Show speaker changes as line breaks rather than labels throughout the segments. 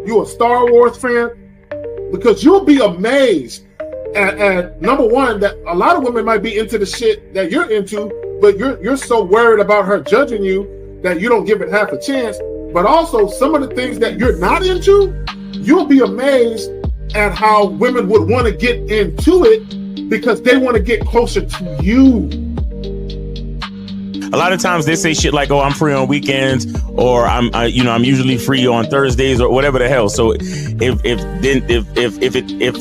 You a Star Wars fan? Because you'll be amazed at number one, that a lot of women might be into the shit that you're into, but you're so worried about her judging you that you don't give it half a chance. But also some of the things that you're not into, you'll be amazed at how women would want to get into it because they want to get closer to you.
A lot of times they say shit like, "Oh, I'm free on weekends," or I'm usually free on Thursdays," or whatever the hell. So if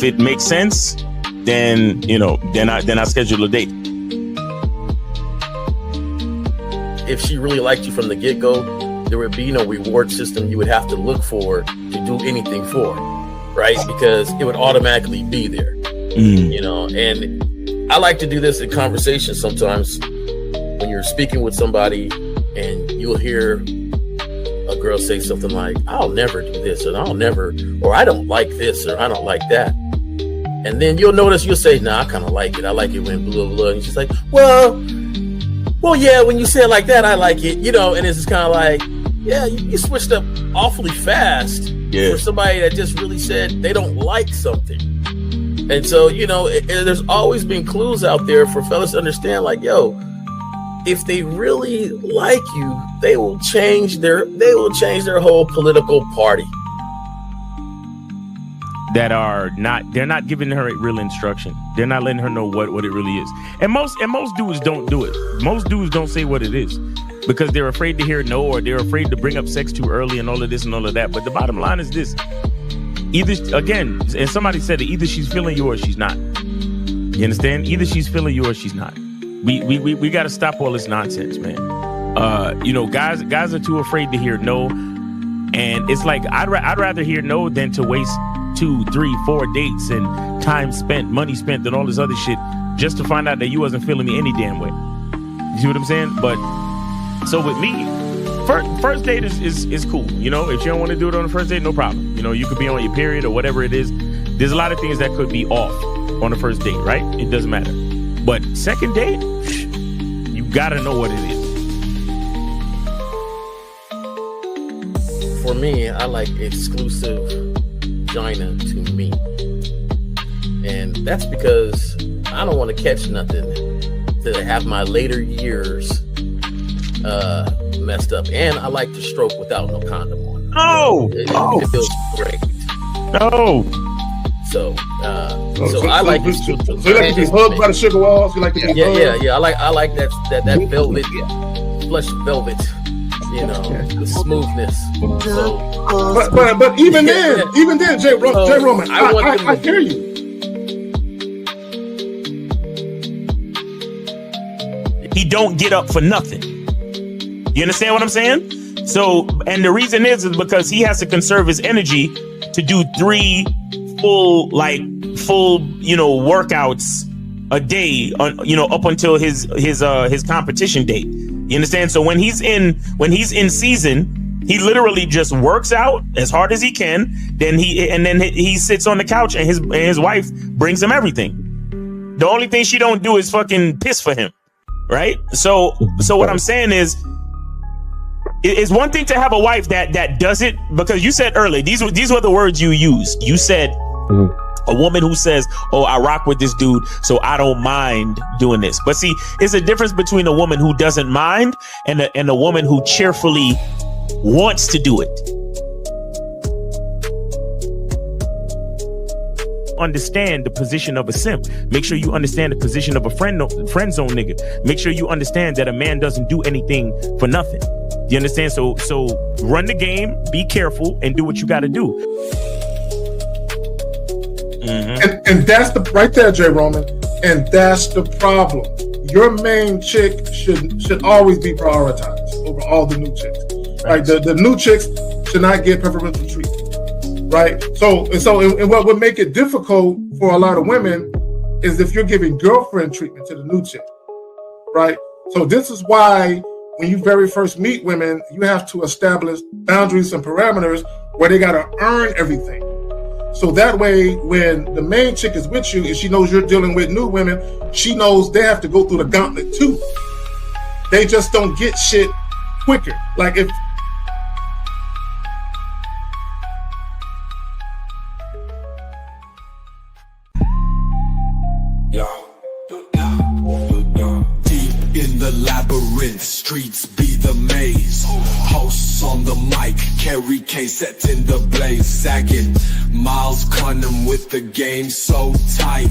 it makes sense, then I schedule a date.
If she really liked you from the get-go, there would be no reward system you would have to look for to do anything for, right? Because it would automatically be there, And I like to do this in conversation sometimes. When you're speaking with somebody and you'll hear a girl say something like, "I'll never do this," or "I don't like this," or "I don't like that." And then you'll notice, you'll say, "Nah, I kind of like it. I like it when blah, blah, blah." And she's like, well, yeah, when you say it like that, I like it, And it's just kind of like, yeah, you switched up awfully fast for somebody that just really said they don't like something. And so, there's always been clues out there for fellas to understand, like, yo, if they really like you, they will change their whole political party.
They're not giving her real instruction. They're not letting her know what it really is. And most dudes don't do it. Most dudes don't say what it is because they're afraid to hear no, or they're afraid to bring up sex too early and all of this and all of that. But the bottom line is this. Either, again, and somebody said it, either she's feeling you or she's not. You understand? Either she's feeling you or she's not. We got to stop all this nonsense, man. Guys are too afraid to hear no, and it's like I'd rather hear no than to waste 2, 3, 4 dates and time spent, money spent, and all this other shit just to find out that you wasn't feeling me any damn way. You see what I'm saying? But so with me, first date is cool. If you don't want to do it on the first date, no problem. You could be on your period or whatever it is. There's a lot of things that could be off on the first date, right? It doesn't matter. But second date, you gotta know what it
is. For me, I like exclusive vagina to me. And that's because I don't want to catch nothing to have my later years messed up. And I like to stroke without no condom on. It feels great.
No.
So I like this.
So you like to be hugged by the sugar walls? You like to be hugged?
Yeah. I like that velvet, plush velvet. The smoothness. So,
but even then, Jay Roman, I hear you.
He don't get up for nothing. You understand what I'm saying? So, and the reason is because he has to conserve his energy to do 3 full workouts a day up until his competition date. You understand? So when he's in season, he literally just works out as hard as he can. Then he sits on the couch and his wife brings him everything. The only thing she don't do is fucking piss for him, right? So what I'm saying is, it's one thing to have a wife that does it, because you said earlier, these were the words you used. You said a woman who says, "Oh, I rock with this dude, so I don't mind doing this." But see, it's a difference between a woman who doesn't mind and a woman who cheerfully wants to do it. Understand the position of a simp. Make sure you understand the position of a friend zone nigga. Make sure you understand that a man doesn't do anything for nothing. You understand? So run the game, be careful, and do what you got to do.
Mm-hmm. And that's right there, Jay Roman. And that's the problem. Your main chick should always be prioritized over all the new chicks. Right? The new chicks should not get preferential treatment. Right? So what would make it difficult for a lot of women is if you're giving girlfriend treatment to the new chick. Right? So this is why when you very first meet women, you have to establish boundaries and parameters where they got to earn everything. So that way, when the main chick is with you and she knows you're dealing with new women, she knows they have to go through the gauntlet too. They just don't get shit quicker. Like
Kerry K set in the blaze, sagging. Miles Cunham with the game so tight.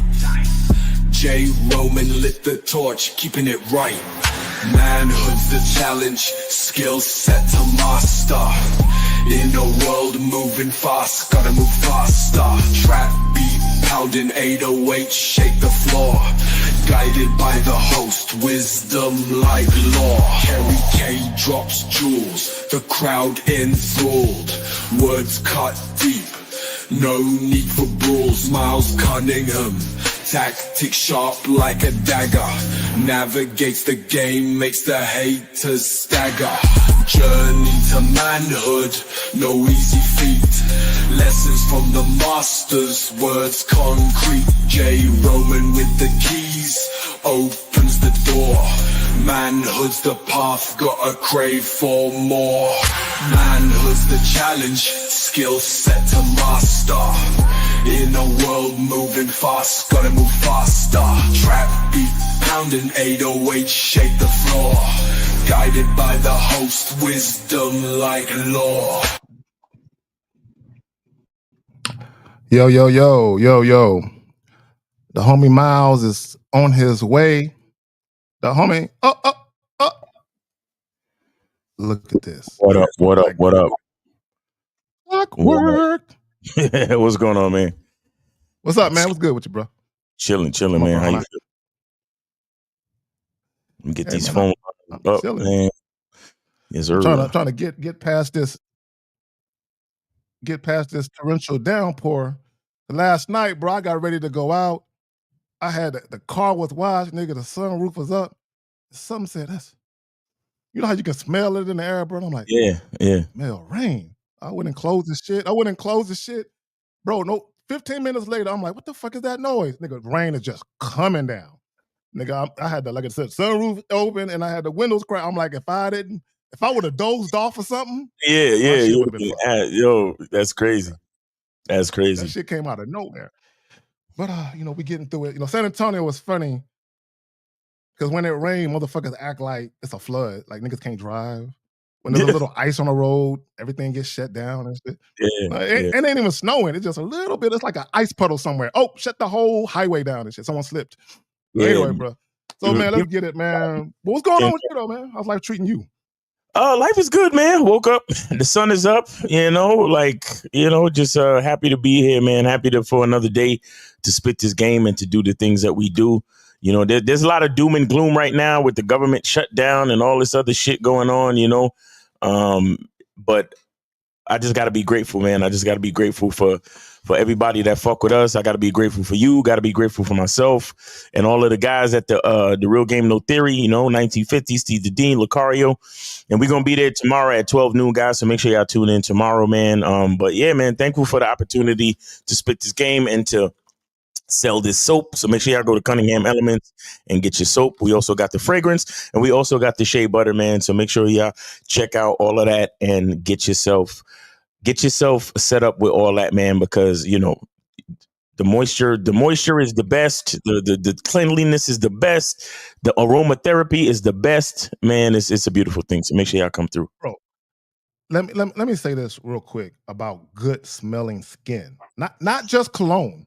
J. Roman lit the torch, keeping it right. Manhood's the challenge, skill set to master. In a world moving fast, gotta move faster. Trap beat, pounding 808, shake the floor. Guided by the host, wisdom like law. Kerry K drops jewels, the crowd enthralled. Words cut deep, no need for brawls. Miles Cunningham, tactic sharp like a dagger. Navigates the game, makes the haters stagger. Journey to manhood, no easy feat. Lessons from the masters, words concrete. J. Roman with the keys, opens the door. Manhood's the path, gotta crave for more. Manhood's the challenge, skill set to master. In a world moving fast, gotta move faster. Trap beat, pounding 808, shake the floor. Guided by the host, wisdom like law.
Yo, yo, yo, yo, yo. The homie Miles is on his way. The homie, look at this.
What up? What up? What up?
Awkward.
What's going on, man?
What's up, man? What's good with you, bro?
Chilling, man. How you feel? Let me get these phones up, man. Yes, sir.
Trying to get past this torrential downpour. Last night, bro, I got ready to go out. I had the car was washed, nigga. The sunroof was up. Something said that's, you know how you can smell it in the air, bro? And I'm like,
yeah.
Smell rain. I wouldn't close the shit. Bro, no, 15 minutes later, I'm like, what the fuck is that noise? Nigga, rain is just coming down. Nigga, I had the, like I said, sunroof open and I had the windows cracked. I'm like, if I would have dozed off or something.
Yo, that's crazy. That's crazy.
That shit came out of nowhere. But we getting through it. San Antonio was funny because when it rained, motherfuckers act like it's a flood. Like niggas can't drive. When there's a little ice on the road, everything gets shut down and shit. It ain't even snowing. It's just a little bit. It's like an ice puddle somewhere. Oh, shut the whole highway down and shit. Someone slipped. Anyway, bro. So, man, let's get it, man. What's going on with you, though, man? How's life treating you?
Life is good, man. Woke up. The sun is up, just happy to be here, man. Happy for another day to spit this game and to do the things that we do. There's a lot of doom and gloom right now with the government shutdown and all this other shit going on, but I just got to be grateful, man. I just got to be grateful for everybody that fuck with us. I got to be grateful for you. Got to be grateful for myself and all of the guys at the Real Game No Theory, 1950, Steve the Dean, Lucario. And we're going to be there tomorrow at 12 noon, guys. So make sure y'all tune in tomorrow, man. But yeah, man, thankful for the opportunity to spit this game and to sell this soap. So make sure y'all go to Cunningham Elements and get your soap. We also got the fragrance and we also got the shea butter, man. So make sure y'all check out all of that and get yourself set up with all that, man, because the moisture is the best, the cleanliness is the best, the aromatherapy is the best, man. It's a beautiful thing. So make sure y'all come through.
Bro, let me say this real quick about good smelling skin. Not just cologne,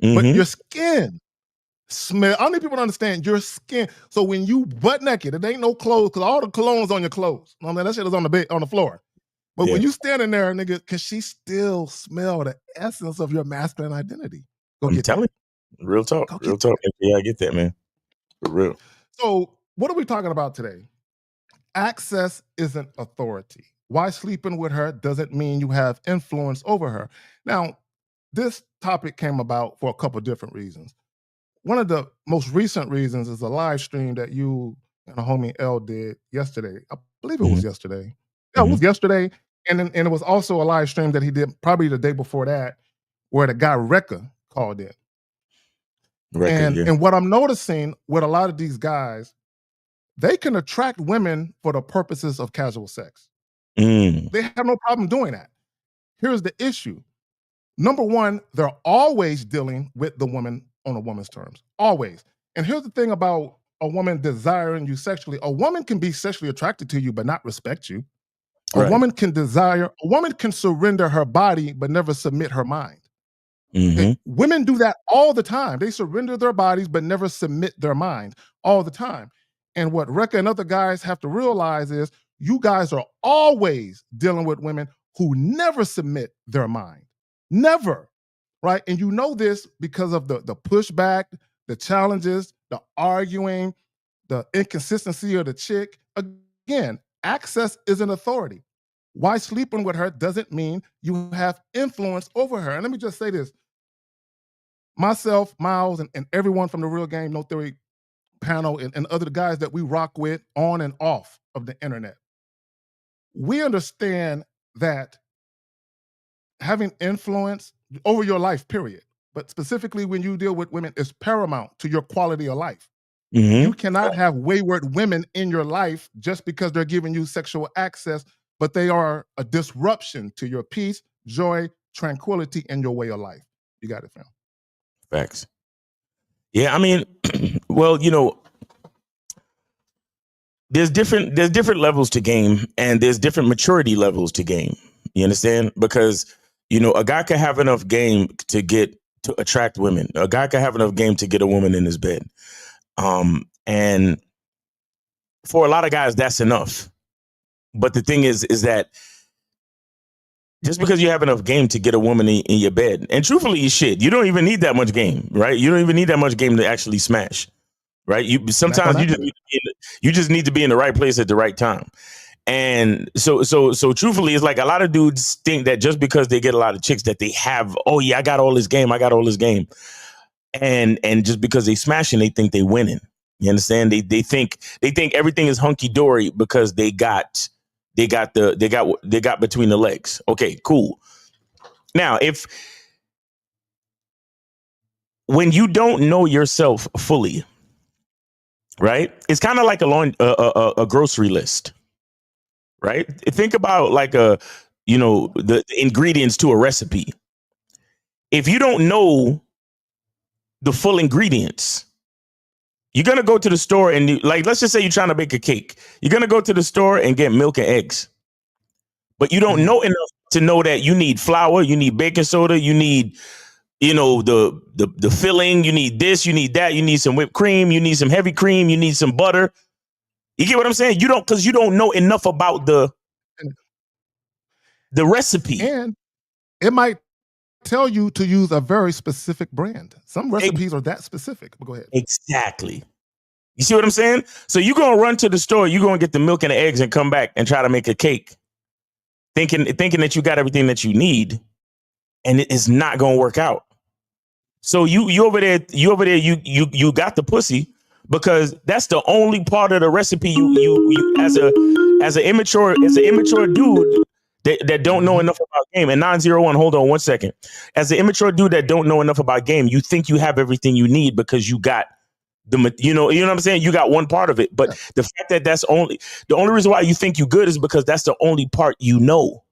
but your skin smell. I need people to understand your skin. So when you butt naked, it ain't no clothes because all the cologne's on your clothes. I mean, that shit is on the floor. But when you standing there, nigga, can she still smell the essence of your masculine identity?
I'm telling you. Real talk. Yeah, I get that, man. For real.
So what are we talking about today? Access isn't authority. Why sleeping with her doesn't mean you have influence over her. Now, this topic came about for a couple of different reasons. One of the most recent reasons is a live stream that you and a homie L did yesterday. I believe it was yesterday. Yeah, it was yesterday. And it was also a live stream that he did probably the day before that where the guy Rekka called in. And what I'm noticing with a lot of these guys, they can attract women for the purposes of casual sex. They have no problem doing that. Here's the issue. Number one, they're always dealing with the woman on a woman's terms. Always. And here's the thing about a woman desiring you sexually. A woman can be sexually attracted to you but not respect you. A woman can surrender her body, but never submit her mind. Women do that all the time. They surrender their bodies, but never submit their mind all the time. And what Rekka and other guys have to realize is you guys are always dealing with women who never submit their mind. Never. Right? And you know this because of the pushback, the challenges, the arguing, the inconsistency of the chick. Again, access is an authority. Why sleeping with her doesn't mean you have influence over her. And let me just say this. Myself, Miles, and everyone from the Real Game No Theory panel and other guys that we rock with on and off of the internet, we understand that having influence over your life, period, but specifically when you deal with women, is paramount to your quality of life. You cannot have wayward women in your life just because they're giving you sexual access, but they are a disruption to your peace, joy, tranquility, and your way of life. You got it, fam.
Facts. Yeah, I mean, well, you know, there's different levels to game, and there's different maturity levels to game. You understand? Because, you know, a guy can have enough game to attract women. A guy can have enough game to get a woman in his bed. And for a lot of guys, that's enough. But the thing is that just because you have enough game to get a woman in your bed, and truthfully, shit, you don't even need that much game, right? You don't even need that much game to actually smash, right? Sometimes you just need to be in the right place at the right time. And so truthfully, it's like a lot of dudes think that just because they get a lot of chicks that they have, oh yeah, I got all this game. And just because they smashing, they think they winning. You understand? They think everything is hunky dory because they got between the legs. Okay, cool. Now, when you don't know yourself fully, right? It's kind of like a grocery list, right? Think about like the ingredients to a recipe. If you don't know the full ingredients, you're going to go to the store and let's just say you're trying to bake a cake. You're going to go to the store and get milk and eggs, but you don't know enough to know that you need flour, you need baking soda, you need, the filling, you need this, you need that, you need some whipped cream, you need some heavy cream, you need some butter. You get what I'm saying? Because you don't know enough about the recipe.
And it might tell you to use a very specific brand. Some recipes are that specific, but go ahead.
Exactly. You see what I'm saying? So you're going to run to the store, you're going to get the milk and the eggs and come back and try to make a cake, thinking that you got everything that you need, and it is not going to work out. So you over there, you got the pussy because that's the only part of the recipe you as an immature dude that don't know enough about game. And 901, hold on 1 second. As an immature dude that don't know enough about game, you think you have everything you need because you got you know what I'm saying? You got one part of it. But the fact that the only reason why you think you good is because that's the only part you know.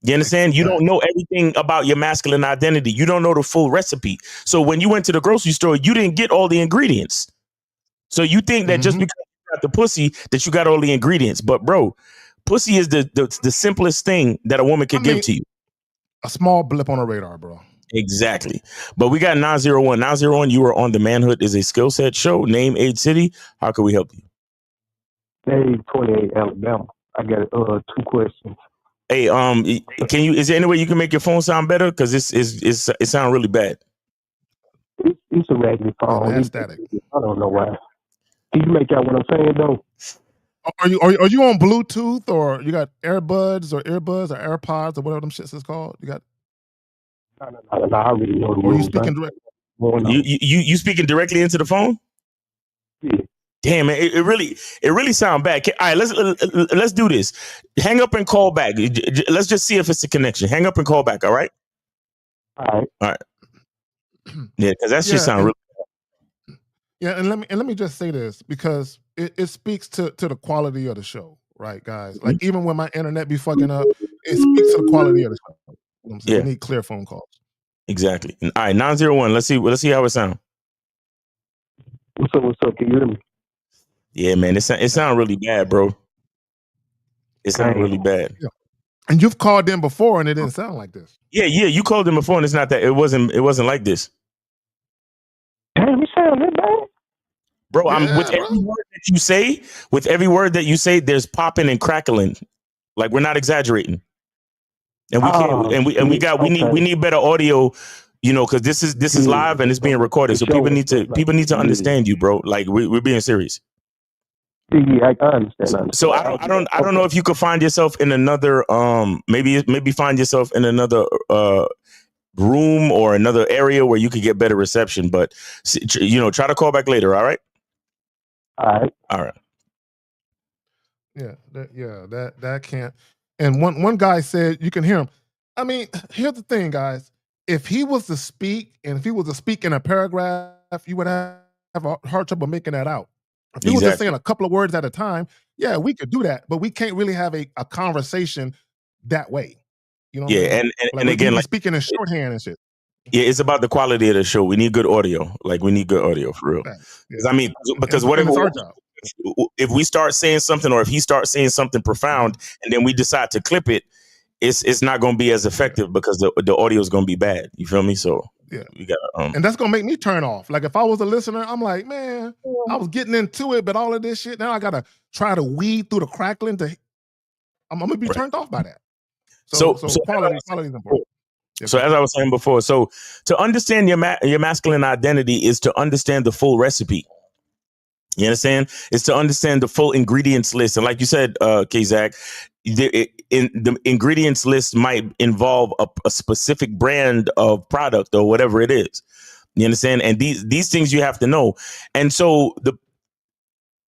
You understand? You don't know everything about your masculine identity. You don't know the full recipe. So when you went to the grocery store, you didn't get all the ingredients. So you think that just because you got the pussy that you got all the ingredients. But bro, pussy is the simplest thing that a woman could give to you.
A small blip on a radar, bro.
Exactly. But we got 901. 901, you are on the Manhood is a Skill Set show. Name, age, city. How can we help you?
Hey, 28 Alabama. I got 2 questions.
Hey, is there any way you can make your phone sound better? Because it sounds really bad.
It's a raggedy phone.
It's static.
I don't know why. Can you make out what I'm saying though?
Are you on Bluetooth, or you got earbuds or AirPods or whatever them shits is called? You got.
No, I already know the
Or
rules.
you speaking directly?
You speaking directly into the phone?
Yeah.
Damn, it really sound bad. All right, let's do this. Hang up and call back. Let's just see if it's a connection. Hang up and call back. All right.
All right.
Yeah, because that shit sound really
bad. Yeah, and let me just say this because it speaks to the quality of the show, right, guys? Like even when my internet be fucking up, it speaks to the quality of the show. You know what I'm saying? We need clear phone calls.
Exactly. All right, 901. Let's see how it sounds.
What's up? Can you hear me?
Yeah, man, it sound really bad, bro. It sounded really bad.
Yeah. And you've called them before, and it didn't sound like this.
Yeah. You called them before, and it's not that. It wasn't like this.
Damn, you sound that bad.
Bro,
Yeah,
with every word that you say, there's popping and crackling. Like, we're not exaggerating. And we can't, we need better audio, because this is live and it's being recorded. So people need to understand you, bro. Like, we're being serious.
Yeah, I understand.
So I don't know if you could find yourself in another, maybe find yourself in another room or another area where you could get better reception. But try to call back later. All right.
All
right.
Yeah, that can't. And one guy said you can hear him. I mean, here's the thing, guys. If he was to speak, and if he was to speak in a paragraph, you would have a hard trouble making that out. If he was just saying a couple of words at a time, yeah, we could do that. But we can't really have a conversation that way. You know?
Yeah, and again, like
speaking in shorthand and shit.
Yeah, it's about the quality of the show. We need good audio. Like, we need good audio for real.
Yeah.
I mean, because whatever, if we start saying something, or if he starts saying something profound, and then we decide to clip it, it's not going to be as effective because the audio is going to be bad. You feel me? So
yeah,
we got.
And that's going to make me turn off. Like, if I was a listener, I'm like, man, I was getting into it, but all of this shit, now I got to try to weed through the crackling. I'm going to be turned off by that. So quality is important.
So as I was saying before, so to understand your masculine identity is to understand the full recipe. You understand? It's to understand the full ingredients list. And like you said, K-Zach, the ingredients list might involve a specific brand of product or whatever it is. You understand? And these things you have to know. And so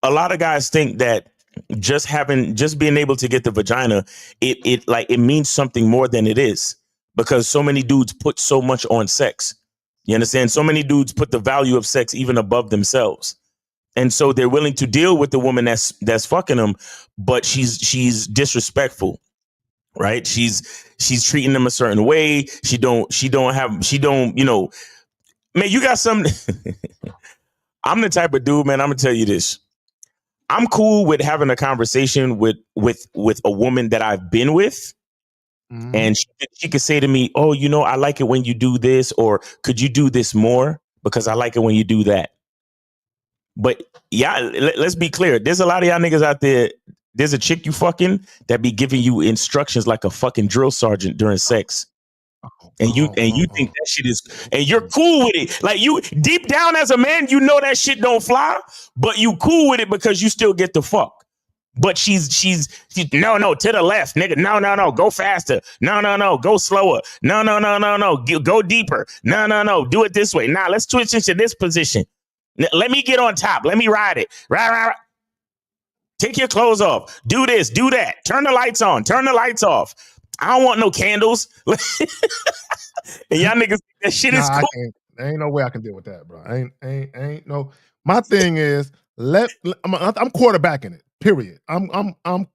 a lot of guys think that just being able to get the vagina, it means something more than it is. Because so many dudes put so much on sex. You understand? So many dudes put the value of sex even above themselves. And so they're willing to deal with the woman that's fucking them, but she's disrespectful, right? She's treating them a certain way. She don't, man, you got some. I'm the type of dude, man, I'm gonna tell you this. I'm cool with having a conversation with a woman that I've been with. Mm-hmm. And she could say to me, oh, I like it when you do this, or could you do this more? Because I like it when you do that. But yeah, let's be clear. There's a lot of y'all niggas out there. There's a chick you fucking that be giving you instructions like a fucking drill sergeant during sex. And you think that shit is, and you're cool with it. Like, you deep down as a man, that shit don't fly, but you cool with it because you still get the fuck. But she's no, to the left, nigga. No, go faster. No, go slower. No, go deeper. No, do it this way. Nah, let's switch into this position. Let me get on top. Let me ride it. Right. Take your clothes off. Do this, do that. Turn the lights on. Turn the lights off. I don't want no candles. And y'all niggas, that shit is cool.
There ain't no way I can deal with that, bro. Ain't no. My thing is, I'm quarterbacking it. Period. I'm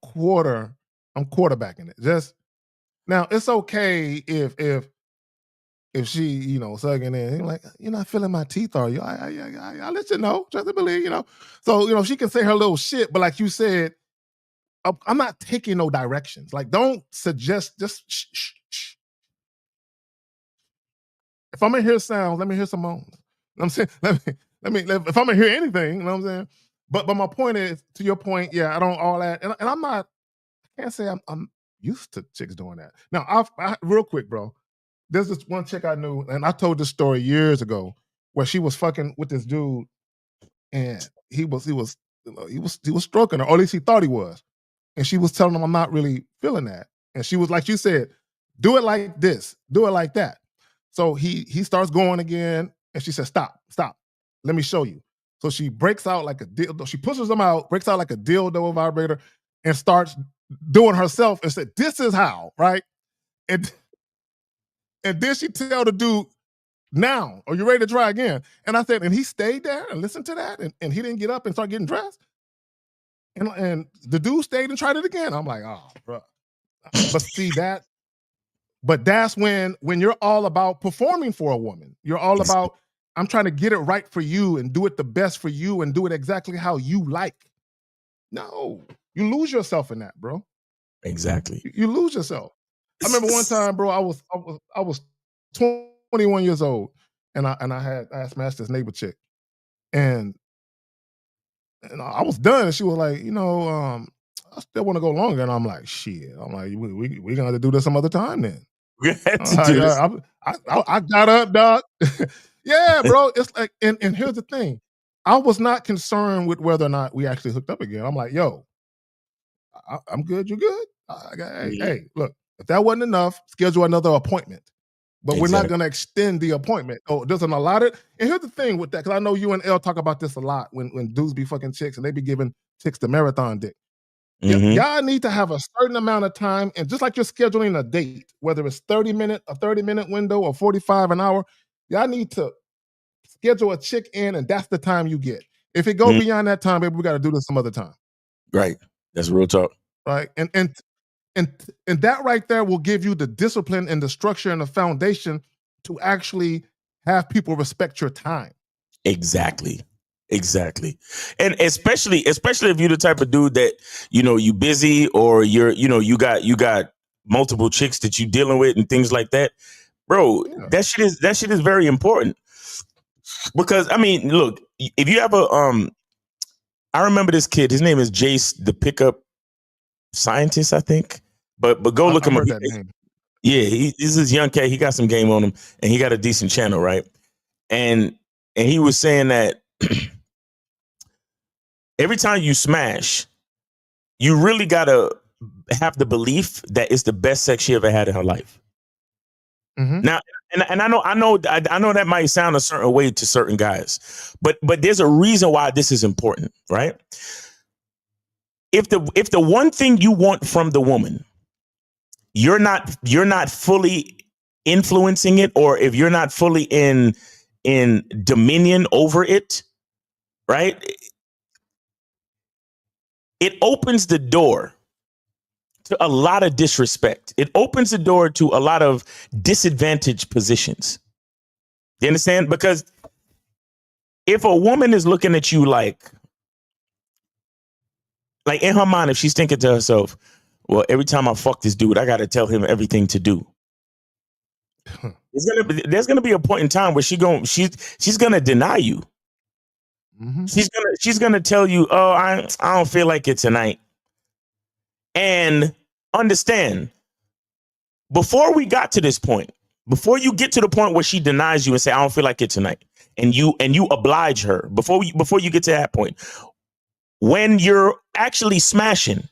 quarterbacking it. Just now, it's okay if she, sucking in, like, you're not feeling my teeth, are you? I let you know, just to believe, So, she can say her little shit, but like you said, I'm not taking no directions. Like, don't suggest, just shh. If I'm gonna hear sounds, let me hear some moans. You know what I'm saying? If I'm gonna hear anything, you know what I'm saying? But my point is, to your point, yeah, I don't all that, and I'm not. I can't say I'm used to chicks doing that. Now, I real quick, bro. There's this one chick I knew, and I told this story years ago, where she was fucking with this dude, and he was stroking her, or at least he thought he was, and she was telling him, "I'm not really feeling that," and she was like you said, "Do it like this, do it like that." So he starts going again, and she says, "Stop, let me show you." So she breaks out like a dildo. She pushes him out, breaks out like a dildo vibrator, and starts doing herself and said, "This is how," right? And then she tell the dude, "Now, are you ready to try again?" And I said, and he stayed there and listened to that, and he didn't get up and start getting dressed. And the dude stayed and tried it again. I'm like, oh, bro. But see that. But that's when you're all about performing for a woman. You're all about, I'm trying to get it right for you and do it the best for you and do it exactly how you like. No, you lose yourself in that, bro.
Exactly.
You lose yourself. I remember one time, bro. I was 21 years old, and I smashed this neighbor chick, and I was done, and she was like, I still want to go longer, and I'm like, shit. I'm like, we gonna have to do this some other time then.
We had to do this.
I got up, dog. Yeah, bro. It's like, and here's the thing. I was not concerned with whether or not we actually hooked up again. I'm like, yo, I'm good. You good? Hey, look, if that wasn't enough, schedule another appointment. But we're not going to extend the appointment. Oh, doesn't allow it. And here's the thing with that, because I know you and L talk about this a lot when dudes be fucking chicks and they be giving chicks the marathon dick. Y'all need to have a certain amount of time, and just like you're scheduling a date, whether it's a 30-minute window or 45 an hour, y'all need to schedule a chick in, and that's the time you get. If it go beyond that time, baby, we got to do this some other time.
Right. That's real talk.
Right. And that right there will give you the discipline and the structure and the foundation to actually have people respect your time.
Exactly. And especially if you're the type of dude that, you busy, or you got multiple chicks that you dealing with and things like that, bro. Yeah. That shit is very important, because I mean, look, if you have I remember this kid, his name is Jace, the pickup scientist, I think, but go look him up. Yeah, he's this young cat. He got some game on him, and he got a decent channel, right? And he was saying that every time you smash, you really gotta have the belief that it's the best sex she ever had in her life. Now, and I know that might sound a certain way to certain guys, but there's a reason why this is important, right? If the one thing you want from the woman, you're not fully influencing it, or if you're not fully in dominion over it, right? It opens the door to a lot of disrespect. It opens the door to a lot of disadvantaged positions. You understand? Because if a woman is looking at you like in her mind, if she's thinking to herself, well, every time I fuck this dude, I got to tell him everything to do. There's gonna be a point in time where she's gonna deny you. She's gonna tell you, oh, I don't feel like it tonight. And understand, before we got to this point, before you get to the point where she denies you and say, I don't feel like it tonight, and you oblige her, before you get to that point, when you're actually smashing,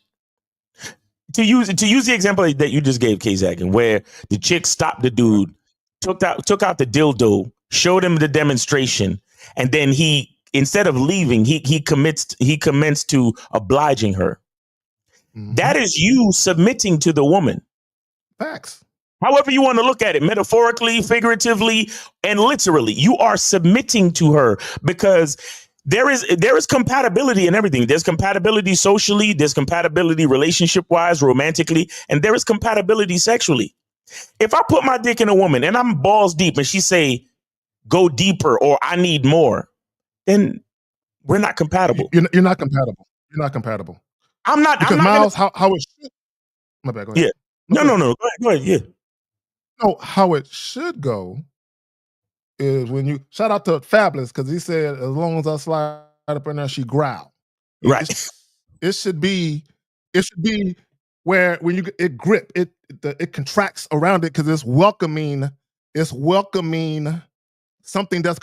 to use the example that you just gave, K-Zaggin, where the chick stopped the dude, took out the dildo, showed him the demonstration, and then he, instead of leaving, he commenced to obliging her. That is you submitting to the woman.
Facts.
However you want to look at it, metaphorically, figuratively, and literally, you are submitting to her, because there is compatibility in everything. There's compatibility socially, there's compatibility relationship-wise, romantically, and there is compatibility sexually. If I put my dick in a woman and I'm balls deep and she say, go deeper, or I need more, then we're not compatible.
You're not compatible. You're not compatible.
I'm not.
Because
I'm not
Miles, how it should. My bad. Go ahead.
Yeah. No. Go ahead. Yeah.
No, how it should go is when you shout out to Fabulous, because he said as long as I slide up in there, she growl.
Right.
It should be where when you it grip it contracts around it, because it's welcoming something that's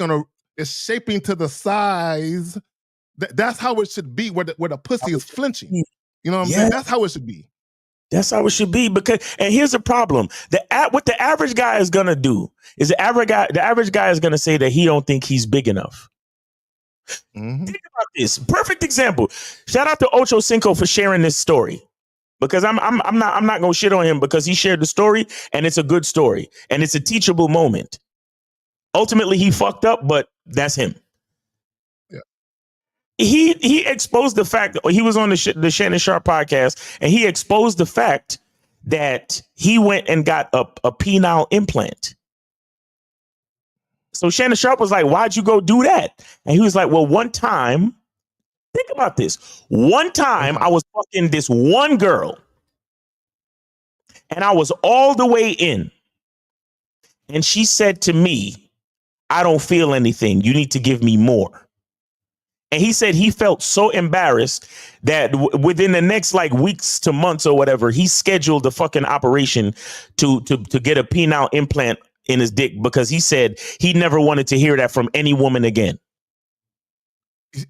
it's shaping to the size. That's how it should be, where the pussy is flinching. You know what I'm saying? That's how it should be.
That's how it should be. And here's the problem: what the average guy is gonna do is the average guy is gonna say that he don't think he's big enough. Think about this. Perfect example. Shout out to Ocho Cinco for sharing this story, because I'm not gonna shit on him, because he shared the story and it's a good story and it's a teachable moment. Ultimately, he fucked up, but that's him. He exposed the fact that he was on the Shannon Sharp podcast, and he exposed the fact that he went and got a penile implant. So Shannon Sharp was like, why'd you go do that? And he was like, well, one time, think about this. One time I was fucking this one girl, And I was all the way in. And she said to me, I don't feel anything. You need to give me more. And he said he felt so embarrassed that within the next like weeks to months or whatever, he scheduled a fucking operation to get a penile implant in his dick because he said he never wanted to hear that from any woman again.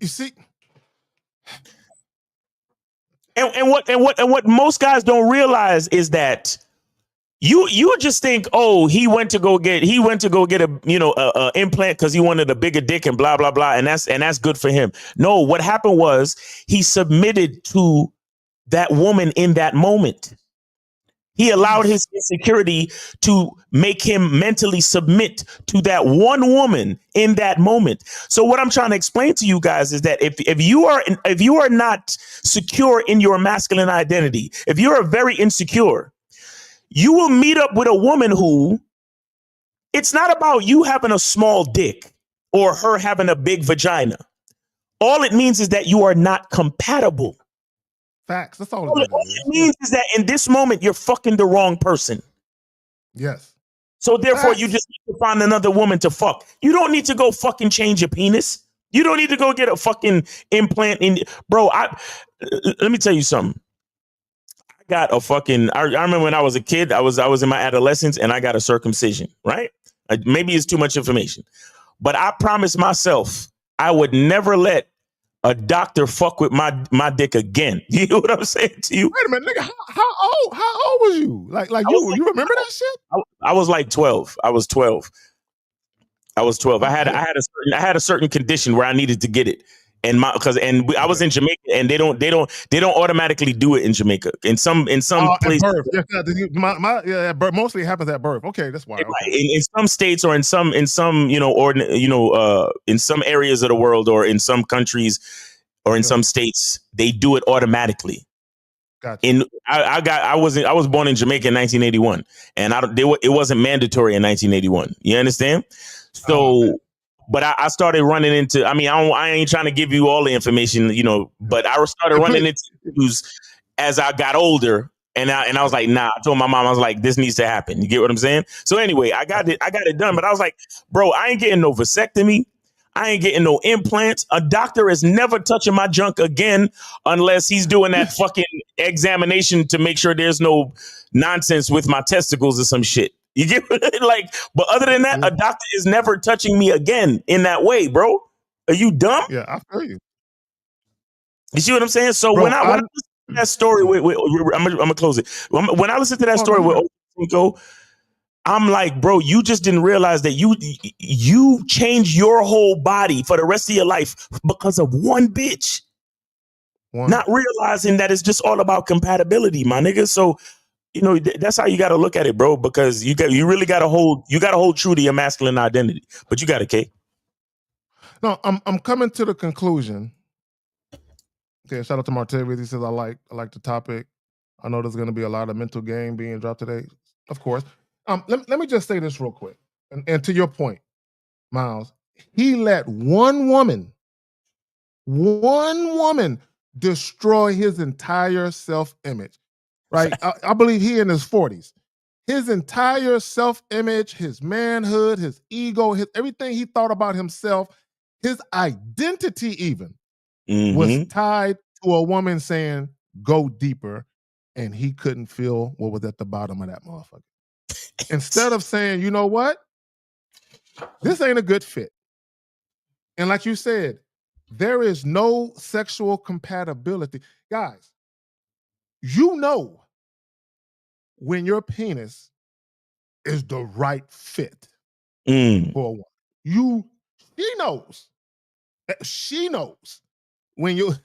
You see,
and what most guys don't realize is that you just think, oh, he went to go get a implant because he wanted a bigger dick and blah blah blah, and that's good for him. No, what happened was he submitted to that woman in that moment. He allowed his insecurity to make him mentally submit to that one woman in that moment. So what I'm trying to explain to you guys is that if you are not secure in your masculine identity, if you're very insecure, you will meet up with a woman who, it's not about you having a small dick or her having a big vagina. All it means is that you are not compatible.
Facts. That's all
All it means is that in this moment, you're fucking the wrong person.
Yes.
So therefore, you just need to find another woman to fuck. You don't need to go fucking change your penis. You don't need to go get a fucking implant in. Bro, let me tell you something. I got a fucking, I remember when I was a kid, I was in my adolescence and I got a circumcision, right? Maybe it's too much information, but I promised myself I would never let a doctor fuck with my dick again. You know what I'm saying to you?
Wait a minute, nigga. How old was you? You remember that shit?
I was like 12. I was 12. Okay. I had a certain condition where I needed to get it. And I was in Jamaica, and they don't automatically do it in Jamaica. In some places,
at birth. Mostly it happens at birth. Okay, that's why. Okay.
In some states or in some in some areas of the world or in some countries or in some states, they do it automatically.
Gotcha.
I was born in Jamaica in 1981, and it wasn't mandatory in 1981. You understand? So. But I started running into, I ain't trying to give you all the information, but I started running into issues as I got older. And I was like, nah, I told my mom, I was like, this needs to happen. You get what I'm saying? So anyway, I got it done. But I was like, bro, I ain't getting no vasectomy. I ain't getting no implants. A doctor is never touching my junk again unless he's doing that fucking examination to make sure there's no nonsense with my testicles or some shit. You get but other than that, a doctor is never touching me again in that way, bro. Are you dumb?
Yeah, I feel you.
You see what I'm saying? So bro, when I listen to that story I'm gonna close it. When I listen to that story with Cinco, I'm like, bro, you just didn't realize that you changed your whole body for the rest of your life because of one bitch. Not realizing that it's just all about compatibility, my nigga. So that's how you got to look at it, bro, because you really got to hold true to your masculine identity. But you got it, K.
No, I'm coming to the conclusion. Okay, shout out to Martavius. He says I like the topic. I know there's going to be a lot of mental game being dropped today, of course. Let me just say this real quick, and to your point, Miles, he let one woman destroy his entire self-image. Right, I believe he in his 40s. His entire self-image, his manhood, his ego, everything he thought about himself, his identity even was tied to a woman saying, "Go deeper," and he couldn't feel what was at the bottom of that motherfucker. Instead of saying, "You know what? This ain't a good fit," and like you said, there is no sexual compatibility, guys. When your penis is the right fit for a woman. She knows when you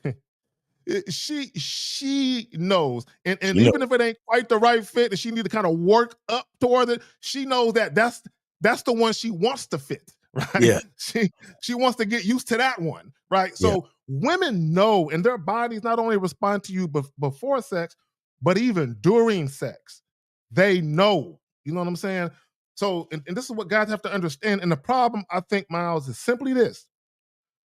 she knows. And even if it ain't quite the right fit and she need to kind of work up toward it, she knows that's the one she wants to fit. Right.
Yeah.
She wants to get used to that one. Right. So women know, and their bodies not only respond to you before sex, but even during sex. They know, you know what I'm saying? So, and this is what guys have to understand. And the problem, I think, Miles, is simply this.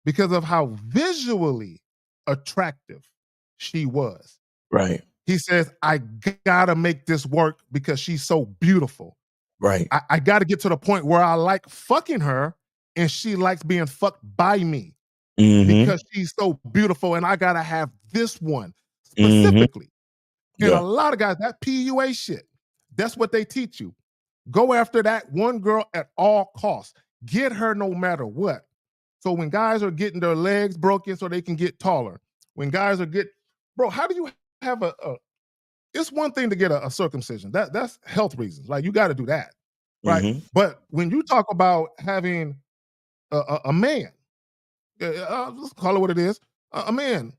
Because of how visually attractive she was.
Right.
He says, I gotta make this work because she's so beautiful.
Right.
I gotta get to the point where I like fucking her and she likes being fucked by me because she's so beautiful and I gotta have this one specifically. And a lot of guys, that PUA shit, that's what they teach you. Go after that one girl at all costs. Get her no matter what. So when guys are getting their legs broken so they can get taller, when guys are bro, how do you have it's one thing to get a circumcision. That's health reasons. Like you got to do that, right? But when you talk about having a man, let's call it what it is, a man,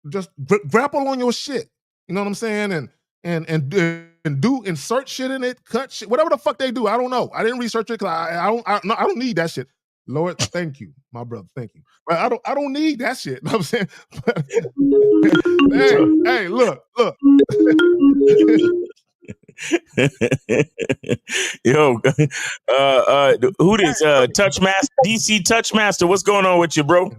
just grapple on your shit. You know what I'm saying? And do insert shit in it, cut shit, whatever the fuck they do. I don't know. I didn't research it because I don't need that shit. Lord, thank you, my brother. Thank you. But I don't need that shit. You know what I'm saying? hey, look.
Yo, who this? Touchmaster, DC Touchmaster. What's going on with you, bro?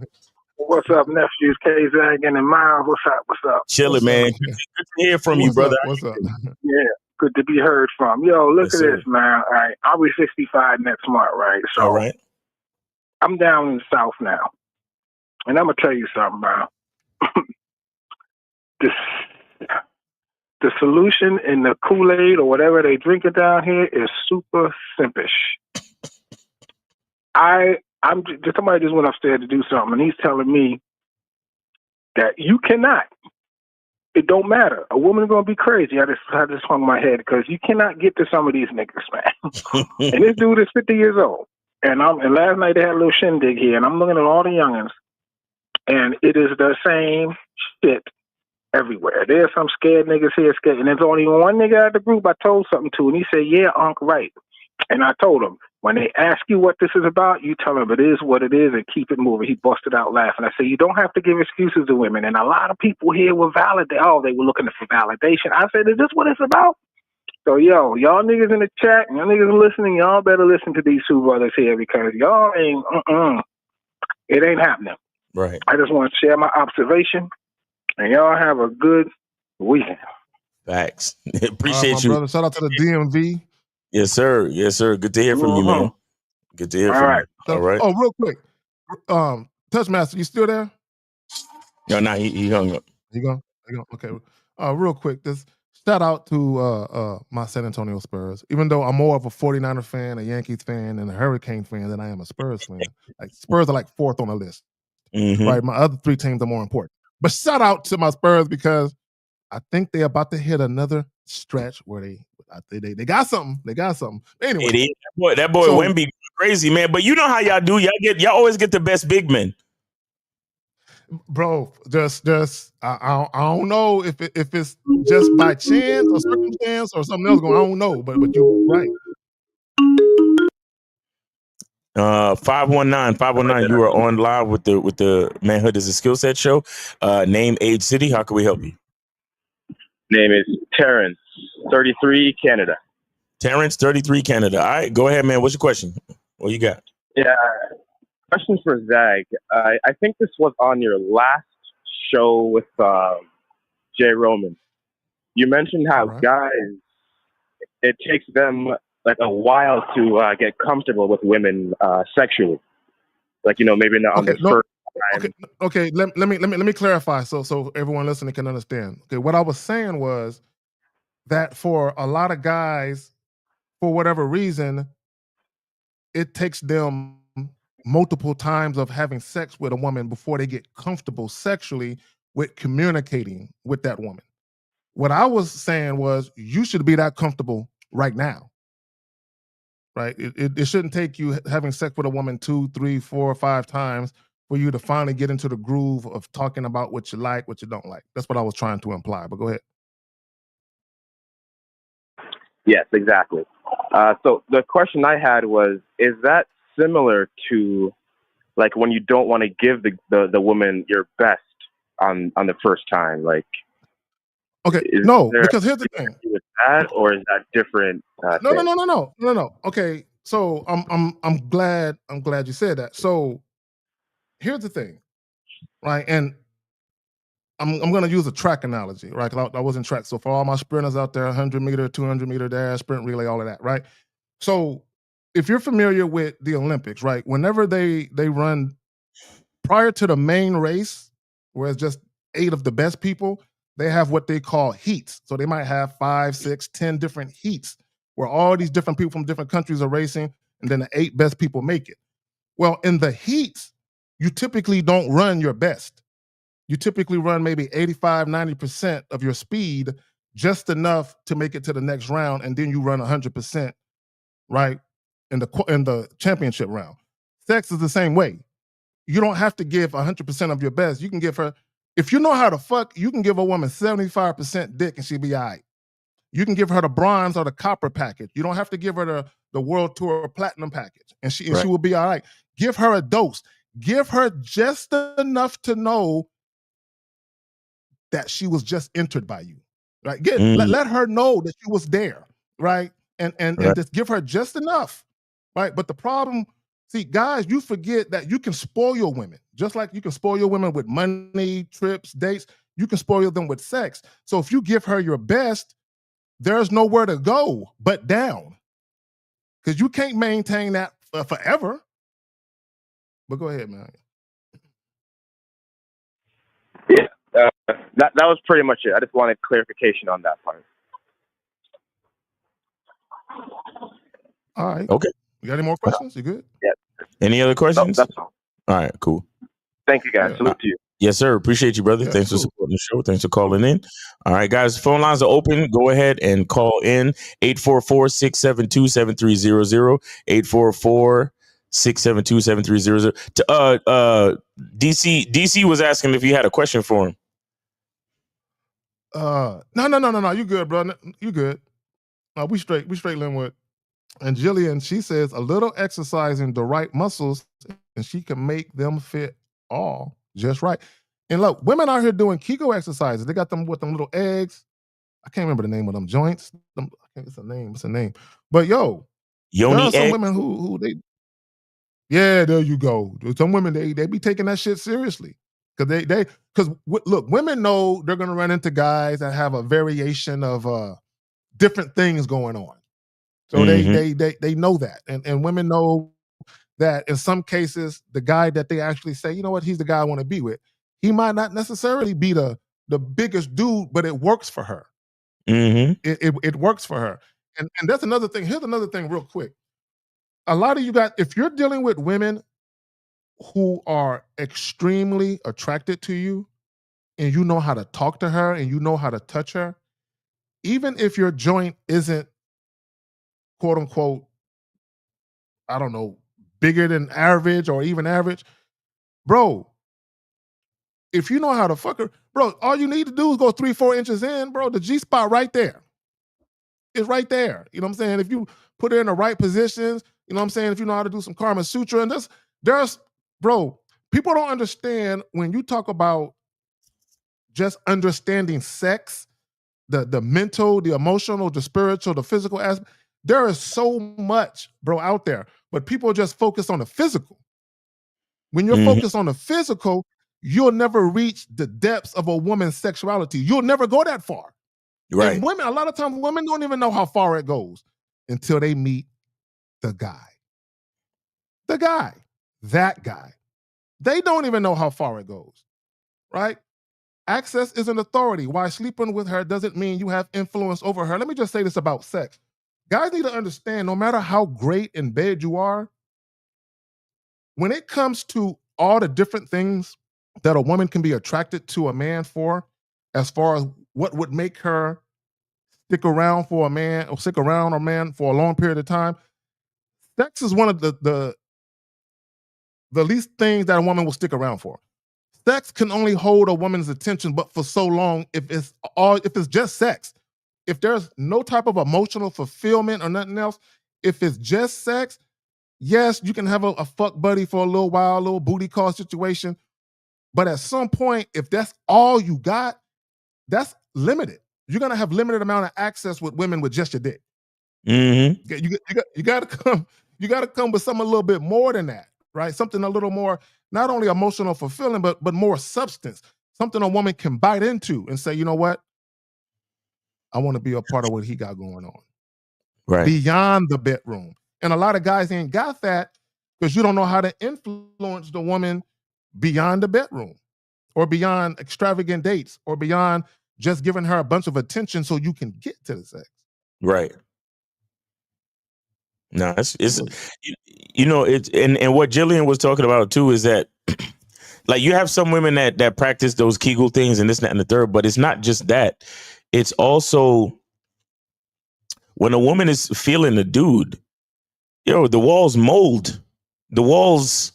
What's up, nephews? K-Zaggin and Miles. What's up? What's up?
Chilling, man. Good to hear from you, brother.
What's up?
Yeah, good to be heard from. Yo, look at this, man. All right, I'll be 65 next month, right? So
all right.
I'm down in the South now. And I'm going to tell you something, man. The solution in the Kool-Aid or whatever they drink it down here is super simpish. Somebody just went upstairs to do something, and he's telling me that you cannot. It don't matter. A woman's gonna be crazy. I just hung my head because you cannot get to some of these niggas, man. And this dude is 50 years old, and last night they had a little shindig here, and I'm looking at all the youngins, and it is the same shit everywhere. There's some scared niggas here, and there's only one nigga at the group I told something to, and he said, "Yeah, Unc, right." And I told him, when they ask you what this is about, you tell them it is what it is and keep it moving. He busted out laughing. I said, you don't have to give excuses to women. And a lot of people here were they were looking for validation. I said, is this what it's about? So, y'all niggas in the chat, y'all niggas listening, y'all better listen to these two brothers here because y'all ain't, it ain't happening.
Right.
I just want to share my observation, and y'all have a good weekend.
Facts. Appreciate you.
Brother. Shout out to the DMV.
Yes, sir. Yes, sir. Good to hear from you, man. Good to hear from you. All right.
Oh, real quick. Touchmaster, you still there?
No, he hung up.
He gone? Okay. Real quick, this shout out to my San Antonio Spurs. Even though I'm more of a 49er fan, a Yankees fan, and a Hurricane fan than I am a Spurs fan. Like Spurs are like fourth on the list. Right? My other three teams are more important. But shout out to my Spurs because I think they're about to hit another stretch where they got something. They got something. Anyway,
that boy Wemby crazy, man. But you know how y'all do. Y'all always get the best big men.
Bro, just I don't know if it's just by chance or circumstance or something else going. I don't know, but you're right.
519, you are on live with the Manhood is a Skill Set show. Name, age, city. How can we help you?
Name is Terrence, 33, Canada.
Terrence, 33, Canada. All right, go ahead, man. What's your question? What you got?
Yeah, question for Zag. I think this was on your last show with Jay Roman. You mentioned how guys, it takes them like a while to get comfortable with women sexually. Like, maybe not on the first time.
Okay. Let me clarify so everyone listening can understand. Okay, what I was saying was that for a lot of guys, for whatever reason, it takes them multiple times of having sex with a woman before they get comfortable sexually with communicating with that woman. What I was saying was you should be that comfortable right now. Right? It shouldn't take you having sex with a woman 2, 3, 4, 5 times for you to finally get into the groove of talking about what you like, what you don't like. That's what I was trying to imply, but go ahead.
Yes, exactly. So the question I had was, is that similar to like when you don't want to give the woman your best on the first time? Like,
okay, no, because here's the thing.
With that, or is that different?
No. Okay, so I'm glad you said that. So here's the thing, right? And I'm going to use a track analogy, right? 'Cause I was in track. So for all my sprinters out there, 100 meter, 200 meter dash, sprint relay, all of that, right? So if you're familiar with the Olympics, right? Whenever they run prior to the main race, where it's just 8 of the best people, they have what they call heats. So they might have 5, 6, 10 different heats where all these different people from different countries are racing, and then the 8 best people make it. Well, in the heats, you typically don't run your best. You typically run maybe 85, 90% of your speed, just enough to make it to the next round, and then you run 100%, right, in the championship round. Sex is the same way. You don't have to give 100% of your best. You can give her, if you know how to fuck, you can give a woman 75% dick and she'll be all right. You can give her the bronze or the copper package. You don't have to give her the world tour platinum package, and she will be all right. Give her a dose. Give her just enough to know that she was just entered by you, right? Let her know that she was there, right? And just give her just enough, right? But the problem, see, guys, you forget that you can spoil your women, just like you can spoil your women with money, trips, dates. You can spoil them with sex. So if you give her your best, there's nowhere to go but down, because you can't maintain that forever. But go ahead, man.
Yeah, that was pretty much it. I just wanted clarification on that part.
All right.
Okay.
You got any more questions? You good?
Yeah.
Any other questions?
No, that's all.
All right, cool.
Thank you, guys. Salute to you.
Yes, sir. Appreciate you, brother. Thanks for supporting the show. Thanks for calling in. All right, guys, phone lines are open. Go ahead and call in 844-672-7300, 844-672-7300. DC was asking if you had a question for him.
No. You good, bro? You good? We straight Linwood. And Jillian, she says a little exercising the right muscles, and she can make them fit all just right. And look, women out here doing Kegel exercises. They got them with them little eggs. I can't remember the name of them joints. It's a name. But yo, there are some women who they. Yeah, there you go. Some women they be taking that shit seriously, because look, women know they're gonna run into guys that have a variation of different things going on. So they know that, and women know that in some cases the guy that they actually say, you know what, he's the guy I want to be with. He might not necessarily be the biggest dude, but it works for her. It works for her, and that's another thing. Here's another thing, real quick. A lot of you guys, if you're dealing with women who are extremely attracted to you, and you know how to talk to her, and you know how to touch her, even if your joint isn't, quote unquote, I don't know, bigger than average or even average, bro, if you know how to fuck her, bro, all you need to do is go 3-4 inches in, bro. The G spot right there. It's right there. You know what I'm saying? If you put her in the right positions, you know what I'm saying? If you know how to do some Karma Sutra, and there's, bro, people don't understand when you talk about just understanding sex, the mental, the emotional, the spiritual, the physical aspect. There is so much, bro, out there, but people just focus on the physical. When you're focused on the physical, you'll never reach the depths of a woman's sexuality. You'll never go that far.
Right.
And women, a lot of times, women don't even know how far it goes until they meet the guy. That guy. They don't even know how far it goes, right? Access is an authority. Why sleeping with her doesn't mean you have influence over her. Let me just say this about sex. Guys need to understand, no matter how great in bed you are, when it comes to all the different things that a woman can be attracted to a man for, as far as what would make her stick around for a man or stick around a man for a long period of time, sex is one of the least things that a woman will stick around for. Sex can only hold a woman's attention, but for so long, if it's just sex. If there's no type of emotional fulfillment or nothing else, if it's just sex, yes, you can have a fuck buddy for a little while, a little booty call situation. But at some point, if that's all you got, that's limited. You're gonna have limited amount of access with women with just your dick. You gotta come. You gotta come with something a little bit more than that, right? Something a little more, not only emotional fulfilling, but more substance. something a woman can bite into and say, you know what? I want to be a part of what he got going on.
Right.
Beyond the bedroom. And a lot of guys ain't got that because you don't know how to influence the woman beyond the bedroom or beyond extravagant dates or beyond just giving her a bunch of attention so you can get to the sex.
Right. No, it's you know, it's and what Jillian was talking about too is that like you have some women that practice those Kegel things and this, that, and the third, but it's not just that. It's also when a woman is feeling the dude, the walls mold. The walls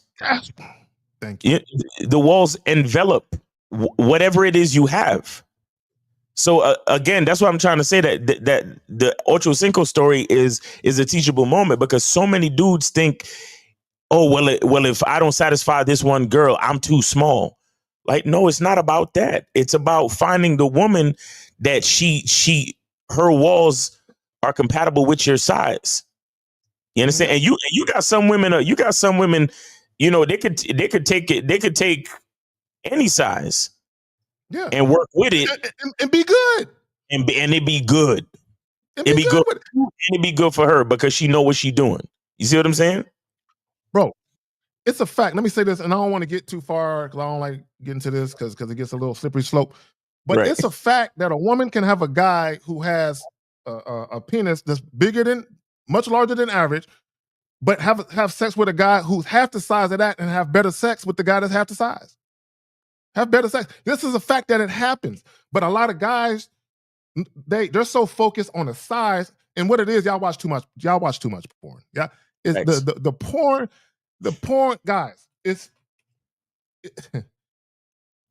Thank you.
The walls envelop whatever it is you have. So again, that's what I'm trying to say, that the Ocho Cinco story is a teachable moment, because so many dudes think, oh, well, if I don't satisfy this one girl, I'm too small. Like, no, it's not about that. It's about finding the woman that her walls are compatible with your size. You understand? And you got some women, they could take any size.
Yeah.
And work with it
and be good.
And it be good. It'd be good. And it'd be good for her because she know what she's doing. You see what I'm saying?
Bro, it's a fact. Let me say this, and I don't want to get too far because I don't like getting to this because it gets a little slippery slope. But It's a fact that a woman can have a guy who has a penis that's much larger than average, but have sex with a guy who's half the size of that and have better sex with the guy that's half the size. Have better sex. This is a fact that it happens. But a lot of guys, they're so focused on the size, and what it is, y'all watch too much porn. Yeah. It's the porn, guys,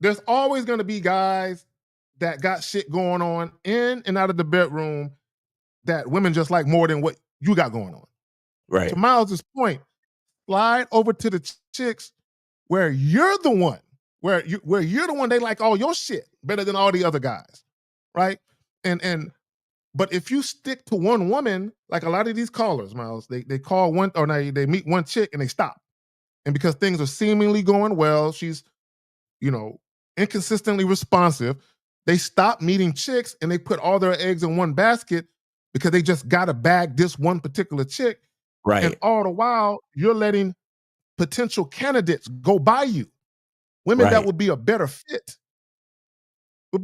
there's always gonna be guys that got shit going on in and out of the bedroom that women just like more than what you got going on.
Right.
To Miles' point, slide over to the chicks where you're the one. Where you're the one they like all your shit better than all the other guys, right? But if you stick to one woman, like a lot of these callers, Miles, they call one or they meet one chick and they stop, and because things are seemingly going well, she's inconsistently responsive, they stop meeting chicks and they put all their eggs in one basket because they just gotta bag this one particular chick,
right?
And all the while you're letting potential candidates go by you. Women that would be a better fit. And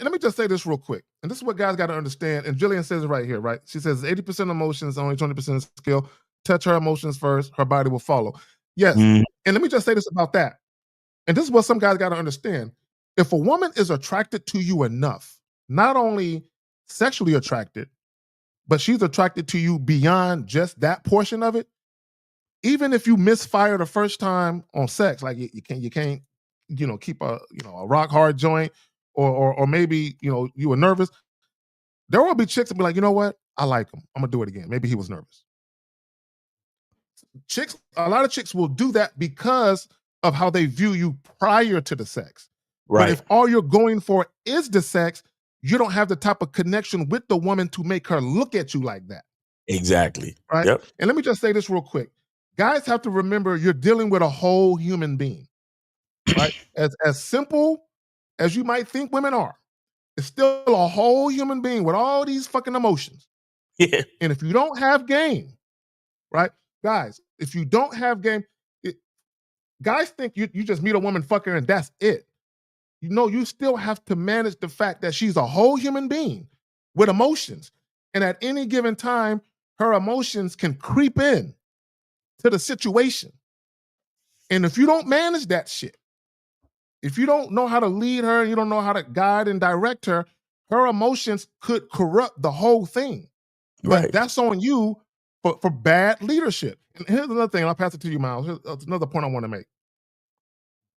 let me just say this real quick. And this is what guys got to understand. And Jillian says it right here, right? She says 80% emotions, only 20% skill. Touch her emotions first, her body will follow. Yes. And let me just say this about that. And this is what some guys got to understand. If a woman is attracted to you enough, not only sexually attracted, but she's attracted to you beyond just that portion of it, even if you misfire the first time on sex, like you can't keep a rock hard joint, or maybe you were nervous, there will be chicks that be like, you know what, I like him, I'm gonna do it again. Maybe he was nervous. A lot of chicks will do that because of how they view you prior to the sex. Right. But if all you're going for is the sex, you don't have the type of connection with the woman to make her look at you like that.
Exactly.
Right.
Yep.
And let me just say this real quick. Guys have to remember you're dealing with a whole human being. Right? As simple as you might think women are, it's still a whole human being with all these fucking emotions.
Yeah.
And if you don't have game, right? Guys, if you don't have game, guys think you just meet a woman, fuck her, and that's it. You still have to manage the fact that she's a whole human being with emotions. And at any given time, her emotions can creep in to the situation. And if you don't manage that shit, if you don't know how to lead her and you don't know how to guide and direct her, her emotions could corrupt the whole thing.
Right.
But that's on you for bad leadership. And here's another thing, and I'll pass it to you, Miles. Here's another point I want to make.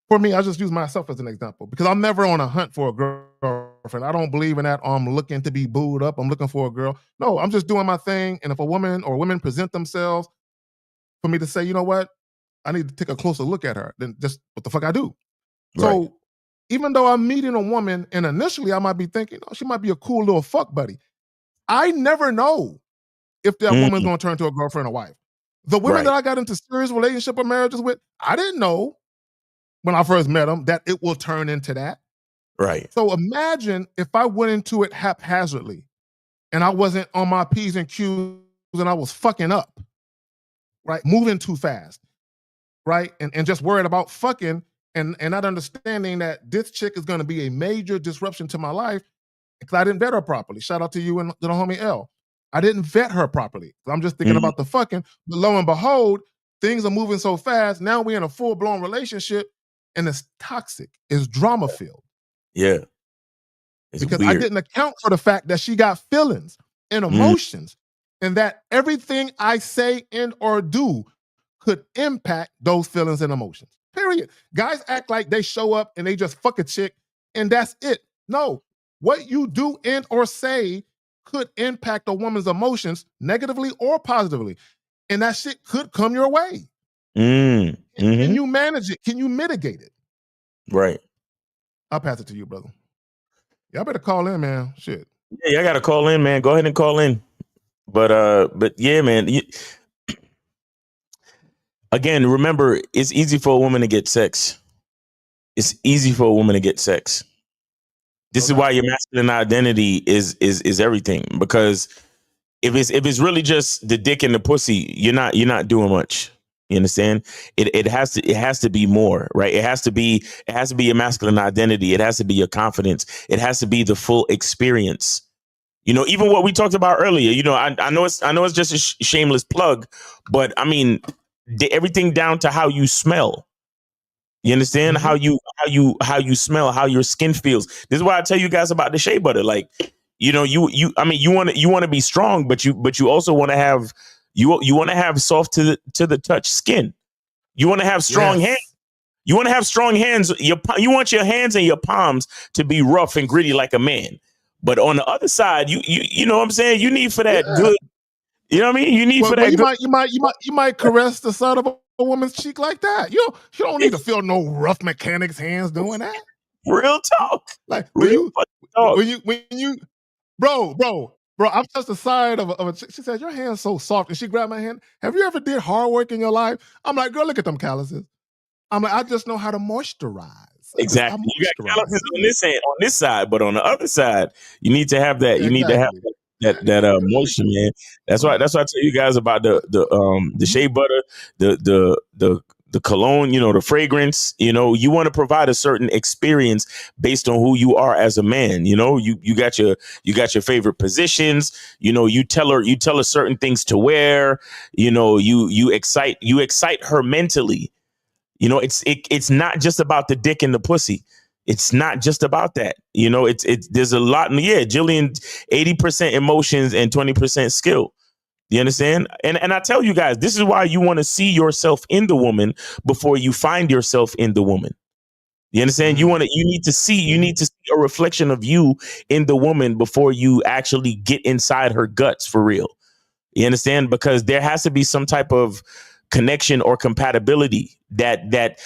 For me, I just use myself as an example because I'm never on a hunt for a girlfriend. I don't believe in that. I'm looking to be booed up. I'm looking for a girl. No, I'm just doing my thing. And if a woman or women present themselves for me to say, you know what, I need to take a closer look at her, then just what the fuck I do. So even though I'm meeting a woman and initially I might be thinking, oh, she might be a cool little fuck buddy, I never know if that woman's going to turn to a girlfriend or wife. The women that I got into serious relationship or marriages with, I didn't know when I first met them that it will turn into that.
Right.
So imagine if I went into it haphazardly and I wasn't on my P's and Q's and I was fucking up, right? Moving too fast, right? And just worried about fucking and not understanding that this chick is going to be a major disruption to my life because I didn't vet her properly. Shout out to you and to the homie L. I didn't vet her properly. I'm just thinking about the fucking, but lo and behold, things are moving so fast. Now we're in a full-blown relationship and it's toxic. It's drama-filled.
Yeah. It's
because
weird.
I didn't account for the fact that she got feelings and emotions and that everything I say and or do could impact those feelings and emotions. Period. Guys act like they show up and they just fuck a chick and that's it. No, what you do and or say could impact a woman's emotions negatively or positively. And that shit could come your way. Can you manage it? Can you mitigate it?
Right.
I'll pass it to you, brother. Y'all better call in, man. Shit.
Yeah, I gotta call in, man. Go ahead and call in. But yeah, man. Again, remember, it's easy for a woman to get sex. It's easy for a woman to get sex. This is why your masculine identity is everything. Because if it's really just the dick and the pussy, you're not doing much. You understand? It has to be more, right? It has to be your masculine identity. It has to be your confidence. It has to be the full experience. You know, even what we talked about earlier. You know, I know it's just a shameless plug, but I mean, everything down to how you smell. You understand? How you smell, how your skin feels. This is why I tell you guys about the shea butter. Like, you know, you want to be strong, but you also want to have you want to have soft to the touch skin. You want to have strong hands. You want to have strong hands. You want your hands and your palms to be rough and gritty like a man. But on the other side, you know what I'm saying? You need for that good. You know what I mean? You need for that.
You might caress the side of a woman's cheek like that. You don't need to feel no rough mechanic's hands doing that.
Real talk.
Like
when
you bro, I've touched the side of a chick. She said, your hand's so soft. And she grabbed my hand. Have you ever did hard work in your life? I'm like, girl, look at them calluses. I'm like, I just know how to moisturize.
Exactly. You got calluses on this hand, on this side, but on the other side, you need to have that. You need to have that moisture, man. That's why I tell you guys about the shea butter, the cologne, you know, the fragrance. You know, you want to provide a certain experience based on who you are as a man. You know, you got your favorite positions. You know, you tell her certain things to wear. You know, you excite her mentally. You know, it's not just about the dick and the pussy. It's not just about that. You know, there's a lot. Yeah, Jillian, 80% emotions and 20% skill. You understand? And I tell you guys, this is why you want to see yourself in the woman before you find yourself in the woman. You understand? You need to see a reflection of you in the woman before you actually get inside her guts for real. You understand? Because there has to be some type of connection or compatibility that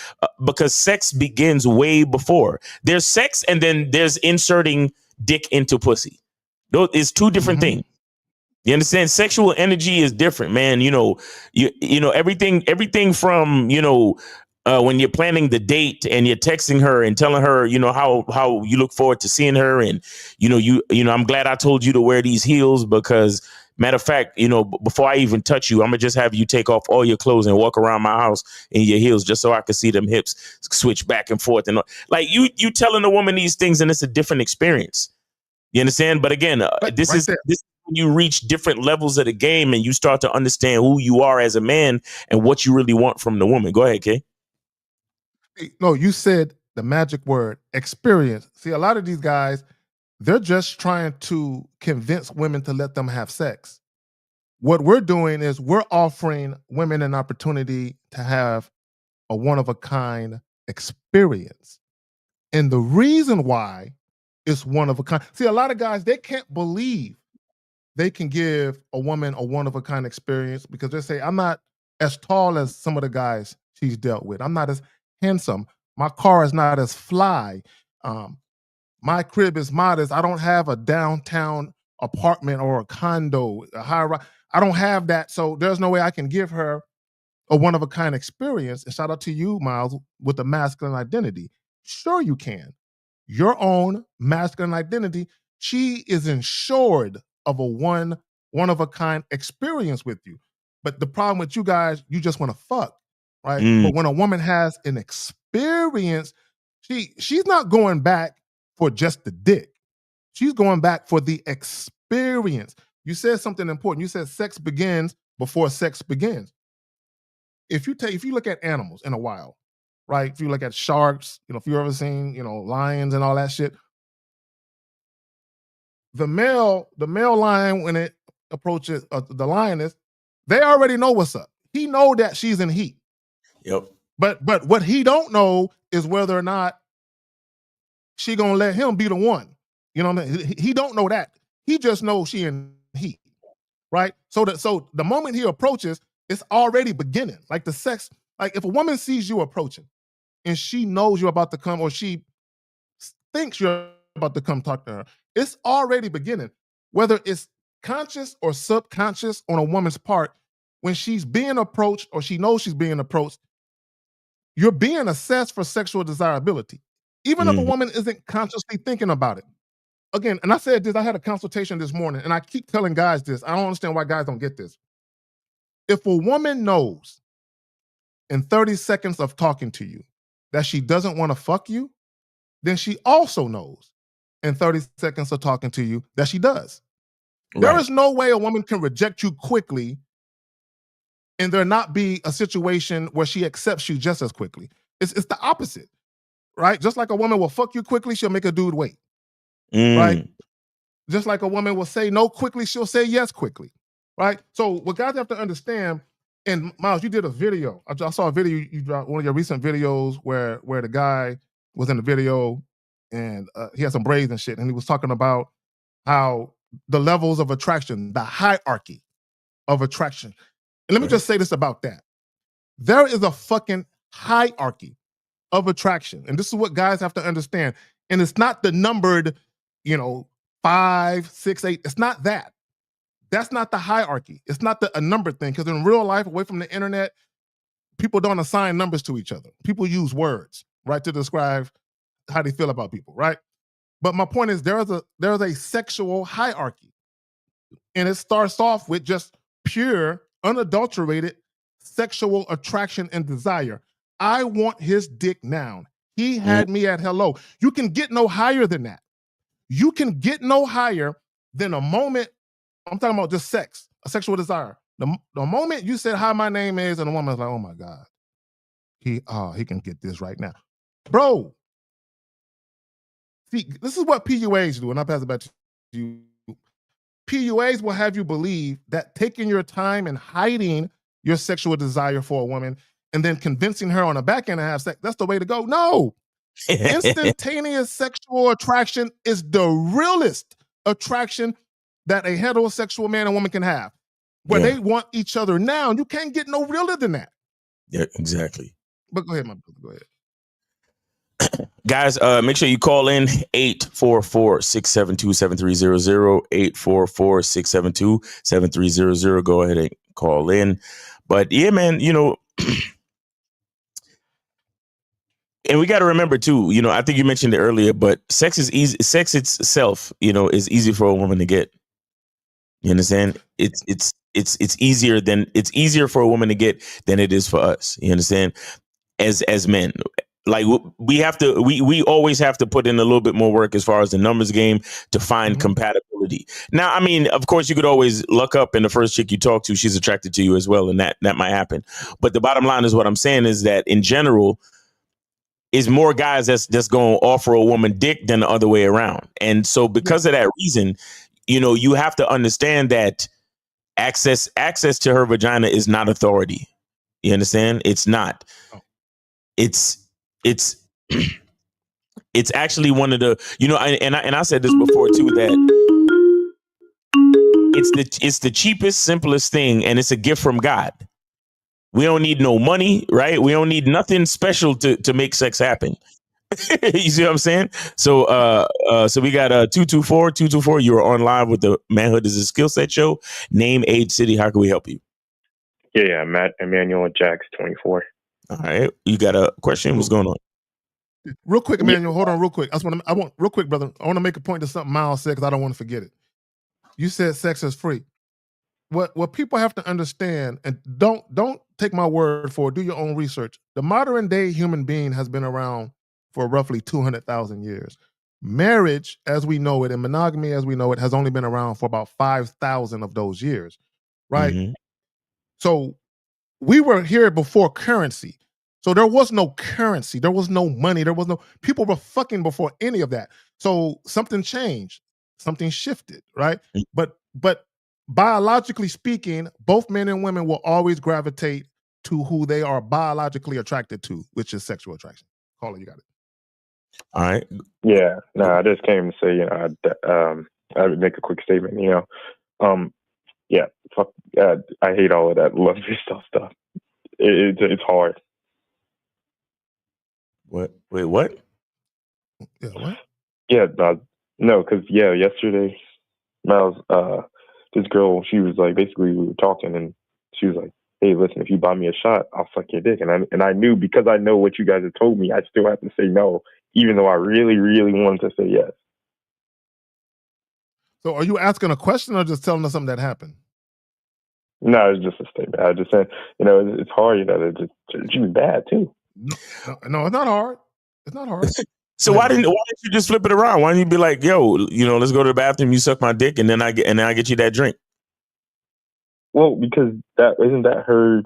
because sex begins way before. There's sex and then there's inserting dick into pussy. Those is two different things. You understand? Sexual energy is different, man. You know, you know everything from, you know, when you're planning the date and you're texting her and telling her, you know, how you look forward to seeing her, and you know, I'm glad I told you to wear these heels because, matter of fact, you know, before I even touch you, I'm gonna just have you take off all your clothes and walk around my house in your heels just so I can see them hips switch back and forth, and like you telling a woman these things, and it's a different experience. You understand? But again, this is when you reach different levels of the game and you start to understand who you are as a man and what you really want from the woman. Go ahead, Kay.
No, you said the magic word, experience. See, a lot of these guys, they're just trying to convince women to let them have sex. What we're doing is we're offering women an opportunity to have a one-of-a-kind experience. And the reason why it's one-of-a-kind. See, a lot of guys, they can't believe they can give a woman a one-of-a-kind experience because they say, I'm not as tall as some of the guys she's dealt with. I'm not as handsome. My car is not as fly. My crib is modest. I don't have a downtown apartment or a condo, a high rise. I don't have that. So there's no way I can give her a one-of-a-kind experience. And shout out to you, Miles, with the masculine identity. Sure you can. your own masculine identity, she is ensured of a one of a kind experience with you. But the problem with you guys, you just want to fuck, right? But when a woman has an experience, she's not going back for just the dick. She's going back for the experience. You said something important. You said sex begins before sex begins. If you look at animals in the wild, right? If you look at sharks, if you've ever seen, lions and all that shit, the male lion, when it approaches the lioness, they already know what's up. He know that she's in heat.
Yep.
But what he don't know is whether or not she gonna let him be the one. You know what I mean? He don't know that. He just knows she in heat, right? So the moment he approaches, it's already beginning. Like the sex, like if a woman sees you approaching and she knows you're about to come, or she thinks you're about to come talk to her, it's already beginning. Whether it's conscious or subconscious on a woman's part, when she's being approached or she knows she's being approached, you're being assessed for sexual desirability. Even if a woman isn't consciously thinking about it. Again, and I said this, I had a consultation this morning, and I keep telling guys this. I don't understand why guys don't get this. If a woman knows in 30 seconds of talking to you that she doesn't want to fuck you, then she also knows in 30 seconds of talking to you that she does. Right. There is no way a woman can reject you quickly and there not be a situation where she accepts you just as quickly. It's the opposite, right? Just like a woman will fuck you quickly, she'll make a dude wait, right? Just like a woman will say no quickly, she'll say yes quickly, right? So what guys have to understand, and Miles, you did a video. I saw a video you dropped, one of your recent videos where the guy was in the video and he had some braids and shit, and he was talking about how the levels of attraction, the hierarchy of attraction. And let me just say this about that. There is a fucking hierarchy of attraction. And this is what guys have to understand. And it's not the numbered, 5, 6, 8. It's not that. That's not the hierarchy. It's not a number thing. Because in real life, away from the internet, people don't assign numbers to each other. People use words, right, to describe how they feel about people, right? But my point is there's a sexual hierarchy. And it starts off with just pure, unadulterated sexual attraction and desire. I want his dick now. He had me at hello. You can get no higher than that. You can get no higher than a moment. I'm talking about just sex, a sexual desire. The moment you said, hi, my name is, and the woman's like, oh my God, he can get this right now. Bro, see, this is what PUAs do, and I'll pass it back to you. PUAs will have you believe that taking your time and hiding your sexual desire for a woman and then convincing her on the back end to have sex, that's the way to go. No. Instantaneous sexual attraction is the realest attraction that a heterosexual man and woman can have. Where they want each other now, and you can't get no realer than that.
Yeah, exactly.
But go ahead, my brother. Go ahead.
Guys, make sure you call in 844-672-7300, 844-672-7300. Go ahead and call in. But yeah, man, and we got to remember too, I think you mentioned it earlier, but sex is easy. Sex itself, is easy for a woman to get. You understand? It's easier for a woman to get than it is for us. You understand? As men, like we always have to put in a little bit more work as far as the numbers game to find compatibility. Now, I mean, of course, you could always luck up and the first chick you talk to, she's attracted to you as well, and that might happen. But the bottom line is what I'm saying is that in general, is more guys that's just going to offer a woman dick than the other way around. And so because of that reason, you have to understand that access to her vagina is not authority. You understand? It's not. It's actually one of the, and I said this before too, that it's the cheapest, simplest thing, and it's a gift from God. We don't need no money, right? We don't need nothing special to make sex happen. You see what I'm saying? So so we got 224. You are on live with the Manhood is a Skill Set show. Name, age, city. How can we help you?
Yeah, Matt Emmanuel Jax 24.
All right. You got a question? What's going on?
Real quick, Emmanuel, hold on real quick. I want real quick, brother. I want to make a point to something Miles said because I don't want to forget it. You said sex is free. What people have to understand, and don't take my word for it, do your own research. The modern day human being has been around for roughly 200,000 years. Marriage, as we know it, and monogamy as we know it, has only been around for about 5,000 of those years, right?
Mm-hmm.
So we were here before currency. So there was no currency, there was no money, there was no, people were fucking before any of that. So something changed, something shifted, right? But biologically speaking, both men and women will always gravitate to who they are biologically attracted to, which is sexual attraction. Caller, you got it.
All right.
Yeah, no, I just came to say, I would make a quick statement, yeah, fuck, I hate all of that love yourself stuff. It's hard.
What? Wait, what?
Yeah, what?
Yeah, no, because yesterday, Miles, this girl, she was like, basically we were talking, and she was like, "Hey, listen, if you buy me a shot, I'll suck your dick." And I knew, because I know what you guys have told me, I still have to say no, even though I really, really wanted to say yes.
So are you asking a question or just telling us something that happened?
No, it's just a statement. I just said, it's hard, she was bad too.
No, it's not hard. It's not hard.
So why didn't you just flip it around? Why didn't you be like, "Yo, let's go to the bathroom, you suck my dick, and then I get you that drink"?
Well, because isn't that her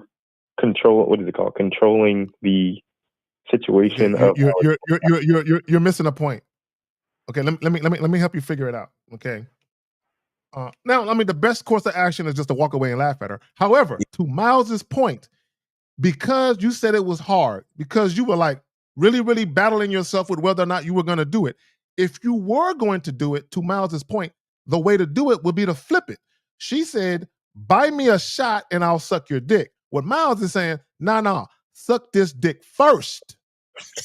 control? What is it called? Controlling the situation.
You're missing a point. Okay, let me help you figure it out. Okay. Now, the best course of action is just to walk away and laugh at her. However, to Miles's point, because you said it was hard, because you were like really, really battling yourself with whether or not you were going to do it. If you were going to do it, to Miles's point, the way to do it would be to flip it. She said, "Buy me a shot and I'll suck your dick." What Miles is saying, nah, suck this dick first,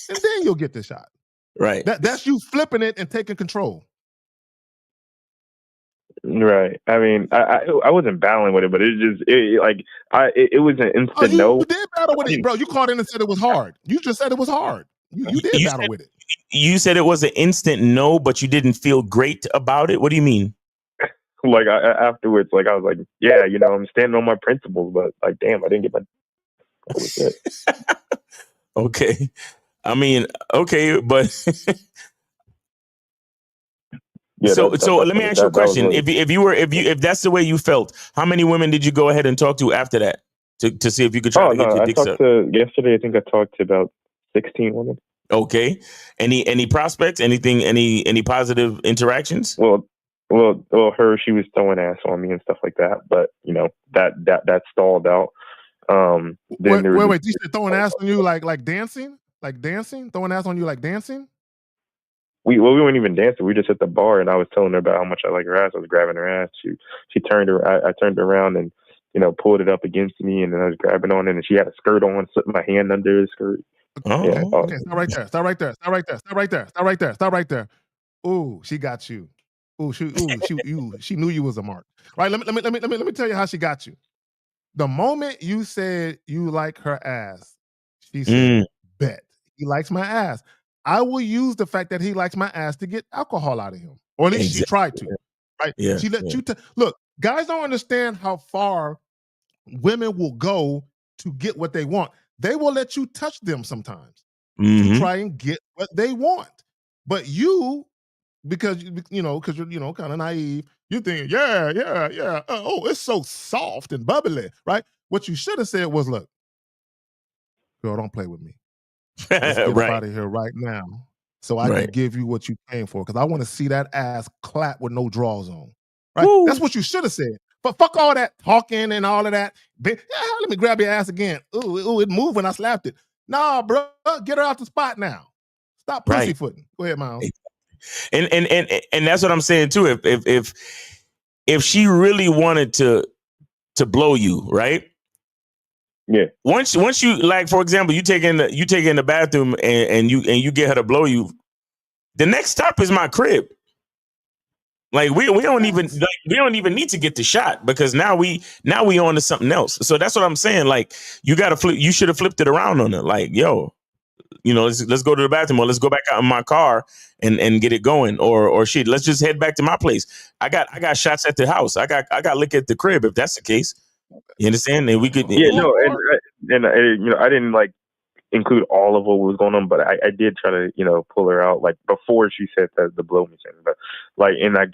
and then you'll get the shot.
Right.
That's you flipping it and taking control.
Right. I mean, I wasn't battling with it, but it was an instant no.
You did battle with it, bro. You called in and said it was hard. You just said it was hard. You did battle with it.
You said it was an instant no, but you didn't feel great about it. What do you mean?
Like afterwards, I was like, yeah, I'm standing on my principles, but damn, I didn't get my. That was it.
Okay. I mean, okay, but
yeah,
so let me ask you a question. If that's the way you felt, how many women did you go ahead and talk to after that to see if you could try to get your dick sucked?
Yesterday, I think I talked to about 16 women.
Okay. Any prospects? Anything? Any positive interactions?
Well, she was throwing ass on me and stuff like that, but that stalled out.
Wait, you said throwing ass on you like dancing? Like dancing? Throwing ass on you like dancing?
We weren't even dancing. We just at the bar, and I was telling her about how much I like her ass. I was grabbing her ass. She turned her. I turned around and pulled it up agast me, and then I was grabbing on it, and she had a skirt on, slipped my hand under the skirt.
Oh,
yeah. Okay, stop right there. Ooh, she got you. She knew you was a mark. Right? Let me tell you how she got you. The moment you said you like her ass, she said, "Bet he likes my ass. I will use the fact that he likes my ass to get alcohol out of him." Or at least she tried to. Right?
Yeah.
She let you look, guys don't understand how far women will go to get what they want. They will let you touch them sometimes to try and get what they want. But you, because you're kind of naive, you think, yeah. Oh, it's so soft and bubbly, right? What you should have said was, "Look, girl, don't play with me. Let's get up out of here right now so I can give you what you came for, because I want to see that ass clap with no drawers on." Right? Woo. That's what you should have said. But fuck all that talking and all of that. Let me grab your ass again. Ooh, it moved when I slapped it. Nah, bro, get her out the spot now. Stop pussyfooting. Go ahead, Miles.
And that's what I'm saying too. If she really wanted to blow you, right?
Yeah.
Once you, like, for example, you take in the bathroom and you get her to blow you, the next stop is my crib. Like we don't even need to get the shot, because now we on to something else. So that's what I'm saying. Like, you should have flipped it around on her. Like, yo, let's go to the bathroom, or let's go back out in my car and get it going, or shit, let's just head back to my place. I got shots at the house. I got liquor at the crib. If that's the case, you understand? And we could,
and I didn't like include all of what was going on, but I did try to, pull her out like before she said the blow me thing. But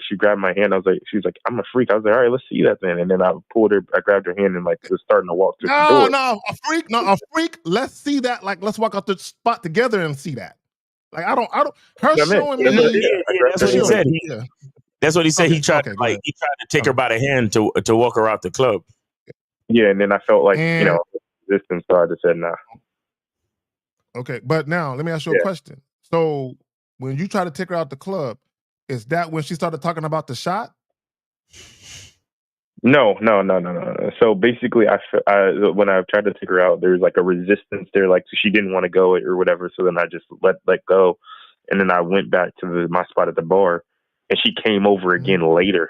she grabbed my hand. She was like, I'm a freak. I was like, all right, let's see that then. And then I grabbed her hand and was starting to walk to the door.
A freak. Let's see that. Like, let's walk out the spot together and see that. Like, I don't. Her showing me.
That's what he said. That's what he said.
Okay,
He tried to take her by the hand to walk her out the club.
Yeah, and then I felt like resistance, so I just said nah.
Okay, but now let me ask you a question. So when you try to take her out the club, is that when she started talking about the shot?
No. So basically, when I tried to take her out, there was like a resistance there, like she didn't want to go or whatever. So then I just let go, and then I went back to my spot at the bar, and she came over again later,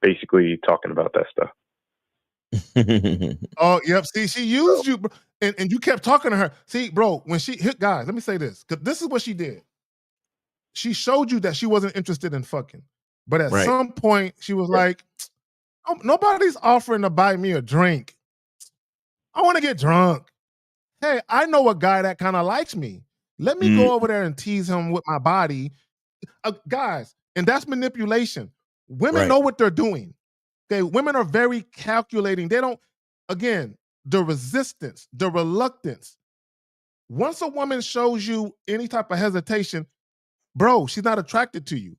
basically talking about that stuff.
Oh, yep. See, she used you, and you kept talking to her. See, bro, when guys, let me say this, because this is what she did. She showed you that she wasn't interested in fucking, but at some point she was like, oh, nobody's offering to buy me a drink. I want to get drunk. Hey, I know a guy that kind of likes me. Let me go over there and tease him with my body. Guys, and that's manipulation. Women know what they're doing. Okay, women are very calculating. They don't, again, the resistance, the reluctance. Once a woman shows you any type of hesitation, bro, she's not attracted to you.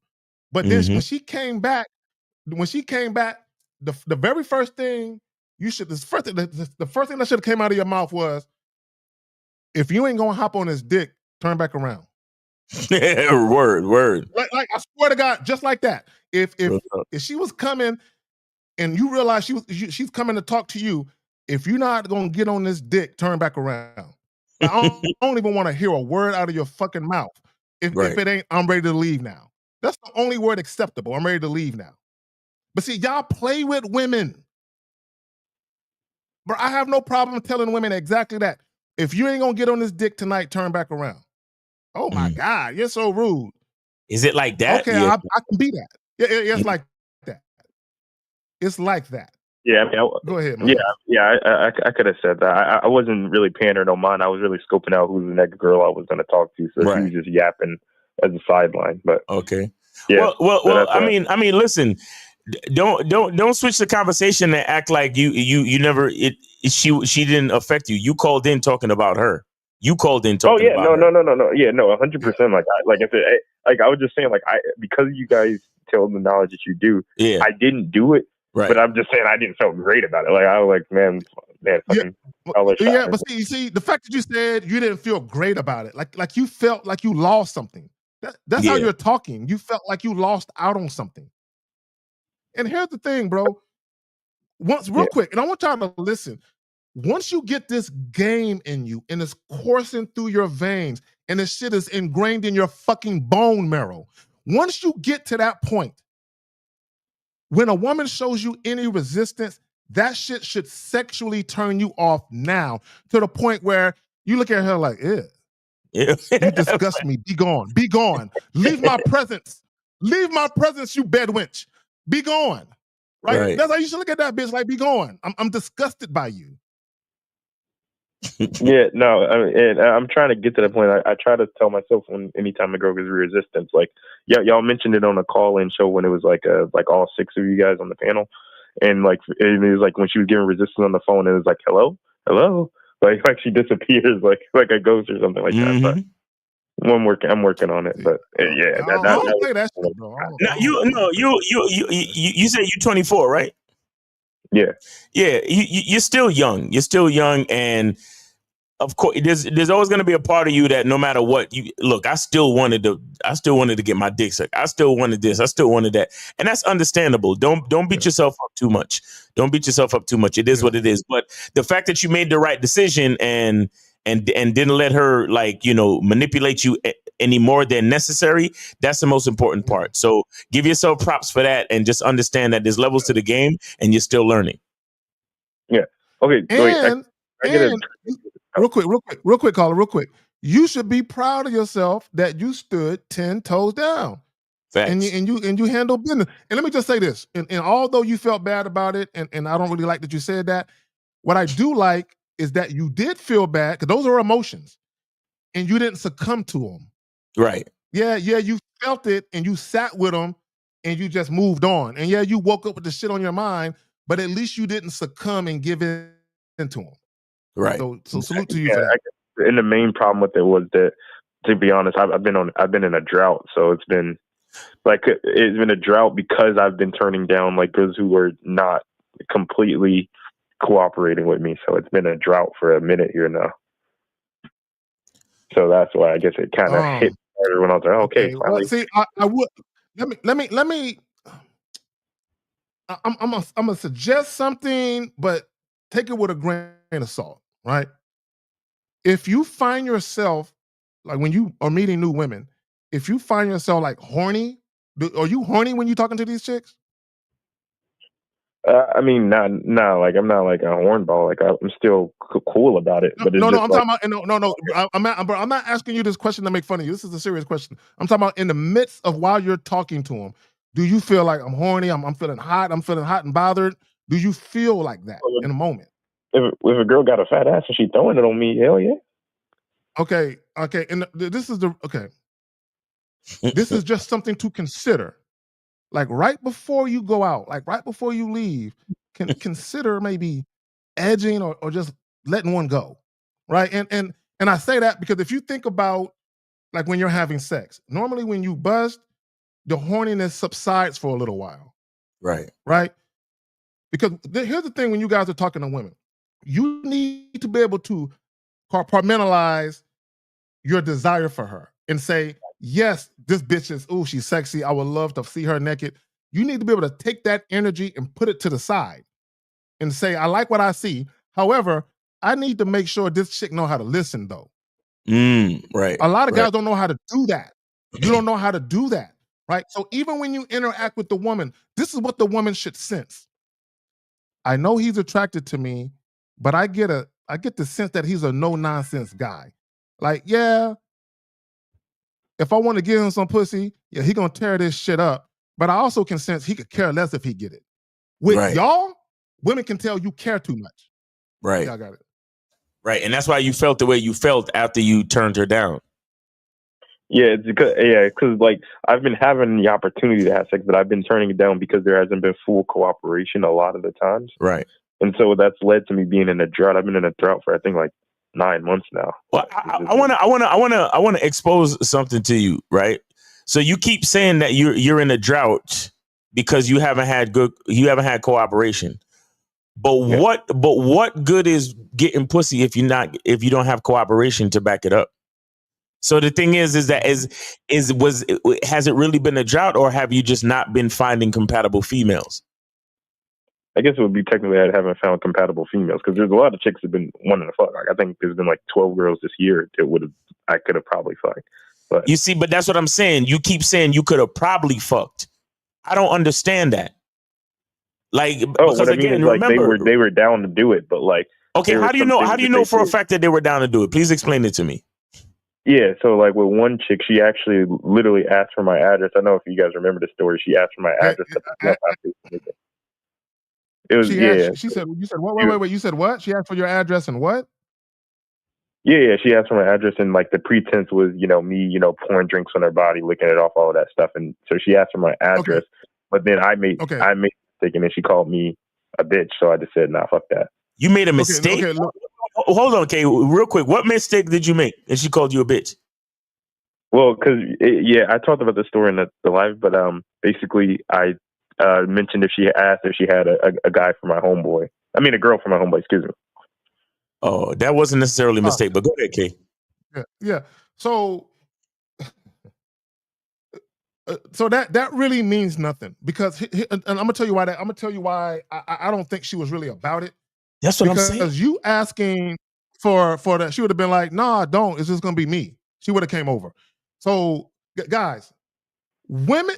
But then when she came back, the very first thing the first thing that should have came out of your mouth was, if you ain't gonna hop on his dick, turn back around.
Word.
Like I swear to God, just like that. If she was coming and you realize she's coming to talk to you, if you're not gonna get on this dick, turn back around. I don't even want to hear a word out of your fucking mouth. If it ain't, I'm ready to leave now. That's the only word acceptable. I'm ready to leave now. But see, y'all play with women. But I have no problem telling women exactly that. If you ain't gonna get on this dick tonight, turn back around. Oh my God, you're so rude.
Is it like that?
Okay, I can be that. Yeah, it's like that. It's like that.
Yeah,
go ahead, man.
I could have said that. I wasn't really paying her no mind. I was really scoping out who's the next girl I was going to talk to. So she was just yapping as a sideline. But
okay,
yeah.
Well. I mean, listen. Don't switch the conversation and act like you never she didn't affect you. You called in talking about her. You called in talking about her.
No. Yeah, no, 100%. Like I said, I was just saying, because you guys tell the knowledge that you do, I didn't do it. Right. But I'm just saying I didn't feel great about it. Like I was like, man, fucking.
Yeah, but see, the fact that you said you didn't feel great about it, like you felt like you lost something. That's how you're talking. You felt like you lost out on something. And here's the thing, bro. Real quick, and I want y'all to listen. Once you get this game in you and it's coursing through your veins and this shit is ingrained in your fucking bone marrow, once you get to that point, when a woman shows you any resistance, that shit should sexually turn you off now, to the point where you look at her like, ew. You disgust me. Be gone. Be gone. Leave my presence. Leave my presence, you bed wench. Be gone. Right? That's how you should look at that bitch, like, be gone. I'm disgusted by you.
Yeah, no, I'm trying to get to the point. I try to tell myself anytime a girl gives resistance, like, y'all mentioned it on a call-in show when it was like all 6 of you guys on the panel, and it was like when she was giving resistance on the phone, it was like, hello, like she disappears like a ghost or something like that. But I'm working on it. But yeah,
I don't play that shit, bro.
You said you're 24, right?
Yeah.
You're still young. You're still young, and of course, there's always going to be a part of you that no matter what you look, I still wanted to get my dick sucked. I still wanted this. I still wanted that, and that's understandable. Don't beat yourself up too much. Don't beat yourself up too much. It is what it is. But the fact that you made the right decision and didn't let her manipulate you any more than necessary, that's the most important part. So give yourself props for that, and just understand that there's levels to the game, and you're still learning.
Yeah. Okay.
Real quick, caller, real quick. you should be proud of yourself that you stood 10 toes down.
Facts.
And you handle business. And let me just say this, and although you felt bad about it, and I don't really like that you said that, what I do like is that you did feel bad, because those are emotions, and you didn't succumb to them.
Right.
Yeah, you felt it, and you sat with them, and you just moved on. And yeah, you woke up with the shit on your mind, but at least you didn't succumb and give in to them.
Right.
So salute to you for that.
And the main problem with it was that, to be honest, I've been in a drought, so it's been a drought because I've been turning down like those who were not completely cooperating with me. So it's been a drought for a minute here now. So that's why I guess it kind of hit harder when I was like, okay.
Well, see, I would let me. I'm gonna suggest something, but take it with a grain of salt, right? If you find yourself, like when you are meeting new women, if you find yourself like horny, are you horny when you talking to these chicks?
I mean, not like I'm not like a hornball. Like I'm still cool about it. But
I'm talking about I'm not asking you this question to make fun of you. This is a serious question. I'm talking about in the midst of while you're talking to them. Do you feel like I'm horny? I'm feeling hot. I'm feeling hot and bothered. Do you feel like that in a moment?
If a girl got a fat ass and she throwing it on me, hell yeah.
Okay. And this is just something to consider. Like right before you go out, like right before you leave, consider maybe edging or just letting one go, right? And I say that because if you think about like when you're having sex, normally when you bust, the horniness subsides for a little while.
Right.
Right? Because here's the thing when you guys are talking to women, you need to be able to compartmentalize your desire for her and say, yes, this bitch is, ooh, she's sexy. I would love to see her naked. You need to be able to take that energy and put it to the side and say, I like what I see. However, I need to make sure this chick know how to listen though.
Right.
A lot of guys don't know how to do that. You don't know how to do that, right? So even when you interact with the woman, this is what the woman should sense. I know he's attracted to me, but I get the sense that he's a no-nonsense guy. Like, yeah, if I want to give him some pussy, yeah, he gonna tear this shit up. But I also can sense he could care less if he get it. With y'all, women can tell you care too much.
Right.
Yeah, I got it.
Right. And that's why you felt the way you felt after you turned her down.
Yeah, it's because like I've been having the opportunity to have sex, but I've been turning it down because there hasn't been full cooperation a lot of the times.
Right.
And so that's led to me being in a drought. I've been in a drought for I think like 9 months now.
Well, I want to expose something to you, right? So you keep saying that you're in a drought because you haven't had cooperation. But what good is getting pussy if you don't have cooperation to back it up? So the thing has it really been a drought, or have you just not been finding compatible females?
I guess it would be technically I haven't found compatible females because there's a lot of chicks that have been wanting to fuck. Like I think there's been like 12 girls this year that I could have probably fucked. But
you see, but that's what I'm saying. You keep saying you could have probably fucked. I don't understand that. Like, because
what I mean
again,
is like
remember,
they were down to do it, but like
okay, how do you know for a fact that they were down to do it? Please explain it to me.
Yeah, so like with one chick, she actually literally asked for my address. I don't know if you guys remember the story. She asked for my address. It was
She said, you said what? Wait. You said what? She asked for your address and what?
Yeah. She asked for my address and like the pretense was, me, pouring drinks on her body, licking it off, all of that stuff. And so she asked for my address, but then I made a mistake, and then she called me a bitch. So I just said, nah, fuck that.
You made a mistake. Okay, hold on, okay, real quick. What mistake did you make? And she called you a bitch.
Well, because I talked about the story in the live, but basically I mentioned if she asked if she had a guy for my homeboy. I mean, a girl for my homeboy. Excuse me.
Oh, that wasn't necessarily a mistake, but go ahead, Kay.
Yeah. So that really means nothing because, and I'm gonna tell you why. I'm gonna tell you why I don't think she was really about it.
That's what I'm saying.
Because you asking for that, she would have been like, "Nah, don't. It's just gonna be me." She would have came over. So, guys, women,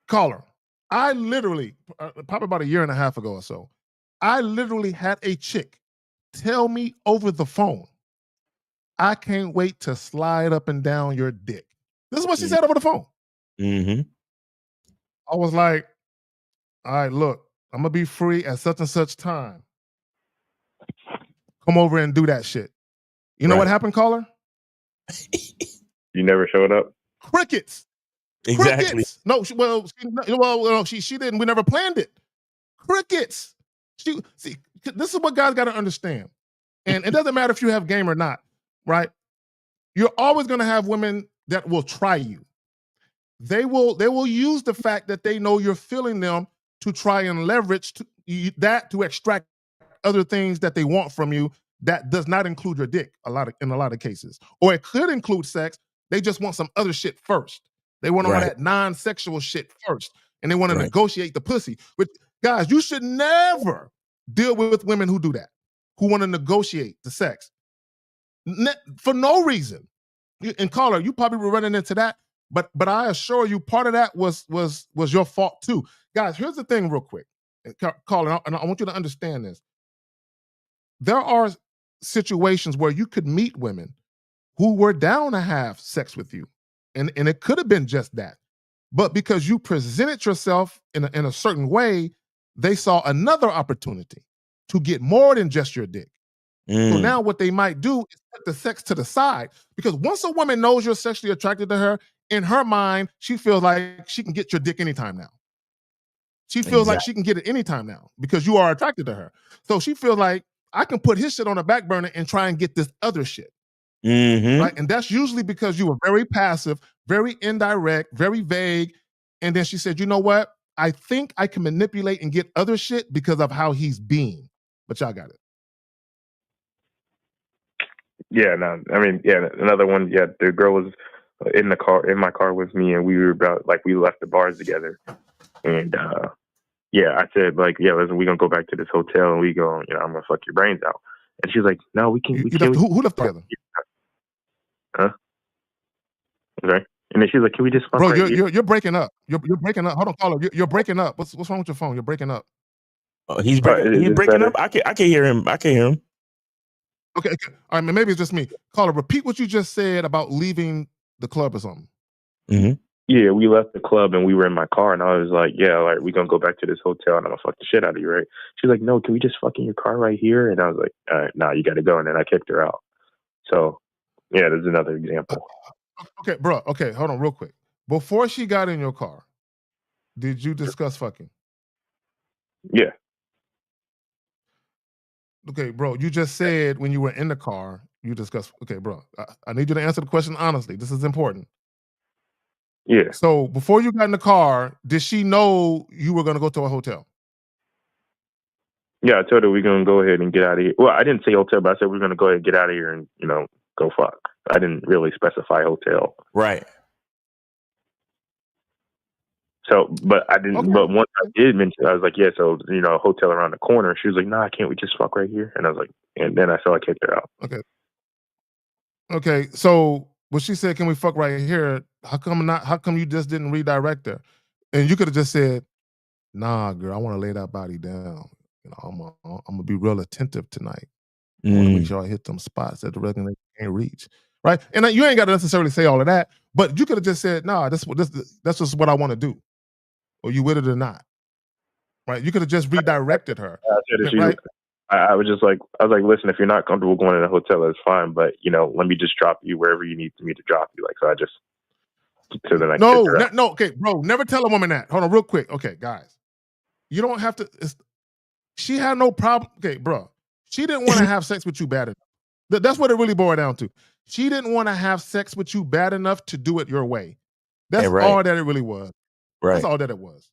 caller. I literally, probably about a year and a half ago or so, I literally had a chick tell me over the phone, I can't wait to slide up and down your dick. This is what she said over the phone.
Mm-hmm.
I was like, all right, look, I'm gonna be free at such and such time. Come over and do that shit. You know what happened, caller?
You never showed up?
Crickets.
Exactly.
Crickets. No, she didn't. We never planned it. Crickets. See, this is what guys got to understand. And it doesn't matter if you have game or not, right? You're always going to have women that will try you. They will use the fact that they know you're feeling them to try and leverage to extract other things that they want from you. That does not include your dick in a lot of cases. Or it could include sex. They just want some other shit first. They want all that non-sexual shit first. And they want to negotiate the pussy. But guys, you should never deal with women who do that, who want to negotiate the sex. For no reason. And caller, you probably were running into that. But I assure you, part of that was your fault too. Guys, here's the thing real quick. Caller, and I want you to understand this. There are situations where you could meet women who were down to have sex with you. And it could have been just that. But because you presented yourself in a certain way, they saw another opportunity to get more than just your dick. So now what they might do is put the sex to the side. Because once a woman knows you're sexually attracted to her, in her mind, she feels like she can get your dick anytime now. She feels like she can get it anytime now because you are attracted to her. So she feels like, I can put his shit on the back burner and try and get this other shit. Right? And that's usually because you were very passive, very indirect, very vague. And then she said, you know what? I think I can manipulate and get other shit because of how he's being. But y'all got it.
Yeah, no, I mean, yeah, another one. Yeah, the girl was in my car with me, and we were we left the bars together. And yeah, I said listen, we're gonna go back to this hotel, and we go, I'm gonna fuck your brains out. And she's like, no, we can.
Who left together?
Huh? Okay. And then she's like, can we just fuck
Bro,
right
you're breaking up. You're breaking up. Hold on, caller. You're breaking up. What's wrong with your phone? You're breaking up.
He's breaking up. I can hear him. I can hear him.
Okay. All right, maybe it's just me. Caller, repeat what you just said about leaving the club or something.
Mm-hmm.
Yeah, we left the club and we were in my car, and I was like, yeah, we're gonna go back to this hotel and I'm gonna fuck the shit out of you, right? She's like, no, can we just fuck in your car right here? And I was like, all right, nah, you gotta go. And then I kicked her out. So yeah, there's another example.
Okay, bro. Okay, hold on real quick. Before she got in your car, did you discuss fucking?
Yeah.
Okay, bro, you just said when you were in the car, you discussed. Okay, bro, I need you to answer the question honestly. This is important.
Yeah.
So before you got in the car, did she know you were going to go to a hotel?
Yeah, I told her we're going to go ahead and get out of here. Well, I didn't say hotel, but I said we're going to go ahead and get out of here and, go fuck. I didn't really specify hotel.
Right.
So, but I didn't, okay. But once I did mention, I was like, yeah, so, hotel around the corner. She was like, nah, can't we just fuck right here? And I was like, and then I kicked her out.
Okay. So when she said, can we fuck right here? How come you just didn't redirect her? And you could have just said, nah, girl, I want to lay that body down. I'm gonna be real attentive tonight. I want to make sure I hit them spots that the regular can't reach. Right. And you ain't got to necessarily say all of that, but you could have just said, nah, that's just what I want to do. Or you with it or not. Right. You could have just redirected her.
Right? I was like, listen, if you're not comfortable going in a hotel, that's fine. But, let me just drop you wherever you need me to drop you. So I just, so then I
no. Okay, bro, never tell a woman that. Hold on real quick. Okay, guys, you don't have to. She had no problem. Okay, bro, she didn't want to have sex with you bad enough. That's what it really boiled down to. She didn't want to have sex with you bad enough to do it your way. That's all that it really was.
Right.
That's all that it was.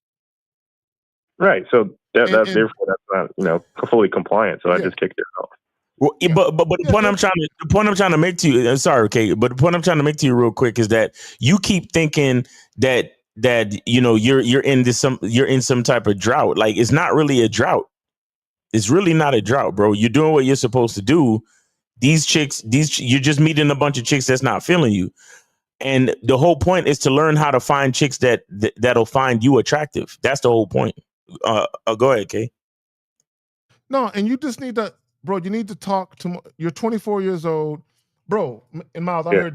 Right. So therefore that's not fully compliant. So I just kicked her out.
Well, but the point I'm trying to make to you, sorry, okay, but the point I'm trying to make to you real quick is that you keep thinking that you're in some type of drought. Like, it's not really a drought. It's really not a drought, bro. You're doing what you're supposed to do. These chicks, you're just meeting a bunch of chicks that's not feeling you. And the whole point is to learn how to find chicks that'll find you attractive. That's the whole point. Go ahead, Kay.
No, and you just need to, bro, you need to talk to, you're 24 years old. bro. And Miles,
Yeah.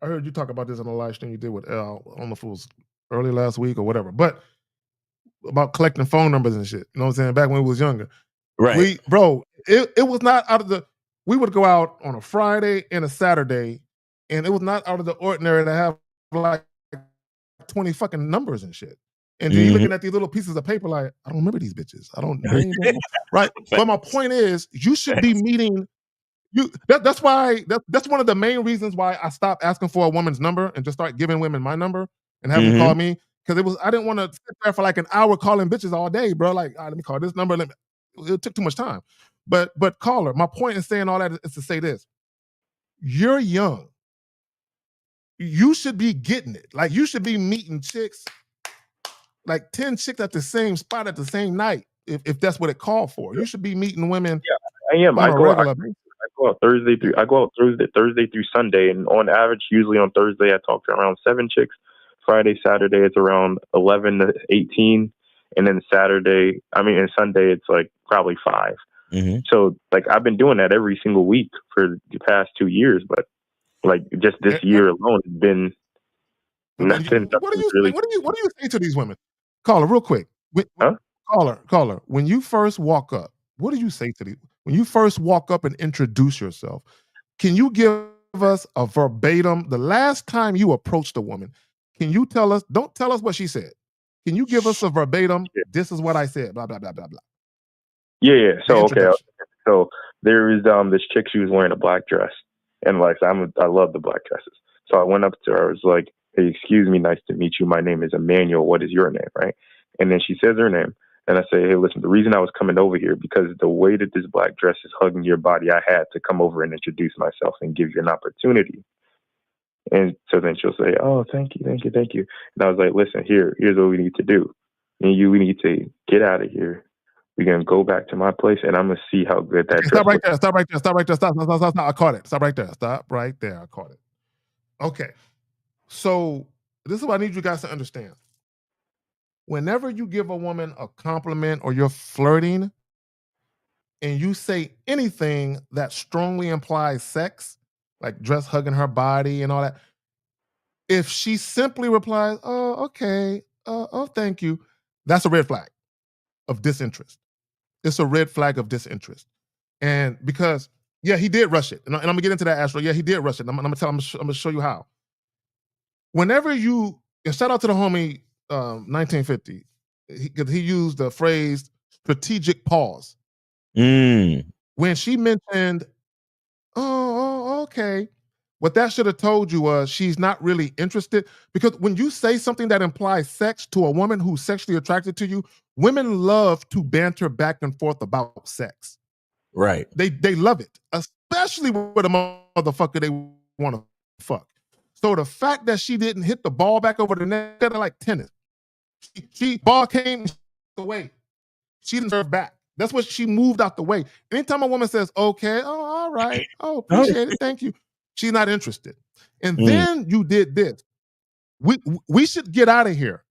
I heard you talk about this on the live stream you did with L on the Fools early last week or whatever. But about collecting phone numbers and shit. You know what I'm saying? Back when we was younger.
Right.
It was not out of the. We would go out on a Friday and a Saturday, and it was not out of the ordinary to have like 20 fucking numbers and shit. And then you're looking at these little pieces of paper like, I don't remember these bitches. I don't know. Right? But my point is, you should be meeting you. That's why that's one of the main reasons why I stopped asking for a woman's number and just start giving women my number and have them call me. Because I didn't want to sit there for like an hour calling bitches all day, bro. Like, let me call this number. It took too much time. But caller, my point in saying all that is to say this. You're young. You should be getting it. Like, you should be meeting chicks, like 10 chicks at the same spot at the same night, if that's what it called for. You should be meeting women.
Yeah, I am.
On a regular basis.
I go out Thursday through Sunday, and on average, usually on Thursday, I talk to around 7 chicks. Friday, Saturday, it's around 11 to 18, and then Sunday, it's like probably 5. So, like, I've been doing that every single week for the past 2 years, but like just this year alone has been nothing.
What do you say to these women? Caller, real quick. Caller, when you first walk up, what do you say to these? When you first walk up and introduce yourself, can you give us a verbatim? The last time you approached a woman, can you tell us? Don't tell us what she said. Can you give us a verbatim? This is what I said. Blah blah blah blah blah.
Yeah. So so there is this chick. She was wearing a black dress, and like I love the black dresses. So I went up to her. I was like, "Hey, excuse me, nice to meet you. My name is Emmanuel. What is your name?" Right? And then she says her name, and I say, "Hey, listen. The reason I was coming over here because the way that this black dress is hugging your body, I had to come over and introduce myself and give you an opportunity." And so then she'll say, "Oh, thank you. And I was like, "Listen, here's what we need to do. We need to get out of here. We're gonna go back to my place, and I'm gonna see how good that."
Stop right there. Stop. I caught it. Stop right there. Stop right there. I caught it. Okay. So this is what I need you guys to understand. Whenever you give a woman a compliment or you're flirting and you say anything that strongly implies sex, like dress hugging her body and all that, if she simply replies, "Oh, okay, oh, thank you," that's a red flag of disinterest. It's a red flag of disinterest. And because, yeah, he did rush it. And I'm gonna get into that, Astro. Yeah, he did rush it. I'm gonna show you how. Whenever you, and shout out to the homie 1950, because he used the phrase strategic pause. When she mentioned, oh, okay, what that should have told you was she's not really interested. Because when you say something that implies sex to a woman who's sexually attracted to you, women love to banter back and forth about sex.
Right.
They love it, especially with a motherfucker they want to fuck. So the fact that she didn't hit the ball back over the net, like tennis. She ball came away. She didn't serve back. That's what she moved out the way. Anytime a woman says, "Okay, oh, all right, oh, appreciate it, thank you," she's not interested. And then you did this. We should get out of here.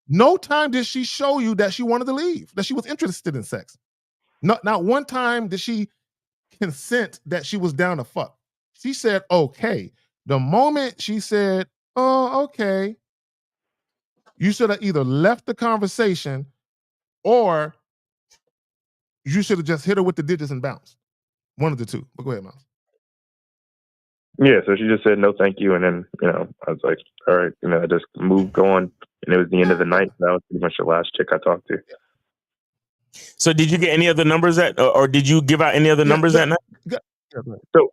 No time did she show you that she wanted to leave, that she was interested in sex. Not one time did she consent that she was down to fuck. She said, "Okay." The moment she said, "Oh, okay," you should have either left the conversation or you should have just hit her with the digits and bounced. One of the two. But go ahead, Miles.
Yeah, so she just said no, thank you, and then I was like, all right, I just moved on, and it was the end of the night. That was pretty much the last chick I talked to.
So, did you get any other numbers or did you give out any other numbers that night?
So,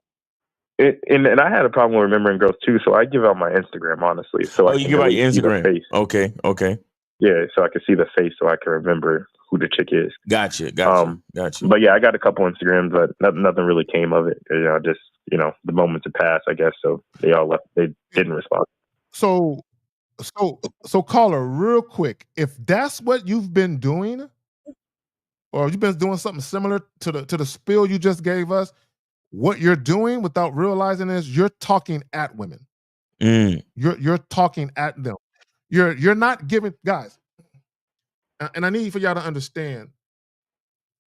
and I had a problem with remembering girls too, so I give out my Instagram, honestly. So
you give out your Instagram.
Face.
Okay.
Yeah, so I can see the face, so I can remember who the chick is.
Gotcha.
But yeah, I got a couple Instagrams, but nothing really came of it. Just the moments had passed, I guess. So they all left. They didn't respond.
So caller, real quick, if that's what you've been doing, or you've been doing something similar to the spill you just gave us, what you're doing without realizing is you're talking at women. You're talking at them. You're not giving, guys, and I need for y'all to understand,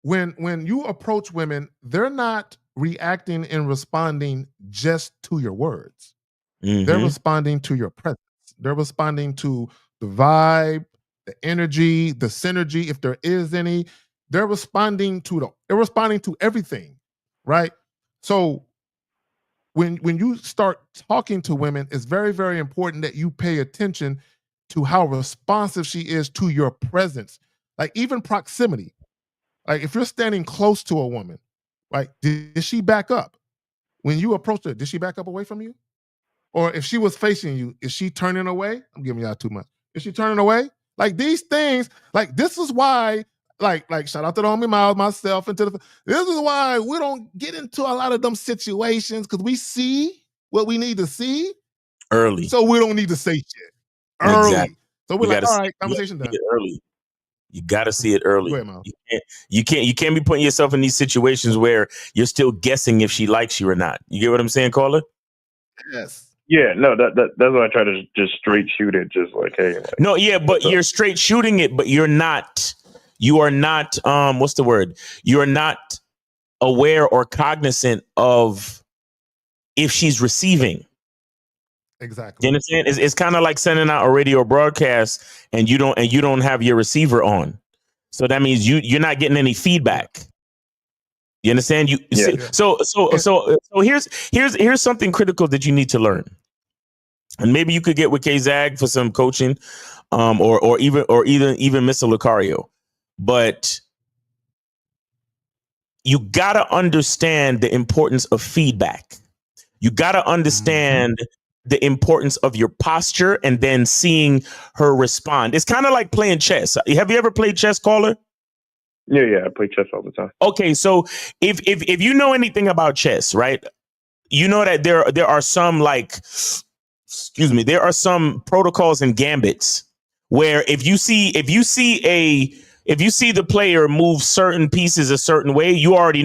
when you approach women, they're not reacting and responding just to your words.
Mm-hmm.
They're responding to your presence. They're responding to the vibe, the energy, the synergy, if there is any. They're responding to everything, right? So when you start talking to women, it's very, very important that you pay attention to how responsive she is to your presence. Like even proximity. Like if you're standing close to a woman, right? Did she back up? When you approached her, did she back up away from you? Or if she was facing you, is she turning away? I'm giving y'all too much. Is she turning away? Like these things, like this is why, like shout out to the homie Miles, myself, and to the. This is why we don't get into a lot of them situations because we see what we need to see
early,
so we don't need to say shit early.
Exactly.
So we're
You
like,
gotta
all
see-
right, conversation
you gotta
done.
see it early. You got to see it early.
Go ahead, Miles.
You can't be putting yourself in these situations where you're still guessing if she likes you or not. You get what I'm saying, caller?
Yes.
Yeah, no, that's why I try to just straight shoot it, just like, hey. Like,
No, yeah, but you're straight shooting it, but you are not, what's the word? You're not aware or cognizant of if she's receiving.
Exactly.
You understand? It's kind of like sending out a radio broadcast and you don't have your receiver on. So that means you're not getting any feedback. You understand? So here's something critical that you need to learn. And maybe you could get with K-Zag for some coaching, or even Mr. Lucario. But you gotta understand the importance of feedback. You gotta understand the importance of your posture and then seeing her respond. It's kind of like playing chess. Have you ever played chess, caller?
Yeah, I play chess all the time.
Okay, so if you know anything about chess, right? You know that there are some there are some protocols and gambits where if you see the player move certain pieces a certain way, you already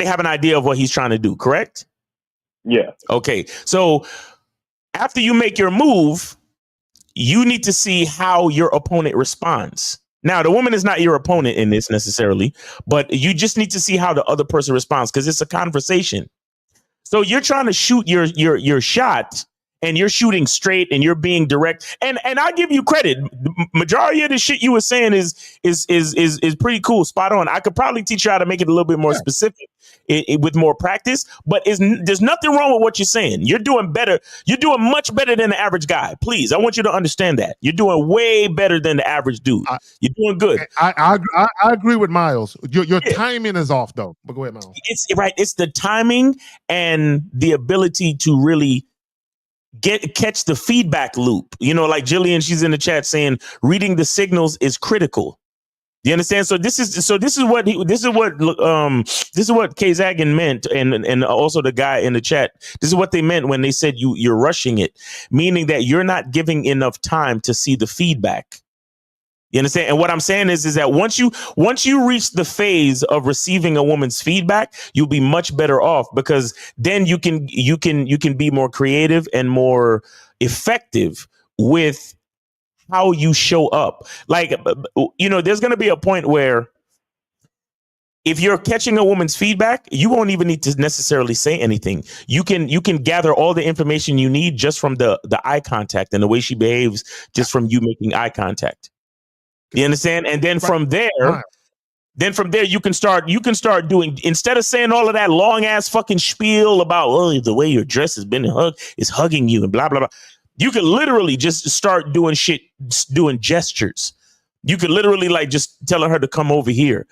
have an idea of what he's trying to do, correct?
Yeah.
Okay. So after you make your move, you need to see how your opponent responds. Now, the woman is not your opponent in this necessarily, but you just need to see how the other person responds because it's a conversation. So you're trying to shoot your shot and you're shooting straight and you're being direct. And I give you credit. The majority of the shit you were saying is pretty cool, spot on. I could probably teach you how to make it a little bit more specific with more practice, but there's nothing wrong with what you're saying. You're doing better. You're doing much better than the average guy. Please, I want you to understand that. You're doing way better than the average dude. You're doing good.
I agree with Miles. Your timing is off, though. But go ahead, Miles.
It's right. It's the timing and the ability to really catch the feedback loop. You know, like Jillian, she's in the chat saying reading the signals is critical. You understand? So this is what K-Zagan meant, and also the guy in the chat. This is what they meant when they said you're rushing it, meaning that you're not giving enough time to see the feedback. You understand? And what I'm saying is that once you reach the phase of receiving a woman's feedback, you'll be much better off because then you can be more creative and more effective with how you show up. Like, there's going to be a point where if you're catching a woman's feedback, you won't even need to necessarily say anything. You can gather all the information you need just from the eye contact and the way she behaves, just from you making eye contact. You understand? And then from there, you can start doing, instead of saying all of that long ass fucking spiel about, the way your dress has been hugging you and blah, blah, blah. You can literally just start doing shit, doing gestures. You could literally just telling her to come over here.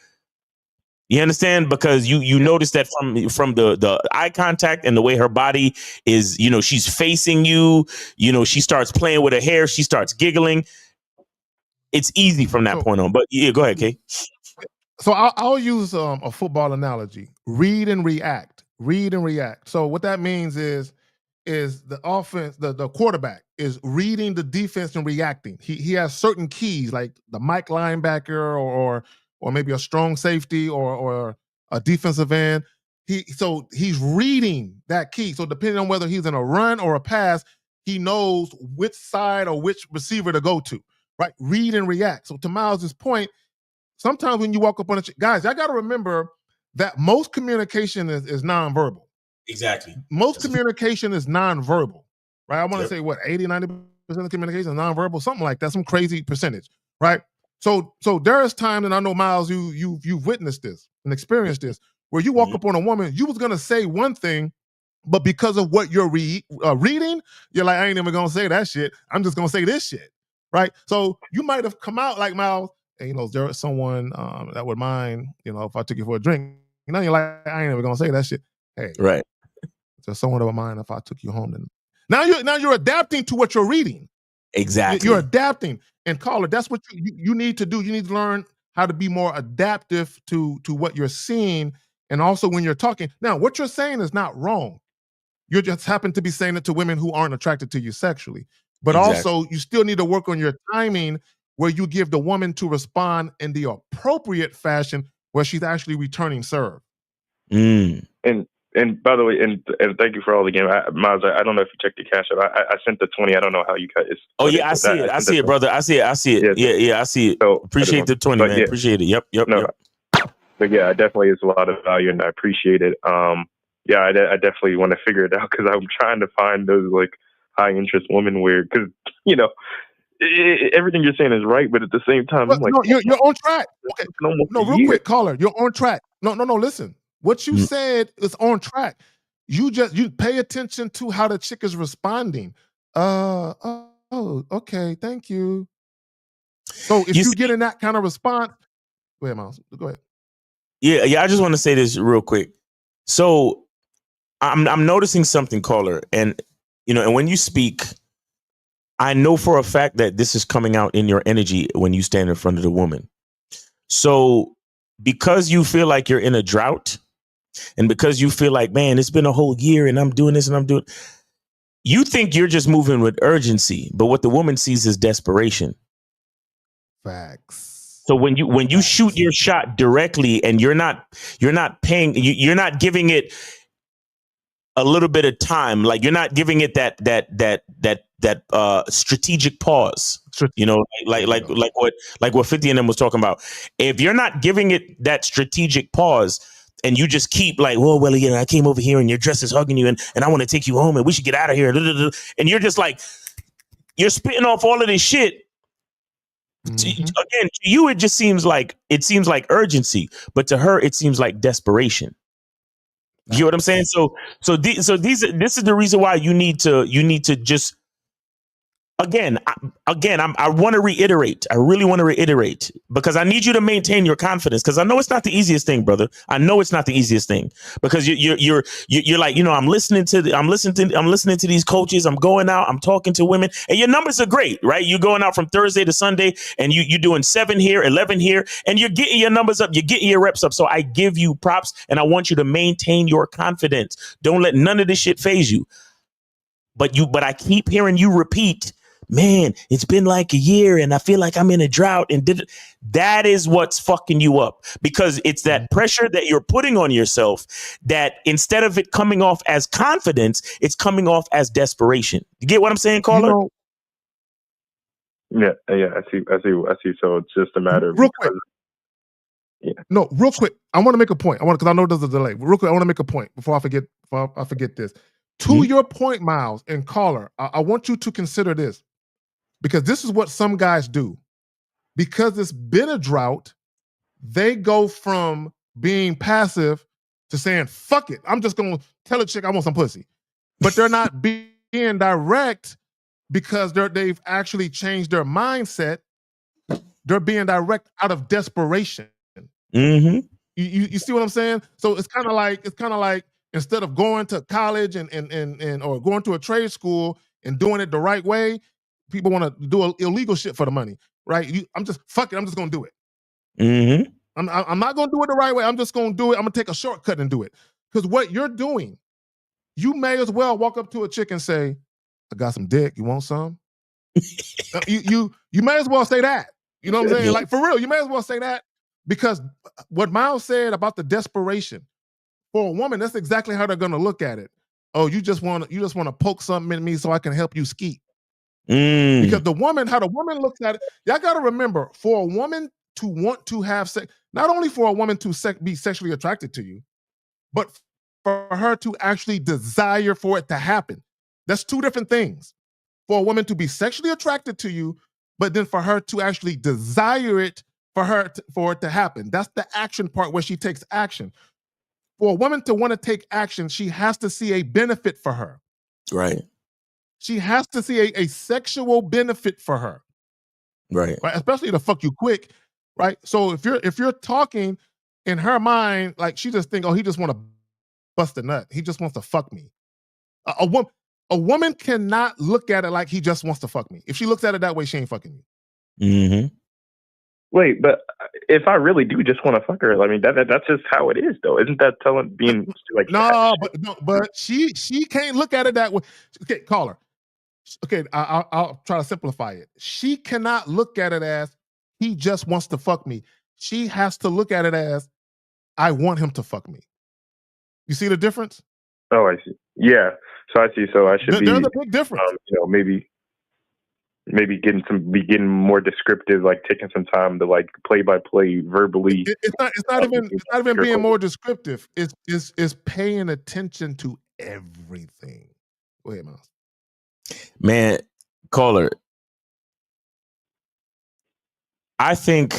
You understand? Because you notice that from the eye contact and the way her body is, she's facing you, she starts playing with her hair. She starts giggling. It's easy from that point on, but yeah, go ahead, Kay.
So I'll use a football analogy: read and react. Read and react. So what that means is the offense, the quarterback is reading the defense and reacting. He has certain keys, like the Mike linebacker or maybe a strong safety or a defensive end. He's reading that key. So depending on whether he's in a run or a pass, he knows which side or which receiver to go to. Right, read and react. So to Miles's point, sometimes when you walk up on guys, I got to remember that most communication is nonverbal.
Exactly.
Most communication is nonverbal, right? I want to
Yep.
say what 80, 90% of communication is nonverbal, something like that, some crazy percentage, right? So there is time, and I know Miles, you've witnessed this and experienced this, where you walk up on a woman, you was gonna say one thing, but because of what you're reading, you're like, I ain't even gonna say that shit. I'm just gonna say this shit, right? So you might have come out like Miles, hey, is there someone that would mind, if I took you for a drink? You're like, I ain't even gonna say that shit. Hey,
right.
There's someone that would mind if I took you home. Then now you're adapting to what you're reading.
Exactly.
You're adapting. And caller, that's what you need to do. You need to learn how to be more adaptive to what you're seeing, and also when you're talking. Now, what you're saying is not wrong. You just happen to be saying it to women who aren't attracted to you sexually. But also, you still need to work on your timing, where you give the woman to respond in the appropriate fashion, where she's actually returning serve.
And by the way, and thank you for all the game, Miles. I don't know if you checked the cash out. I sent the 20. I don't know how you cut it.
Oh yeah, I see it. I see it, brother. I see it. Yeah, I see it. So appreciate the 20, man. Yeah. Appreciate it. Yep.
But yeah, it definitely is a lot of value, and I appreciate it. Yeah, I definitely want to figure it out, because I'm trying to find those like high interest women where, because everything you're saying is right, but at the same time, I'm like,
no, you're on track. Okay, no, real quick, caller, you're on track. No, listen. What you said is on track. You pay attention to how the chick is responding. Okay, thank you. So if you get in that kind of response, go ahead, Miles. Go ahead.
Yeah. I just want to say this real quick. So I'm noticing something, caller, and and when you speak, I know for a fact that this is coming out in your energy when you stand in front of the woman. So because you feel like you're in a drought, and because you feel like, man, it's been a whole year and I'm doing this and I'm doing, you think you're just moving with urgency, but what the woman sees is desperation.
Facts.
So when you shoot your shot directly, and you're not giving it a little bit of time, like you're not giving it that strategic pause, like what 50 and them was talking about. If you're not giving it that strategic pause, and you just keep like, well, I came over here and your dress is hugging you, and I want to take you home and we should get out of here. And you're just like, you're spitting off all of this shit. Again, to you, it seems like urgency, but to her, it seems like desperation. You know what I'm saying? So this is the reason why you need to just, I want to reiterate. I really want to reiterate, because I need you to maintain your confidence, because I know it's not the easiest thing, brother. I know it's not the easiest thing, because you're like, I'm listening to these coaches. I'm going out. I'm talking to women, and your numbers are great, right? You're going out from Thursday to Sunday, and you're doing 7 here, 11 here, and you're getting your numbers up. You're getting your reps up. So I give you props, and I want you to maintain your confidence. Don't let none of this shit phase you. But I keep hearing you repeat, man, it's been like a year and I feel like I'm in a drought. And that is what's fucking you up, because it's that pressure that you're putting on yourself, that instead of it coming off as confidence, it's coming off as desperation. You get what I'm saying, caller?
Yeah, I see. So it's just a matter of
real quick. No, real quick. I want to make a point. Because I know there's a delay. Real quick, I want to make a point before I forget this. To your point, Miles and caller, I want you to consider this, because this is what some guys do. Because it's been a drought, they go from being passive to saying, fuck it, I'm just going to tell a chick I want some pussy. But they're not being direct, because they've actually changed their mindset. They're being direct out of desperation.
Mm-hmm.
You see what I'm saying? So it's kind of like instead of going to college and or going to a trade school and doing it the right way, people want to do illegal shit for the money, right? I'm just gonna do it.
Mm-hmm.
I'm not gonna do it the right way. I'm just gonna do it. I'm gonna take a shortcut and do it. Because what you're doing, you may as well walk up to a chick and say, "I got some dick. You want some?" you may as well say that. You know what I'm saying? Like, for real, you may as well say that, because what Miles said about the desperation, for a woman, that's exactly how they're gonna look at it. Oh, you just want to poke something in me so I can help you skeet. Because how the woman looks at it, y'all got to remember, for a woman to want to have sex, not only for a woman to be sexually attracted to you, but for her to actually desire for it to happen. That's two different things. For a woman to be sexually attracted to you, but then for her to actually desire it for it to happen. That's the action part where she takes action. For a woman to want to take action, she has to see a benefit for her.
Right.
She has to see a sexual benefit for her.
Right.
Especially to fuck you quick. Right. So if you're talking in her mind, like she just think, oh, he just want to bust a nut. He just wants to fuck me. A woman cannot look at it like he just wants to fuck me. If she looks at it that way, she ain't fucking you.
Mm-hmm.
Wait, but if I really do just want to fuck her, I mean that's just how it is, though. Isn't that being like?
No, but she can't look at it that way. Okay, call her. Okay, I'll try to simplify it. She cannot look at it as he just wants to fuck me. She has to look at it as I want him to fuck me. You see the difference?
Oh, I see. Yeah. So I see. So I should be.
There's a big difference.
Maybe getting more descriptive, like taking some time to like play by play verbally.
It's not even being more descriptive. It's paying attention to everything. Go ahead, Miles.
Man, caller. I think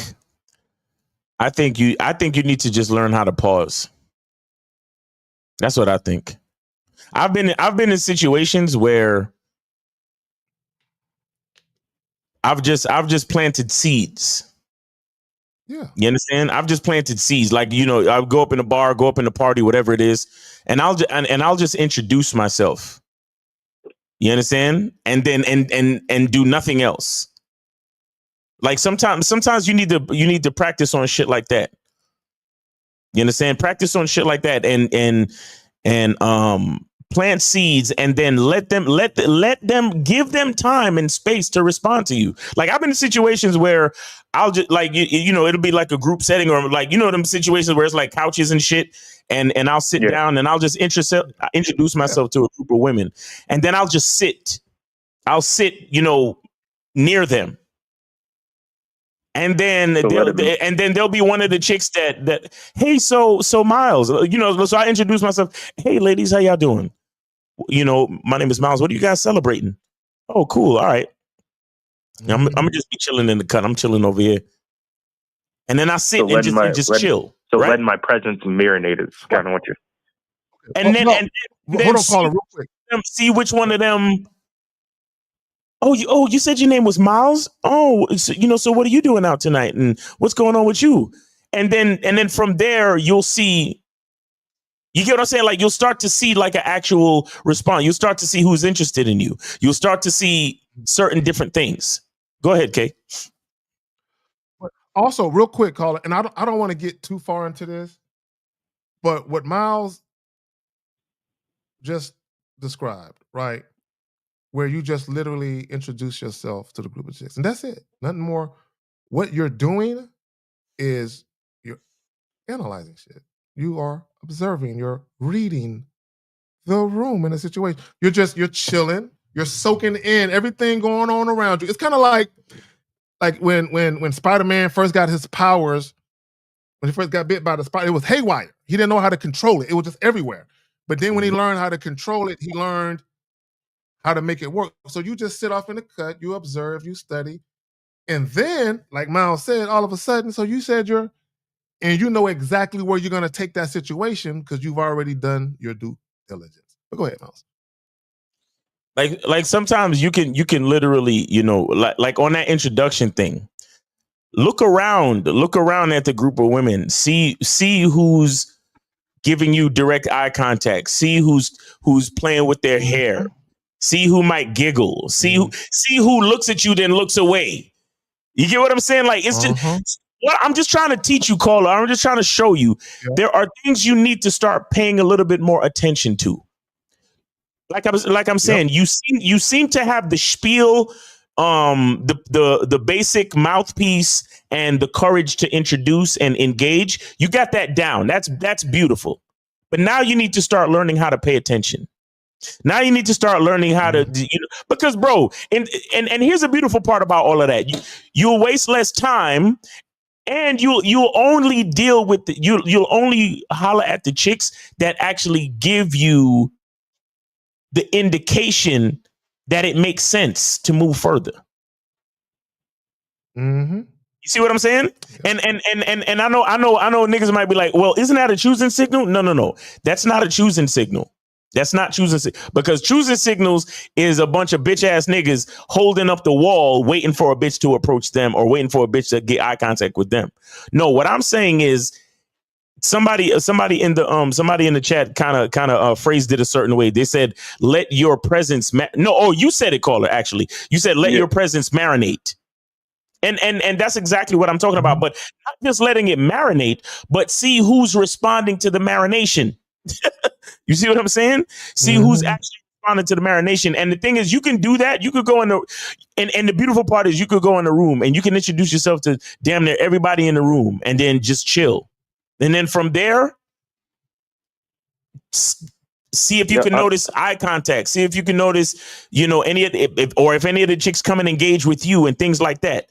you need to just learn how to pause. That's what I think. I've been in situations where I've just planted seeds.
Yeah.
You understand? I've just planted seeds. Like, I'll go up in a bar, go up in a party, whatever it is, and I'll just introduce myself. You understand? And then and do nothing else. Like sometimes you need to practice on shit like that. You understand? Practice on shit like that and plant seeds and then let them give them time and space to respond to you. Like I've been in situations where I'll just like it'll be like a group setting or like them situations where it's like couches and shit and I'll sit down and I'll just introduce myself to a group of women and then I'll just sit. I'll sit, near them. And then there'll be one of the chicks that hey, so Miles, so I introduce myself. Hey, ladies, how y'all doing? My name is Miles. What are you guys celebrating? Oh, cool. All right. I'm gonna just be chilling in the cut. I'm chilling over here. And then I sit and just chill.
So right? Letting my presence marinate is kind of what you're.
And then
hold on, caller, real quick.
See which one of them. Oh, you said your name was Miles? Oh, so what are you doing out tonight? And what's going on with you? And then from there, you'll see, you get what I'm saying? Like, you'll start to see like an actual response. You'll start to see who's interested in you. You'll start to see certain different things. Go ahead, Kay.
Also, real quick, caller, and I don't want to get too far into this, but what Miles just described, right? Where you just literally introduce yourself to the group of chicks. And that's it. Nothing more. What you're doing is you're analyzing shit. You are observing. You're reading the room in a situation. You're chilling. You're soaking in everything going on around you. It's kind of like when Spider-Man first got his powers, when he first got bit by the spider, it was haywire. He didn't know how to control it. It was just everywhere. But then when he learned how to control it, he learned how to make it work. So you just sit off in the cut, you observe, you study, and then, like Miles said, all of a sudden, so you said and you know exactly where you're going to take that situation because you've already done your due diligence. But go ahead, Miles.
Like sometimes you can literally, like on that introduction thing, look around at the group of women, see who's giving you direct eye contact, see who's playing with their hair. See who might giggle. See who looks at you, then looks away. You get what I'm saying? Like it's just. Well, I'm just trying to teach you, caller. I'm just trying to show you there are things you need to start paying a little bit more attention to. Like I'm saying, you seem to have the spiel, the basic mouthpiece, and the courage to introduce and engage. You got that down. That's beautiful. But now you need to start learning how to pay attention. Now you need to start learning how to, because bro, and here's a beautiful part about all of that. You'll waste less time And you'll only deal with you'll only holler at the chicks that actually give you the indication that it makes sense to move further.
Mm-hmm.
You see what I'm saying? Yeah. And I know niggas might be like, well, isn't that a choosing signal? No. That's not a choosing signal. That's not choosing because choosing signals is a bunch of bitch ass niggas holding up the wall, waiting for a bitch to approach them or waiting for a bitch to get eye contact with them. No, what I'm saying is somebody in the chat kind of phrased it a certain way. They said, "Let your presence." You said it, caller. Actually, you said, "Let your presence marinate." And that's exactly what I'm talking about. But not just letting it marinate, but see who's responding to the marination. You see what I'm saying? See who's actually responding to the marination. And the thing is, you can do that. You could go in and the beautiful part is you could go in the room and you can introduce yourself to damn near everybody in the room and then just chill. And then from there, see if you can notice eye contact. See if you can notice, any of if any of the chicks come and engage with you and things like that.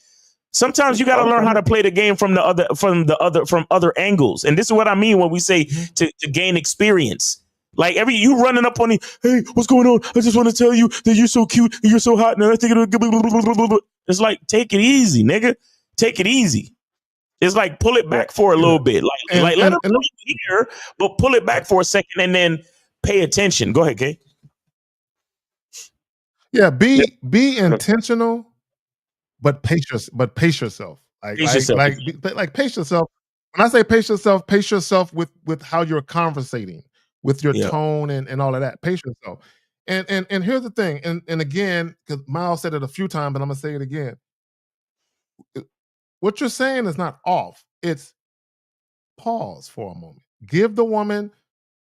Sometimes you got to learn how to play the game from other angles. And this is what I mean when we say to gain experience. Like you running up on me, hey, what's going on? I just want to tell you that you're so cute and you're so hot. And I think it's like, take it easy, nigga. Take it easy. It's like pull it back for a little bit. Let them hear, but pull it back for a second and then pay attention. Go ahead, Kay.
Yeah, be intentional. But pace yourself. Pace yourself. When I say pace yourself with how you're conversating, with your tone and all of that. Pace yourself. And here's the thing. And again, because Miles said it a few times, but I'm gonna say it again. What you're saying is not off. It's pause for a moment. Give the woman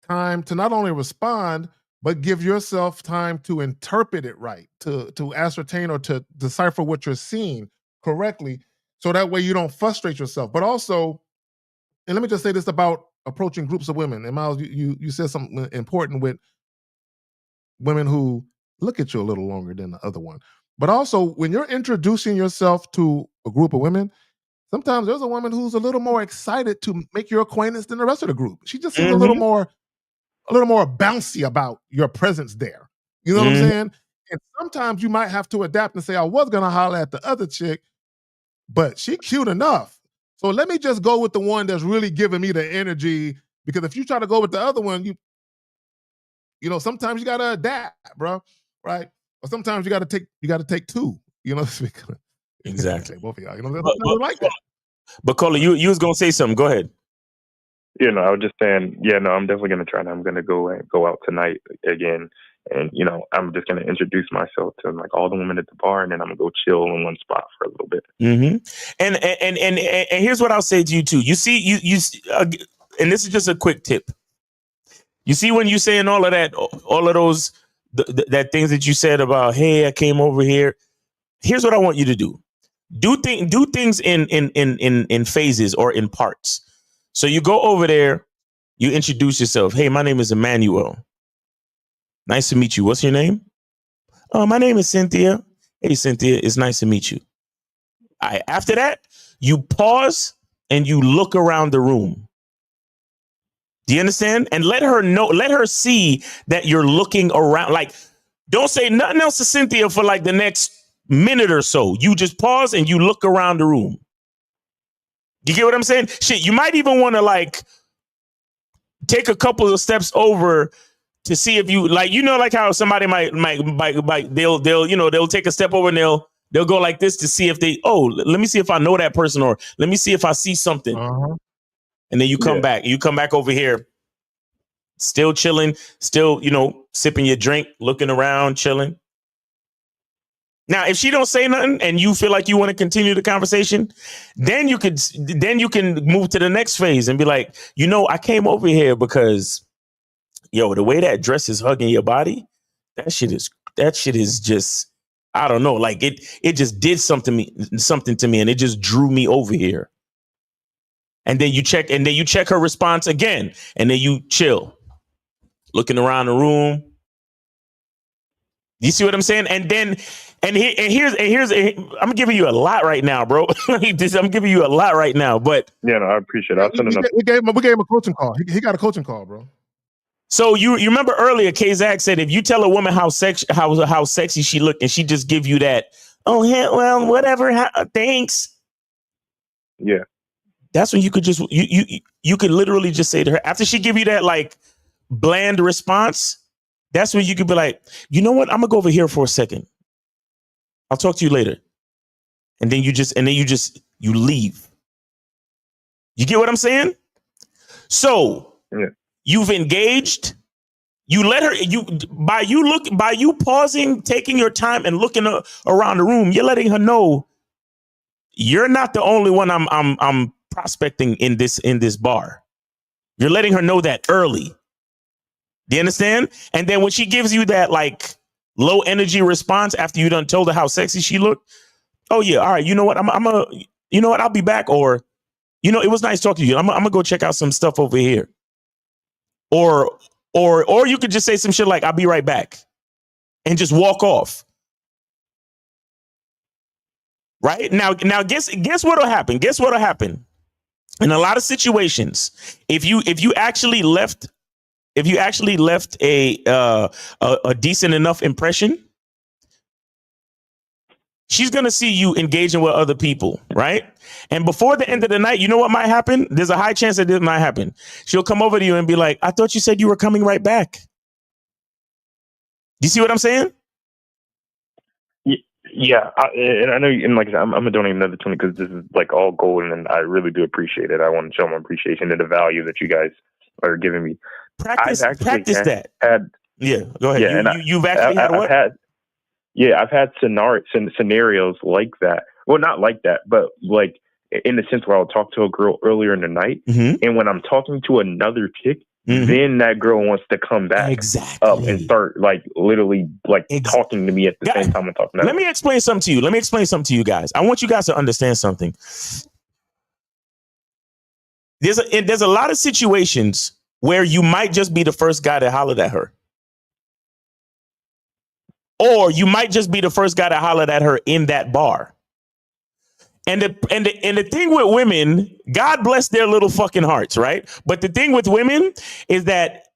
time to not only respond, but give yourself time to interpret it right, to ascertain or to decipher what you're seeing correctly, so that way you don't frustrate yourself. But also, and let me just say this about approaching groups of women. And Miles, you said something important with women who look at you a little longer than the other one. But also, when you're introducing yourself to a group of women, sometimes there's a woman who's a little more excited to make your acquaintance than the rest of the group. She just seems a little more bouncy about your presence there. You know what I'm saying? And sometimes you might have to adapt and say, I was going to holler at the other chick, but she cute enough. So let me just go with the one that's really giving me the energy, because if you try to go with the other one, you know, sometimes you got to adapt, bro. Right? Or sometimes you got to take two, you know.
Exactly.
Both of y'all, you know, like that.
But Cola, you was going to say something. Go ahead.
You know, I was just saying, I'm definitely going to try. And I'm going to go out tonight again. And, I'm just going to introduce myself to like all the women at the bar, and then I'm going to go chill in one spot for a little bit.
Mm-hmm. And here's what I'll say to you too. You see, and this is just a quick tip. You see, when you saying all of those, that things that you said about, hey, I came over here. Here's what I want you to do. Do things in phases or in parts. So you go over there, you introduce yourself. Hey, my name is Emmanuel. Nice to meet you. What's your name? Oh, my name is Cynthia. Hey, Cynthia, it's nice to meet you. After that, you pause and you look around the room. Do you understand? And let her see that you're looking around. Like, don't say nothing else to Cynthia for like the next minute or so. You just pause and you look around the room. You get what I'm saying? Shit, you might even want to like take a couple of steps over to see if you like, like how somebody might they'll take a step over and they'll go like this to see if let me see if I know that person, or let me see if I see something. And then you come back. You come back over here, still chilling, still, sipping your drink, looking around, chilling. Now, if she don't say nothing and you feel like you want to continue the conversation, then you can move to the next phase and be like, I came over here because, the way that dress is hugging your body, that shit is just, I don't know, like it just did something to me, and it just drew me over here. And then you check her response again, and then you chill, looking around the room. You see what I'm saying? And then, here's I'm giving you a lot right now, bro. I'm giving you a lot right now, but
yeah, no, I appreciate it.
We gave him a coaching call. He got a coaching call, bro.
So you remember earlier, K-Zach said if you tell a woman how sexy she looked and she just give you that, oh hell, well, whatever, thanks.
Yeah,
that's when you could just you could literally just say to her after she give you that like bland response. That's when you could be like, you know what? I'm gonna go over here for a second. I'll talk to you later. And then you leave. You get what I'm saying? So You've engaged. You let her. By you pausing, taking your time, and looking around the room. You're letting her know you're not the only one I'm prospecting in this bar. You're letting her know that early. Do you understand? And then when she gives you that like low energy response after you done told her how sexy she looked, oh yeah, all right, you know what? You know what? I'll be back. Or, it was nice talking to you. I'm gonna go check out some stuff over here. Or you could just say some shit like, I'll be right back, and just walk off. Right? Now guess what'll happen? Guess what'll happen? In a lot of situations, if you actually left a decent enough impression, she's going to see you engaging with other people, right? And before the end of the night, you know what might happen? There's a high chance that this might happen. She'll come over to you and be like, I thought you said you were coming right back. Do you see what I'm saying?
Yeah, and I know, and like I said, I'm gonna donate another 20 because this is like all golden, and I really do appreciate it. I want to show my appreciation and the value that you guys are giving me.
Practice that. Yeah, go ahead.
Yeah,
you've actually had what?
I've had scenarios like that. Well, not like that, but like in the sense where I'll talk to a girl earlier in the night, and when I'm talking to another chick, then that girl wants to come back up and start like literally like talking to me at the same time I'm talking to her.
Let me explain something to you. Guys. I want you guys to understand something. There's a lot of situations where you might just be the first guy that hollered at her. Or you might just be the first guy that hollered at her in that bar. And the thing with women, God bless their little fucking hearts, right? But the thing with women is that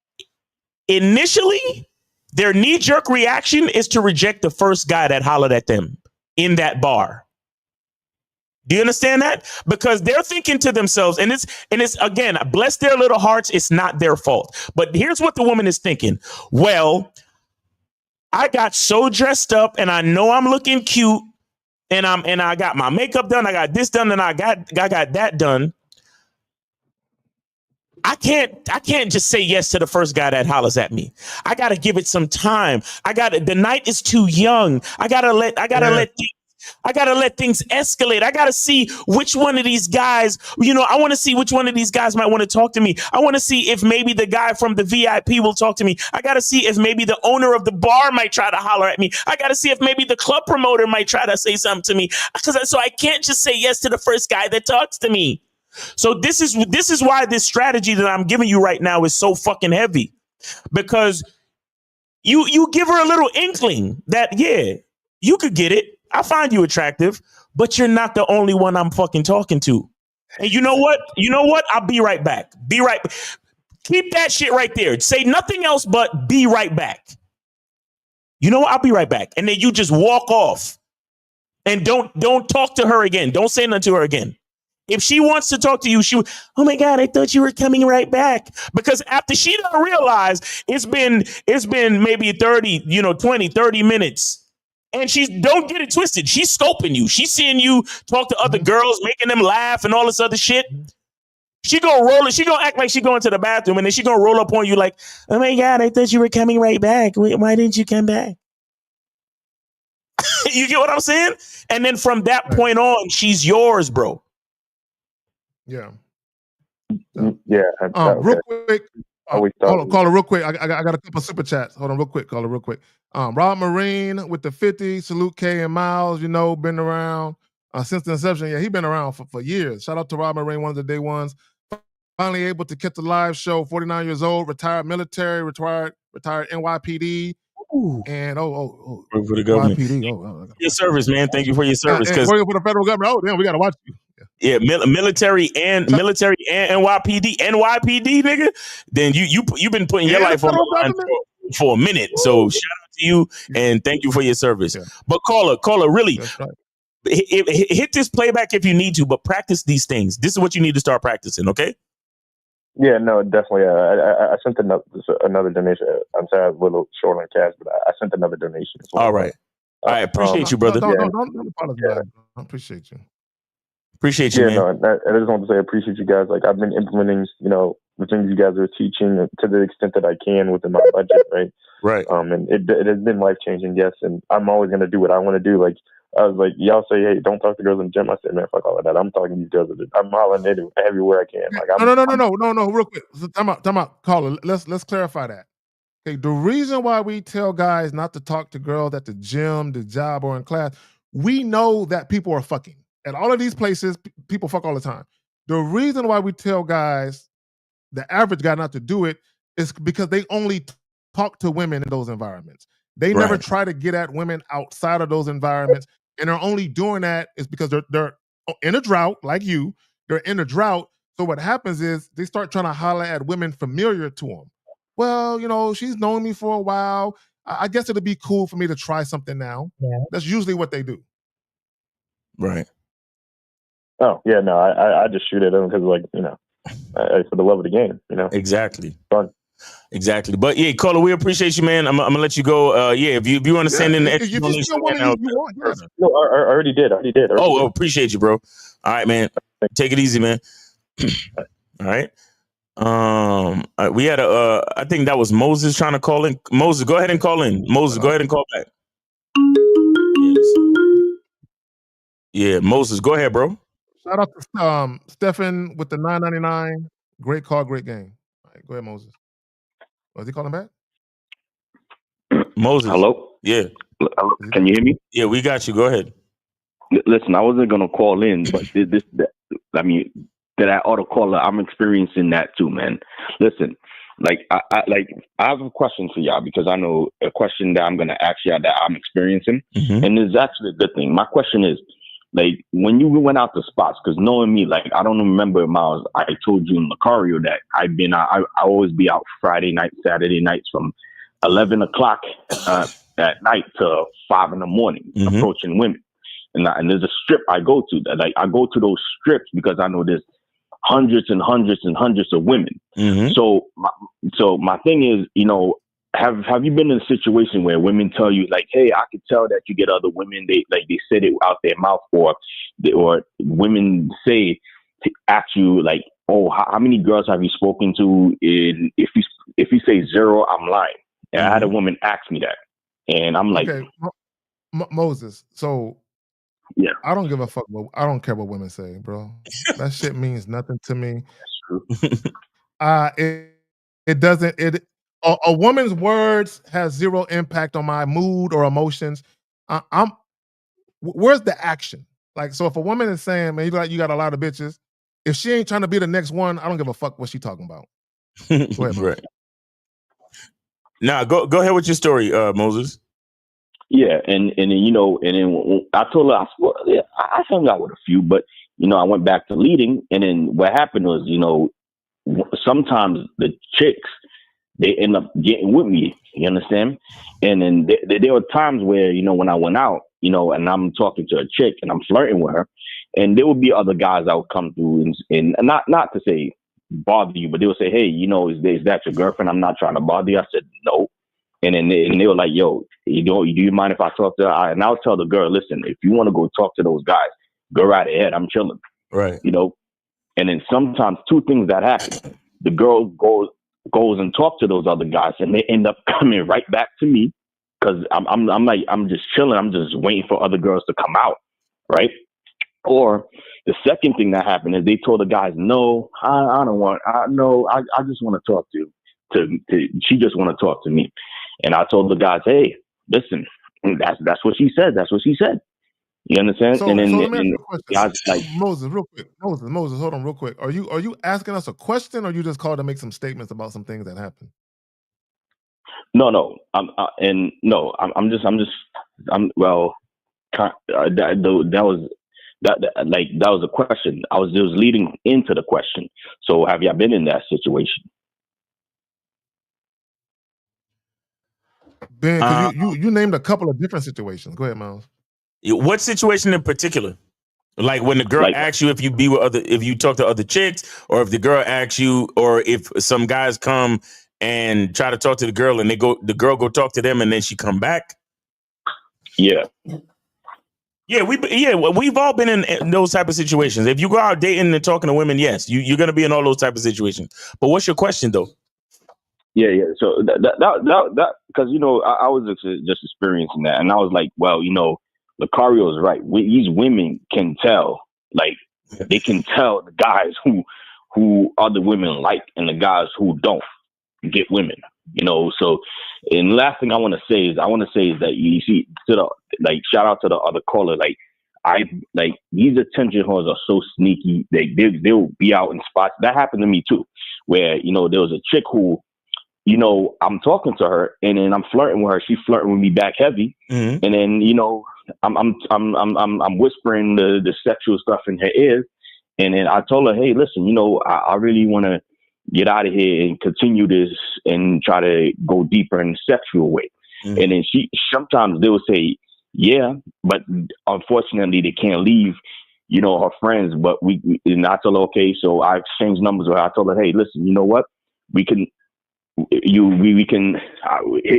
initially their knee-jerk reaction is to reject the first guy that hollered at them in that bar. Do you understand that? Because they're thinking to themselves, and it's again, bless their little hearts, it's not their fault. But here's what the woman is thinking. Well, I got so dressed up and I know I'm looking cute and I got my makeup done. I got this done and I got that done. I can't just say yes to the first guy that hollers at me. I got to give it some time. The night is too young. I got to let things escalate. I got to see which one of these guys, I want to see which one of these guys might want to talk to me. I want to see if maybe the guy from the VIP will talk to me. I got to see if maybe the owner of the bar might try to holler at me. I got to see if maybe the club promoter might try to say something to me. So I can't just say yes to the first guy that talks to me. So this is why this strategy that I'm giving you right now is so fucking heavy, because you give her a little inkling that, yeah, you could get it. I find you attractive, but you're not the only one I'm fucking talking to. And you know what? I'll be right back. Keep that shit right there. Say nothing else but be right back. You know what? I'll be right back. And then you just walk off and don't talk to her again. Don't say nothing to her again. If she wants to talk to you, oh my God, I thought you were coming right back. Because after she doesn't realize it's been maybe 20, 30 minutes. And don't get it twisted. She's scoping you. She's seeing you talk to other girls, making them laugh and all this other shit. She gonna roll it. She gonna act like she going to the bathroom, and then she gonna roll up on you like, oh my God, I thought you were coming right back. Why didn't you come back? You get what I'm saying? And then from that point on, she's yours, bro.
Yeah.
Yeah.
Real quick. Hold on, caller, real quick. I got a couple of super chats. Hold on, real quick, caller, real quick. Rob Marine with the 50. Salute K and Miles. Been around since the inception. Yeah, he been around for years. Shout out to Rob Marine, one of the day ones. Finally able to catch the live show. 49 years old, retired military, retired NYPD. And
Work for the government.
YPD.
Your service, man. Thank you for your service.
And working for the federal government. Oh, damn, we gotta watch you.
Yeah, military and NYPD, nigga. Then you've been putting your life on the line for a minute. So shout out to you and thank you for your service. Yeah. But caller, really, that's right. Hit this playback if you need to, but practice these things. This is what you need to start practicing. Okay.
Yeah, no, definitely. I sent another donation. I'm sorry, I was a little short on cash, but I sent another donation as well.
All right. I appreciate you, brother.
Don't apologize. I appreciate you.
Appreciate you, man.
No, I just want to say I appreciate you guys. Like, I've been implementing, the things you guys are teaching to the extent that I can within my budget, right?
Right.
And it has been life-changing, yes, and I'm always going to do what I want to do. Like, I was like, y'all say, hey, don't talk to girls in the gym. I said, man, fuck all of that. I'm talking to these girls. I'm hollering everywhere I can. Like,
No, real quick. Time out. Caller, let's clarify that. Okay, the reason why we tell guys not to talk to girls at the gym, the job, or in class, we know that people are fucking. At all of these places, people fuck all the time. The reason why we tell guys, the average guy, not to do it is because they only talk to women in those environments. They never try to get at women outside of those environments, and they're only doing that is because they're in a drought, like you. They're in a drought. So what happens is they start trying to holler at women familiar to them. Well, she's known me for a while. I guess it'd be cool for me to try something now. Yeah. That's usually what they do.
Right.
Oh, yeah, no, I just shoot at them because, for the love of the game,
Exactly.
Fun.
Exactly. But, yeah, caller, we appreciate you, man. I'm going to let you go. If you want to send in the extra donation right now.
No, I already did.
Appreciate you, bro. All right, man. Take it easy, man. All right. We had I think that was Moses trying to call in. Moses, go ahead and call in. Moses, go ahead and call back. Yeah, Moses, go ahead, bro.
Shout out to Stephen with the $9.99. Great call, great game. All right, go ahead, Moses. Was he calling back?
Moses.
Hello?
Yeah.
Can you hear me?
Yeah, we got you. Go ahead.
Listen, I wasn't gonna call in, but that auto caller, I'm experiencing that too, man. Listen, I have a question for y'all because I know a question that I'm gonna ask y'all that I'm experiencing, and it's actually a good thing. My question is, when you went out to spots, because knowing me, I don't remember, Miles, I told you in Lucario that I always be out Friday night, Saturday nights from 11 o'clock at night to 5 in the morning, approaching women. And there's a strip I go to that I go to those strips because I know there's hundreds and hundreds and hundreds of women. So my thing is, have you been in a situation where women tell you hey, I could tell that you get other women, they said it out their mouth, or women say to ask you oh, how many girls have you spoken to? If you say 0, I'm lying. And I had a woman ask me that, and I'm like,
okay, Moses. So yeah, I don't give a fuck. I don't care what women say, bro. That shit means nothing to me.
That's
true. It doesn't. A woman's words has zero impact on my mood or emotions. Where's the action? So if a woman is saying, man, you got a lot of bitches, if she ain't trying to be the next one, I don't give a fuck what she talking about. Go ahead,
right. Now go ahead with your story, Moses.
Yeah, and then I told her I hung out with a few, but I went back to leading, and then what happened was sometimes the chicks, they end up getting with me, you understand? And then there were times where when I went out, and I'm talking to a chick and I'm flirting with her, and there would be other guys that would come through and not to say bother you, but they would say, hey, is that your girlfriend? I'm not trying to bother you. I said no. And then they were like, yo, do you mind if I talk to her? And I'll tell the girl, listen, if you want to go talk to those guys, go right ahead. I'm chilling.
Right.
And then sometimes two things that happen. The girl goes and talks to those other guys, and they end up coming right back to me because I'm just chilling. I'm just waiting for other girls to come out. Right. Or the second thing that happened is they told the guys, no, I don't want, I just want to talk to she just want to talk to me. And I told the guys, hey, listen, that's what she said. That's what she said. You understand?
So,
and then,
let me ask you a question. Moses, real quick. Moses, hold on real quick. Are you asking us a question, or you just called to make some statements about some things that happened?
No. I'm well. That was a question. It was leading into the question. So have y'all been in that situation?
Ben, because you named a couple of different situations. Go ahead, Miles.
What situation in particular? Like when the girl asks you if you talk to other chicks, or if the girl asks you, or if some guys come and try to talk to the girl and the girl go talk to them and then she come back.
Yeah.
Yeah, we've all been in those type of situations. If you go out dating and talking to women, yes, you're going to be in all those type of situations. But what's your question though?
Yeah. So that because I was just experiencing that, and I was like, well, Lucario is right. These women can tell, like they can tell the guys who other women like and the guys who don't get women. So, and the last thing I want to say is that you see, shout out to the other caller. These attention whores are so sneaky. They'll be out in spots. That happened to me too, where there was a chick who, I'm talking to her and then I'm flirting with her. She's flirting with me back heavy, and then I'm whispering the sexual stuff in her ears, and then I told her, hey, listen, I really want to get out of here and continue this and try to go deeper in the sexual way. And then sometimes they will say, yeah, but unfortunately they can't leave, her friends. But and I told her, okay, so I exchanged numbers with her. I told her, hey, listen, you know what? We can hit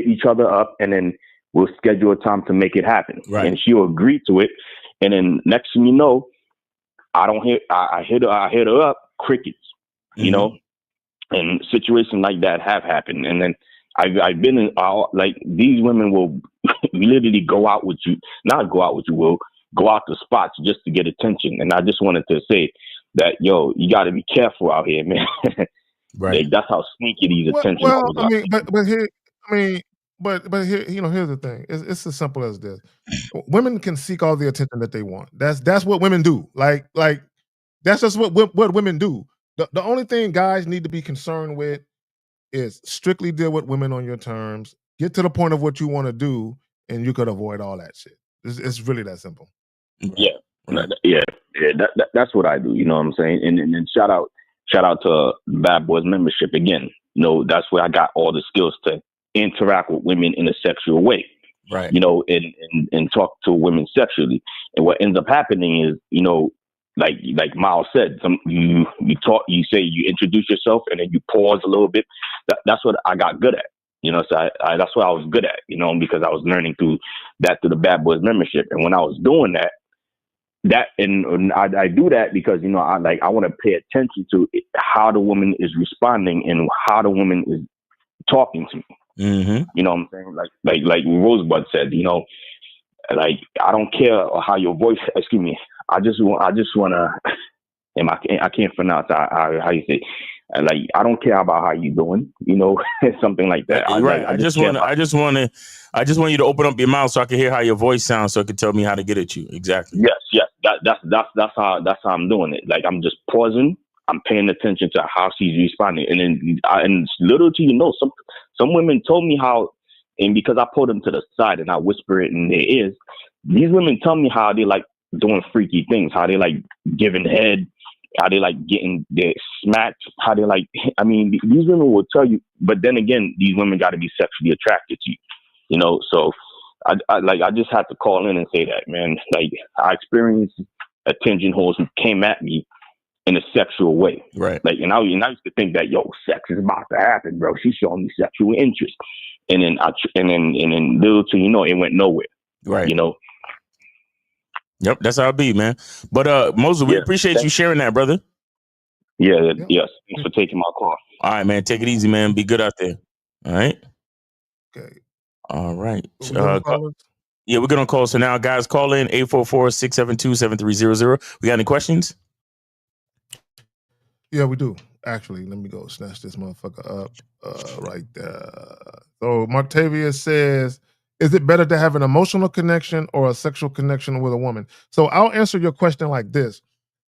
each other up and then we'll schedule a time to make it happen.
Right.
And she'll agree to it. And then next thing you know, I hit her up, crickets, and situations like that have happened. And then I've been in these women will literally go out with you, will go out to spots just to get attention. And I just wanted to say that, you got to be careful out here, man.
Right.
That's how sneaky these attention.
Well, I mean, but here, here's the thing. It's as simple as this: women can seek all the attention that they want. That's what women do. Like that's just what women do. The only thing guys need to be concerned with is strictly deal with women on your terms. Get to the point of what you want to do, and you could avoid all that shit. It's really that simple.
Yeah, right. Yeah. That's what I do. You know what I'm saying? And shout out to Bad Boys membership again. That's where I got all the skills to interact with women in a sexual way.
Right.
And talk to women sexually. And what ends up happening is, like Miles said, you talk, you say, you introduce yourself and then you pause a little bit. That's what I got good at. So that's what I was good at, because I was learning through the Bad Boys membership. And when I was doing that, I do that because, I want to pay attention to how the woman is responding and how the woman is talking to me.
Mm-hmm.
You know what I'm saying? Like Rosebud said, I don't care how your voice, excuse me. I just want to, and I can't pronounce how you say, I don't care about how you doing, something like that.
I just want you to open up your mouth so I can hear how your voice sounds, so it can tell me how to get at you. Exactly.
Yes. That's how I'm doing it. Like, I'm just pausing. I'm paying attention to how she's responding, and then and little to some women told me how, and because I pulled them to the side and I whisper it in their ears, these women tell me how they like doing freaky things, how they like giving head, how they like getting their smacked, how they like. I mean, these women will tell you, but then again, these women got to be sexually attracted to you, So I just had to call in and say that, man. Like, I experienced attention whores who came at me in a sexual way.
Right.
Like, and I used to think that, sex is about to happen, bro. She's showing me sexual interest. And then little to it went nowhere.
Right. Yep, that's how it be, man. But Moses, we appreciate you sharing that, brother.
Yeah, yes. Thanks for taking my call.
All right, man. Take it easy, man. Be good out there. All right.
Okay.
All right.
Yeah,
we're gonna call. So now, guys, call in 844-672-7300. We got any questions?
Yeah, we do. Actually, let me go snatch this motherfucker up right there. So Martavius says, is it better to have an emotional connection or a sexual connection with a woman? So I'll answer your question like this.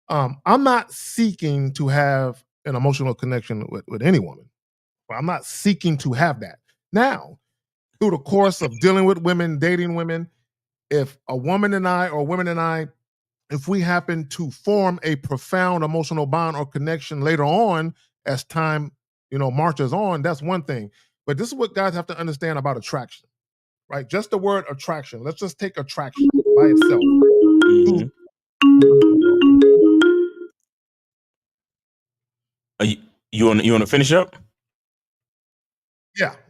I'm not seeking to have an emotional connection with any woman. I'm not seeking to have that. Now, through the course of dealing with women, dating women, if a woman and I or women and I, if we happen to form a profound emotional bond or connection later on as time, marches on, that's one thing. But this is what guys have to understand about attraction, right? Just the word attraction. Let's just take attraction by itself.
Mm-hmm. You want to finish up?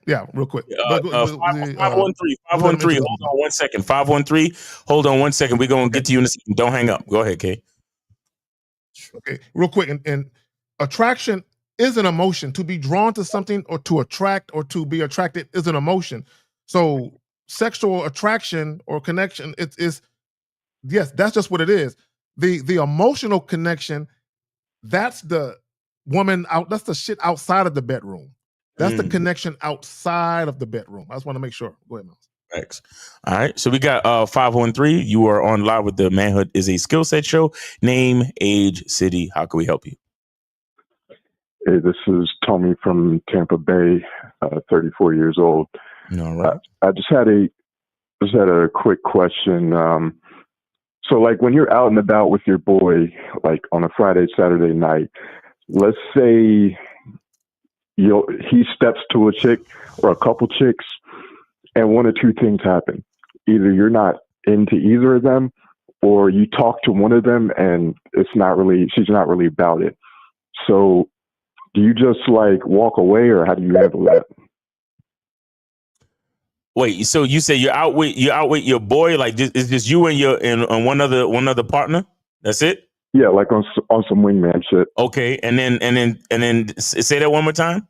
Yeah, real quick.
513. Hold on 1 second. 513. Hold on 1 second. We're gonna get to you in a second. Don't hang up. Go ahead, Kay.
Okay, real quick. And attraction is an emotion. To be drawn to something or to attract or to be attracted is an emotion. So sexual attraction or connection, it's yes, that's just what it is. The emotional connection, that's the woman out, that's the shit outside of the bedroom. That's the connection outside of the bedroom. I just want to make sure. Go ahead, Miles.
Thanks. All right. So we got 513. You are on live with the Manhood is a Skill Set show. Name, age, city. How can we help you?
Hey, this is Tommy from Tampa Bay, 34 years old.
All right.
I just had a quick question. So like when you're out and about with your boy, like on a Friday, Saturday night, let's say he steps to a chick or a couple chicks, and one or two things happen. Either you're not into either of them, or you talk to one of them and she's not really about it. So do you just like walk away, or how do you handle that?
Wait, so you say you're out with your boy? Like it's just you and one other partner? That's it?
Yeah, like on some wingman shit.
Okay, and then say that one more time.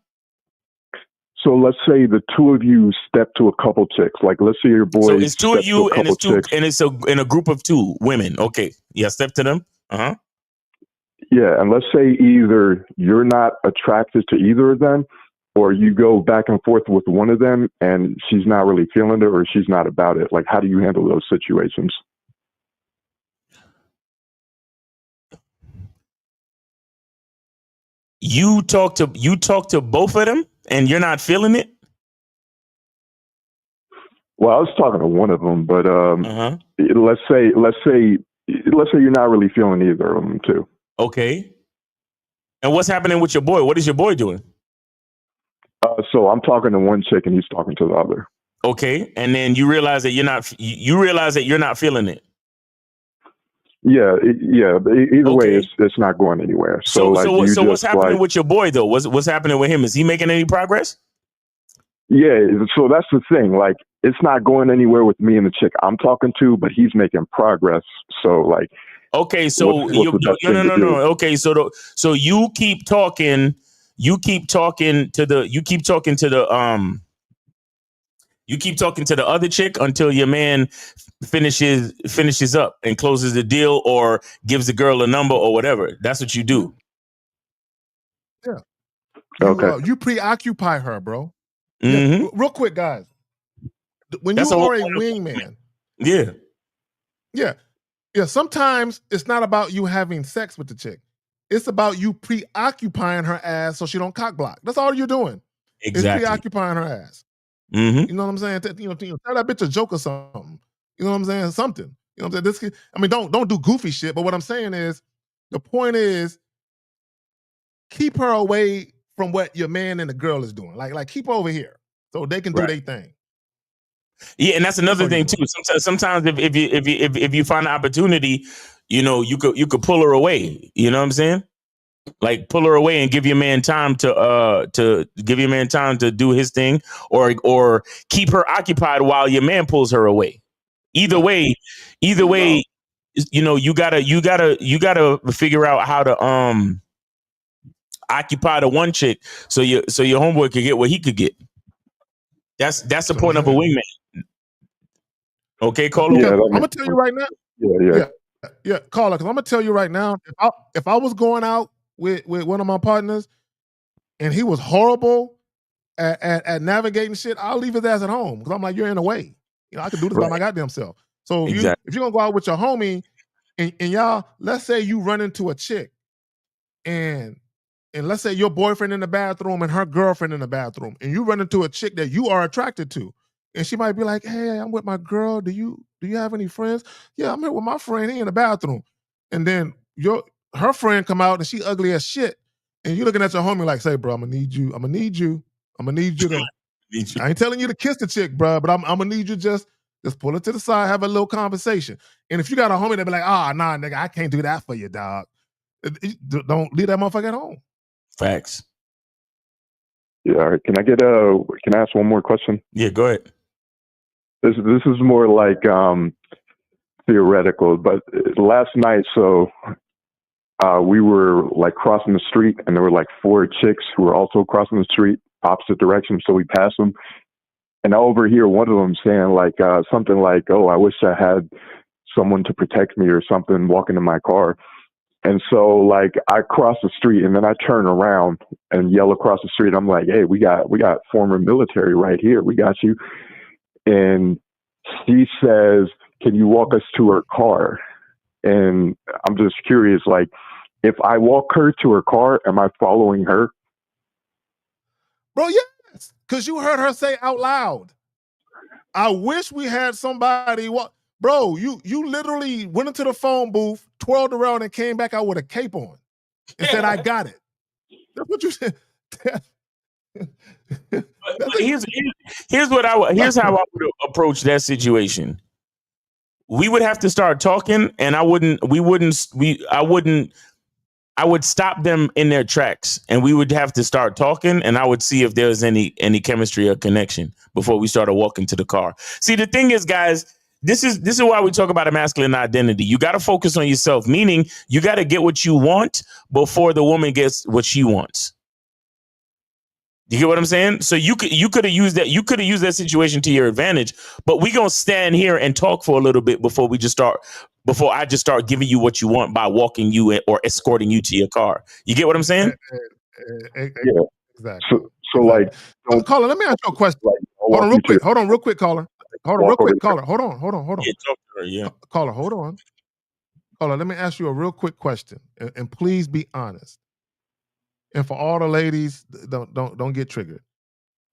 So let's say the two of you step to a couple chicks. Like let's say your boy.
So it's two of you and it's two, and it's in a group of two women. Okay, yeah, step to them.
Yeah, and let's say either you're not attracted to either of them, or you go back and forth with one of them and she's not really feeling it or she's not about it. Like, how do you handle those situations?
You talk to both of them and you're not feeling it?
Well, I was talking to one of them, but let's say you're not really feeling either of them too.
Okay. And what's happening with your boy? What is your boy doing?
So I'm talking to one chick and he's talking to the other.
Okay. And then you realize that you're not feeling it.
Yeah. Either way, it's not going anywhere. So
what's happening with your boy though? What's happening with him? Is he making any progress?
Yeah. So that's the thing. Like, it's not going anywhere with me and the chick I'm talking to, but he's making progress. So like,
okay. So no. Okay. So you keep talking. You keep talking to the other chick until your man finishes up and closes the deal or gives the girl a number or whatever. That's what you do.
Yeah.
Okay.
You preoccupy her, bro.
Mm-hmm.
Yeah. Real quick, guys. When you are a wingman.
Yeah.
Yeah. Yeah. Sometimes it's not about you having sex with the chick. It's about you preoccupying her ass so she don't cock block. That's all you're doing.
Exactly.
It's preoccupying her ass.
Mm-hmm.
You know what I'm saying? Tell that bitch a joke or something. You know what I'm saying? Something. You know what I'm saying? Don't do goofy shit. But what I'm saying is, the point is, keep her away from what your man and the girl is doing. Like keep her over here so they can do their thing.
Yeah, and that's another thing too. Sometimes if you find an opportunity, you could pull her away. You know what I'm saying? Like pull her away and give your man time to do his thing, or keep her occupied while your man pulls her away. Either way, you gotta figure out how to occupy the one chick so your homeboy could get what he could get. That's the point of a wingman. Okay, caller.
Yeah, I'm gonna tell you right now. Yeah, caller. Because I'm gonna tell you right now. If I was going out with one of my partners and he was horrible at navigating shit, I'll leave his ass at home because I'm like, you're in the way. I can do this by my goddamn self. So if you're gonna go out with your homie and y'all, let's say you run into a chick and let's say your boyfriend in the bathroom and her girlfriend in the bathroom, and you run into a chick that you are attracted to. And she might be like, hey, I'm with my girl. Do you have any friends? Yeah, I'm here with my friend. He in the bathroom. And then her friend come out and she ugly as shit. And you looking at your homie like, say, bro, I'm gonna need you. I'm gonna need you to. I ain't telling you to kiss the chick, bro, but I'm gonna need you just pull it to the side, have a little conversation. And if you got a homie that be like, nah, nigga, I can't do that for you, dog. Don't leave that motherfucker at home.
Facts.
Yeah. All right. Can I ask one more question?
Yeah, go ahead.
This is more like theoretical, but last night, so we were like crossing the street, and there were like 4 chicks who were also crossing the street opposite direction. So we passed them, and I overhear one of them saying like something like, "Oh, I wish I had someone to protect me," or something, walking in my car. And so like I cross the street, and then I turn around and yell across the street. I'm like, "Hey, we got former military right here. We got you." And she says, "Can you walk us to her car?" And I'm just curious, like, if I walk her to her car, am I following her?
Bro, yes. Because you heard her say out loud, I wish we had somebody. Bro, you literally went into the phone booth, twirled around, and came back out with a cape on and said, I got it. That's what you said.
But here's how I would approach that situation. We would have to start talking, and I would stop them in their tracks, and we would have to start talking, and I would see if there was any chemistry or connection before we started walking to the car. See, the thing is, guys, this is why we talk about a masculine identity. You got to focus on yourself, meaning you got to get what you want before the woman gets what she wants. You get what I'm saying? So you could have used that situation to your advantage, but we gonna stand here and talk for a little bit before I just start giving you what you want by walking you in or escorting you to your car. You get what I'm saying?
Yeah.
Exactly.
So like,
caller, let me ask you a question. Hold on real quick, caller. Hold on.
Yeah, talk to her, yeah.
Caller, hold on. Caller, let me ask you a real quick question, and please be honest. And for all the ladies, don't get triggered.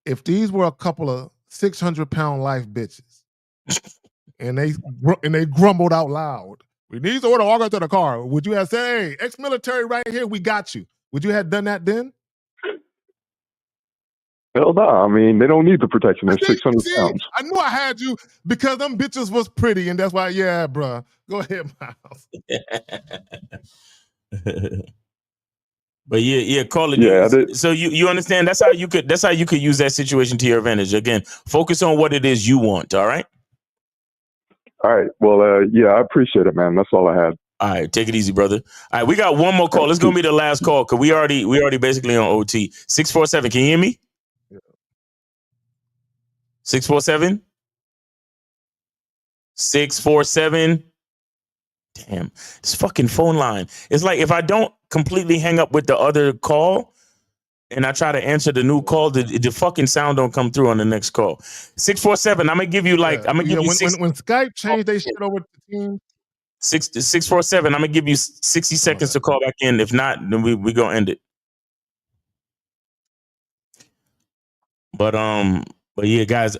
If these were a couple of 600-pound life bitches, and they grumbled out loud, we need to walk out to the car, would you have said, "Hey, ex-military right here, we got you"? Would you have done that then?
Hell no. I mean, they don't need the protection. They're 600 pounds.
I knew I had you because them bitches was pretty, and that's why. Yeah, bro. Go ahead, Miles.
But yeah, call it.
Yeah.
So you understand? That's how you could use that situation to your advantage. Again, focus on what it is you want. All right.
All right. Well, yeah, I appreciate it, man. That's all I had.
All right, take it easy, brother. All right, we got one more call. It's gonna be the last call because we already basically on OT. 647. Can you hear me? 647. 647. Damn, this fucking phone line. It's like if I don't completely hang up with the other call and I try to answer the new call, the fucking sound don't come through on the next call. 647. I'm gonna give you when
Skype changed they shit over to Teams.
647. I'm gonna give you 60 seconds to call back in. If not, then we gonna end it. But yeah, guys.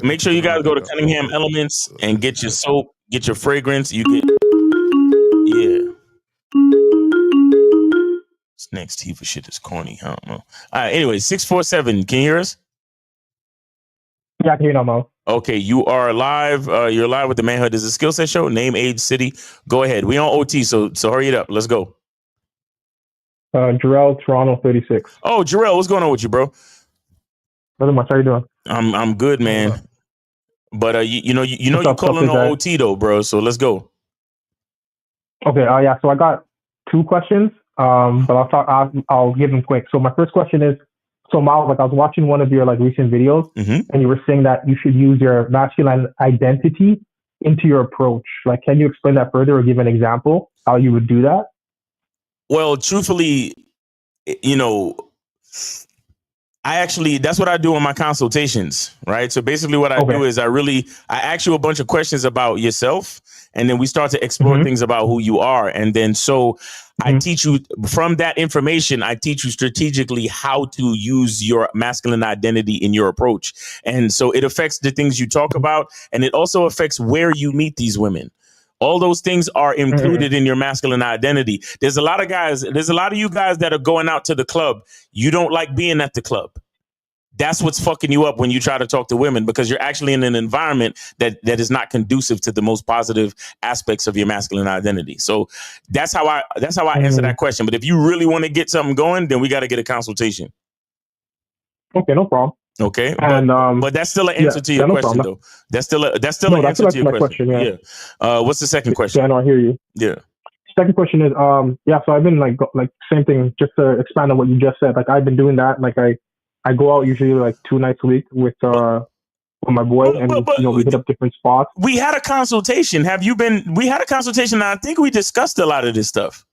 Make sure you guys go to Cunningham Elements and get your soap, get your fragrance. You get. Yeah. This next Tifa shit is corny. I don't know. All right. Anyway, 647. Can you hear us?
Yeah, I can hear you now, Mo.
Okay, you are live. You're live with the Manhood is a Skill Set Show. Name, age, city. Go ahead. We on OT, so hurry it up. Let's go.
Jarrell, Toronto, 36.
Oh, Jarrell, what's going on with you, bro?
Nothing much. How you doing?
I'm good, man. But you calling on OT though, bro. So let's go.
Okay. Yeah. So I got 2 questions. But I'll give them quick. So my first question is, so Miles, like I was watching one of your recent videos, and you were saying that you should use your masculine identity into your approach. Like, can you explain that further or give an example how you would do that?
Well, truthfully, that's what I do in my consultations, right? So basically what I do is I ask you a bunch of questions about yourself, and then we start to explore things about who you are. And then I teach you from that information, I teach you strategically how to use your masculine identity in your approach. And so it affects the things you talk about, and it also affects where you meet these women. All those things are included in your masculine identity. There's a lot of you guys that are going out to the club. You don't like being at the club. That's what's fucking you up when you try to talk to women, because you're actually in an environment that is not conducive to the most positive aspects of your masculine identity. So that's how I answer that question. But if you really want to get something going, then we got to get a consultation.
Okay, no problem.
Okay,
and
but that's still an answer to your question, though. That's still an answer to your question. Yeah. What's the second question?
Yeah, no, I hear you.
Yeah.
Second question is, so I've been like same thing, just to expand on what you just said. Like I've been doing that. Like I go out usually like 2 nights a week with my boy, and we hit up different spots.
We had a consultation. We had a consultation, and I think we discussed a lot of this stuff.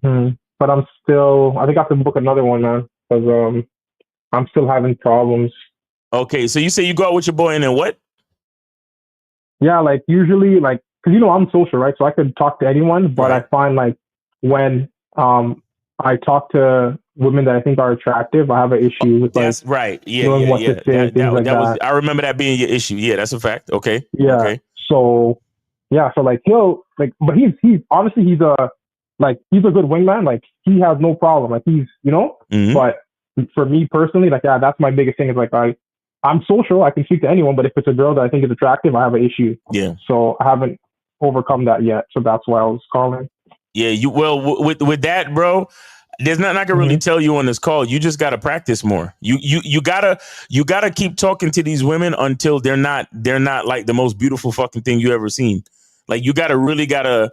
But I think I have to book another one, man, because I'm still having problems.
Okay, so you say you go out with your boy and then what?
Yeah, like usually, like, because I'm social, right? So I could talk to anyone, but I find like when I talk to women that I think are attractive, I have an issue with
that's right. Yeah,
what to say, things like that.
I remember that being your issue. Yeah, that's a fact. Okay.
Yeah.
Okay.
So like he'll like, but he's honestly he's a good wingman. Like he has no problem. Like he's but for me personally, like that's my biggest thing is like I'm social. I can speak to anyone, but if it's a girl that I think is attractive, I have an issue.
Yeah.
So I haven't overcome that yet. So that's why I was calling.
Yeah. With that, bro, there's nothing I can really tell you on this call. You just got to practice more. You gotta keep talking to these women until they're not like the most beautiful fucking thing you ever seen. Like you gotta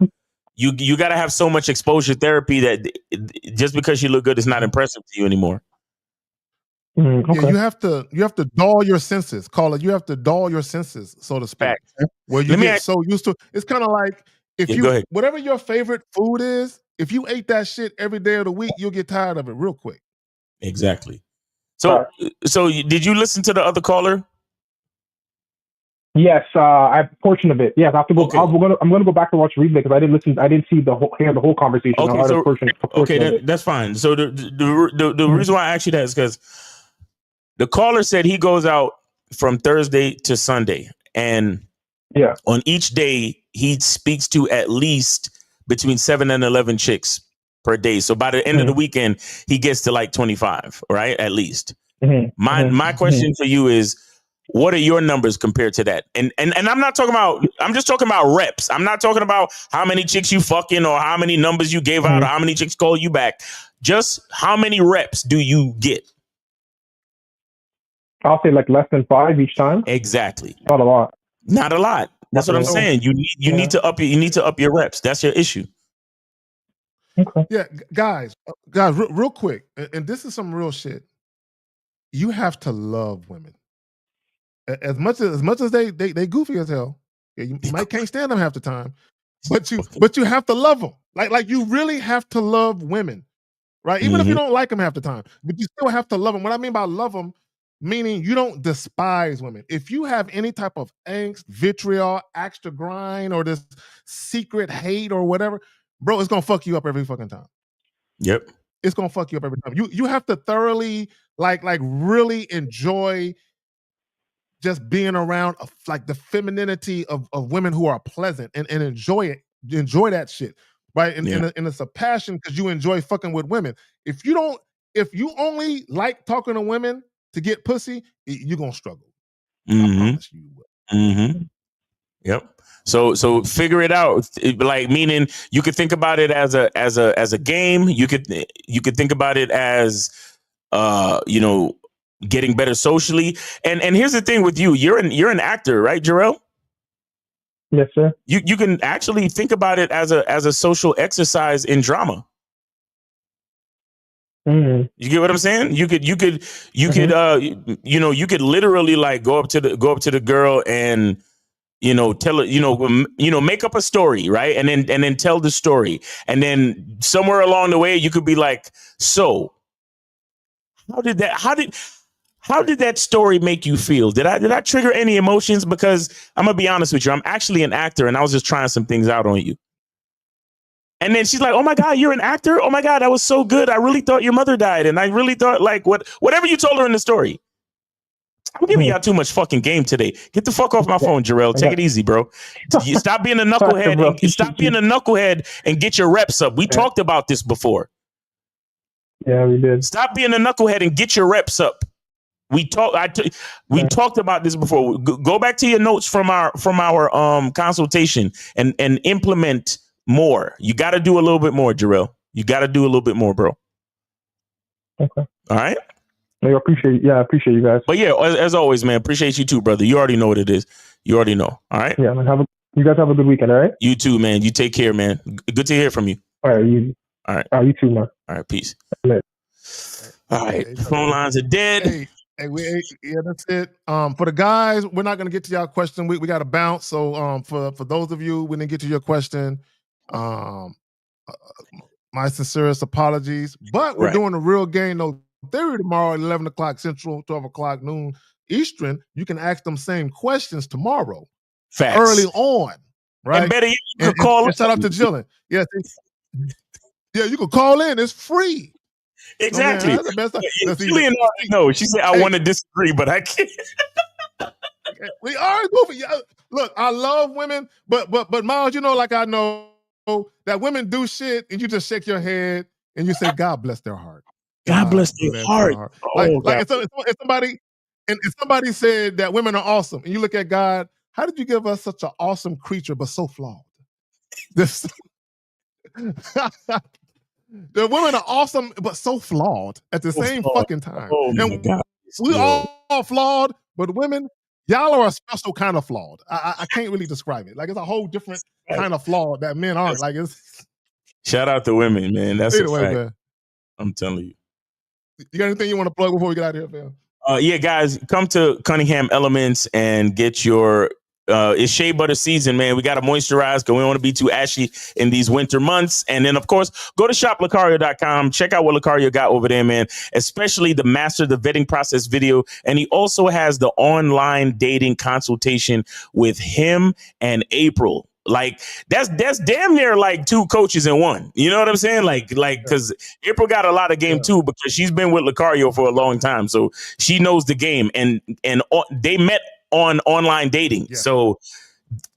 have so much exposure therapy that just because you look good, it's not impressive to you anymore.
Okay. Yeah, you have to dull your senses. Call it. You have to dull your senses, so to speak. Where you get so used to. It's kind of like whatever your favorite food is, if you ate that shit every day of the week, you'll get tired of it real quick.
Exactly. So did you listen to the other caller?
Yes, I have a portion of it. Yes, I have to go. Okay. I'm gonna go back and watch the replay because I didn't listen. I didn't see the whole conversation.
Okay, that's fine. So the reason why I asked you that is because the caller said he goes out from Thursday to Sunday, and on each day he speaks to at least between 7 and 11 chicks per day. So by the end of the weekend, he gets to like 25, right? At least. My question for you is, what are your numbers compared to that? And I'm not talking about, I'm just talking about reps. I'm not talking about how many chicks you fucking or how many numbers you gave out or how many chicks call you back. Just how many reps do you get?
I'll say like less than 5 each time.
Exactly.
Not a lot.
Not a lot. That's what I'm saying. You need to up your reps. That's your issue.
Okay.
Yeah, guys, real quick, and this is some real shit. You have to love women. As much as they goofy as hell. You might can't stand them half the time, but you have to love them. Like you really have to love women, right? Even if you don't like them half the time, but you still have to love them. What I mean by love them, meaning you don't despise women. If you have any type of angst, vitriol, extra grind, or this secret hate or whatever, bro, it's gonna fuck you up every fucking time.
Yep.
It's gonna fuck you up every time. You have to thoroughly like really enjoy just being around like the femininity of women who are pleasant and enjoy it. Enjoy that shit. Right. And it's a passion because you enjoy fucking with women. If you only like talking to women to get pussy, you're gonna struggle. I promise you will.
Yep. So figure it out. Like meaning you could think about it as a game. You could think about it as getting better socially. And here's the thing with you. You're an actor, right, Jarrell?
Yes, sir.
You can actually think about it as a social exercise in drama. You get what I'm saying? You could literally like go up to the girl and tell her, make up a story, right? And then tell the story. And then somewhere along the way you could be like, so How did that story make you feel? Did I trigger any emotions? Because I'm gonna be honest with you, I'm actually an actor, and I was just trying some things out on you. And then she's like, "Oh my God, you're an actor? Oh my God, that was so good. I really thought your mother died, and I really thought whatever you told her in the story." I'm giving y'all too much fucking game today. Get the fuck off my phone, Jarrell. Take it easy, bro. You stop being a knucklehead. Stop being a knucklehead and get your reps up. We talked about this before.
Yeah, we did.
Stop being a knucklehead and get your reps up. We talked about this before. Go back to your notes from our consultation and implement more. You got to do a little bit more, Jarrell. You got to do a little bit more, bro.
Okay.
All right.
I appreciate you guys.
But yeah, as always, man, appreciate you too, brother. You already know what it is. You already know. All right.
Yeah, man. You guys have a good weekend. All right.
You too, man. You take care, man. Good to hear from you.
All right. You too, man.
All right. Peace.
All
right. Phone lines are dead.
Yeah, that's it. For the guys, we're not gonna get to y'all question. We got to bounce. So for those of you we didn't get to your question, my sincerest apologies. But we're doing a real game no theory tomorrow at 11 o'clock Central, 12 o'clock noon Eastern. You can ask them same questions tomorrow.
Facts.
Early on, right?
And better yet, you can call.
And shout out to Jillian. Yes, yeah, you can call in. It's free.
Exactly.
So, man, that's the best.
Jillian already knows. She said, "I want to disagree, but I can't."
We are moving. Look, I love women, but Miles, you know, like I know that women do shit, and you just shake your head and you say, "God bless their heart."
God bless their heart.
If somebody said that women are awesome, and you look at God, how did you give us such an awesome creature but so flawed? The women are awesome, but so flawed at the same fucking time.
Oh my God.
We all flawed, but women, y'all are a special kind of flawed. I can't really describe it. Like it's a whole different kind of flawed that men aren't. Like it's.
Shout out to women, man. That's a fact.
Man.
I'm telling you.
You got anything you want to plug before we get out of here, fam?
Yeah, guys, come to Cunningham Elements and get your. It's shea butter season, man. We got to moisturize because we don't want to be too ashy in these winter months. And then, of course, go to shoplucario.com. Check out what Lucario got over there, man, especially the Master the Vetting Process video. And he also has the online dating consultation with him and April. Like that's damn near like two coaches in one. You know what I'm saying? Like because April got a lot of game too because she's been with Lucario for a long time, so she knows the game. And they met on online dating, so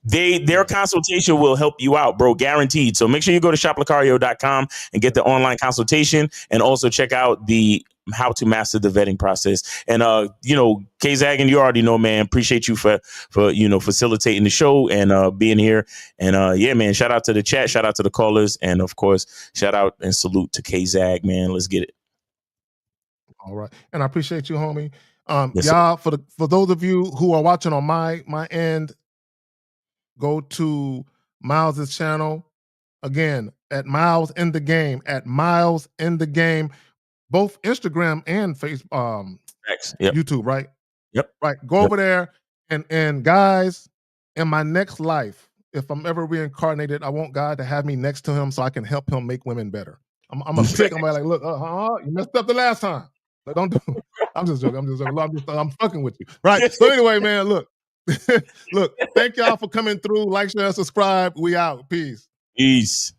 their consultation will help you out, bro, guaranteed. So make sure you go to shoplucario.com and get the online consultation, and also check out the how to master the vetting process. And K-Zaggin, you already know, man. Appreciate you for facilitating the show and being here. And yeah, man, shout out to the chat, shout out to the callers, and of course, shout out and salute to K-Zag, man. Let's get it.
All right, and I appreciate you, homie.
Yes,
y'all, for those of you who are watching on my end, go to Miles's channel again at Miles in the Game, both Instagram and Facebook, YouTube, right?
Yep.
Right. Go over there and guys, in my next life, if I'm ever reincarnated, I want God to have me next to him so I can help him make women better. I'm a pick. I'm like, look, you messed up the last time. Like, don't do it. I'm just joking. I'm fucking with you. Right. So anyway, man, look. Look, thank y'all for coming through. Like, share, subscribe. We out. Peace.
Peace.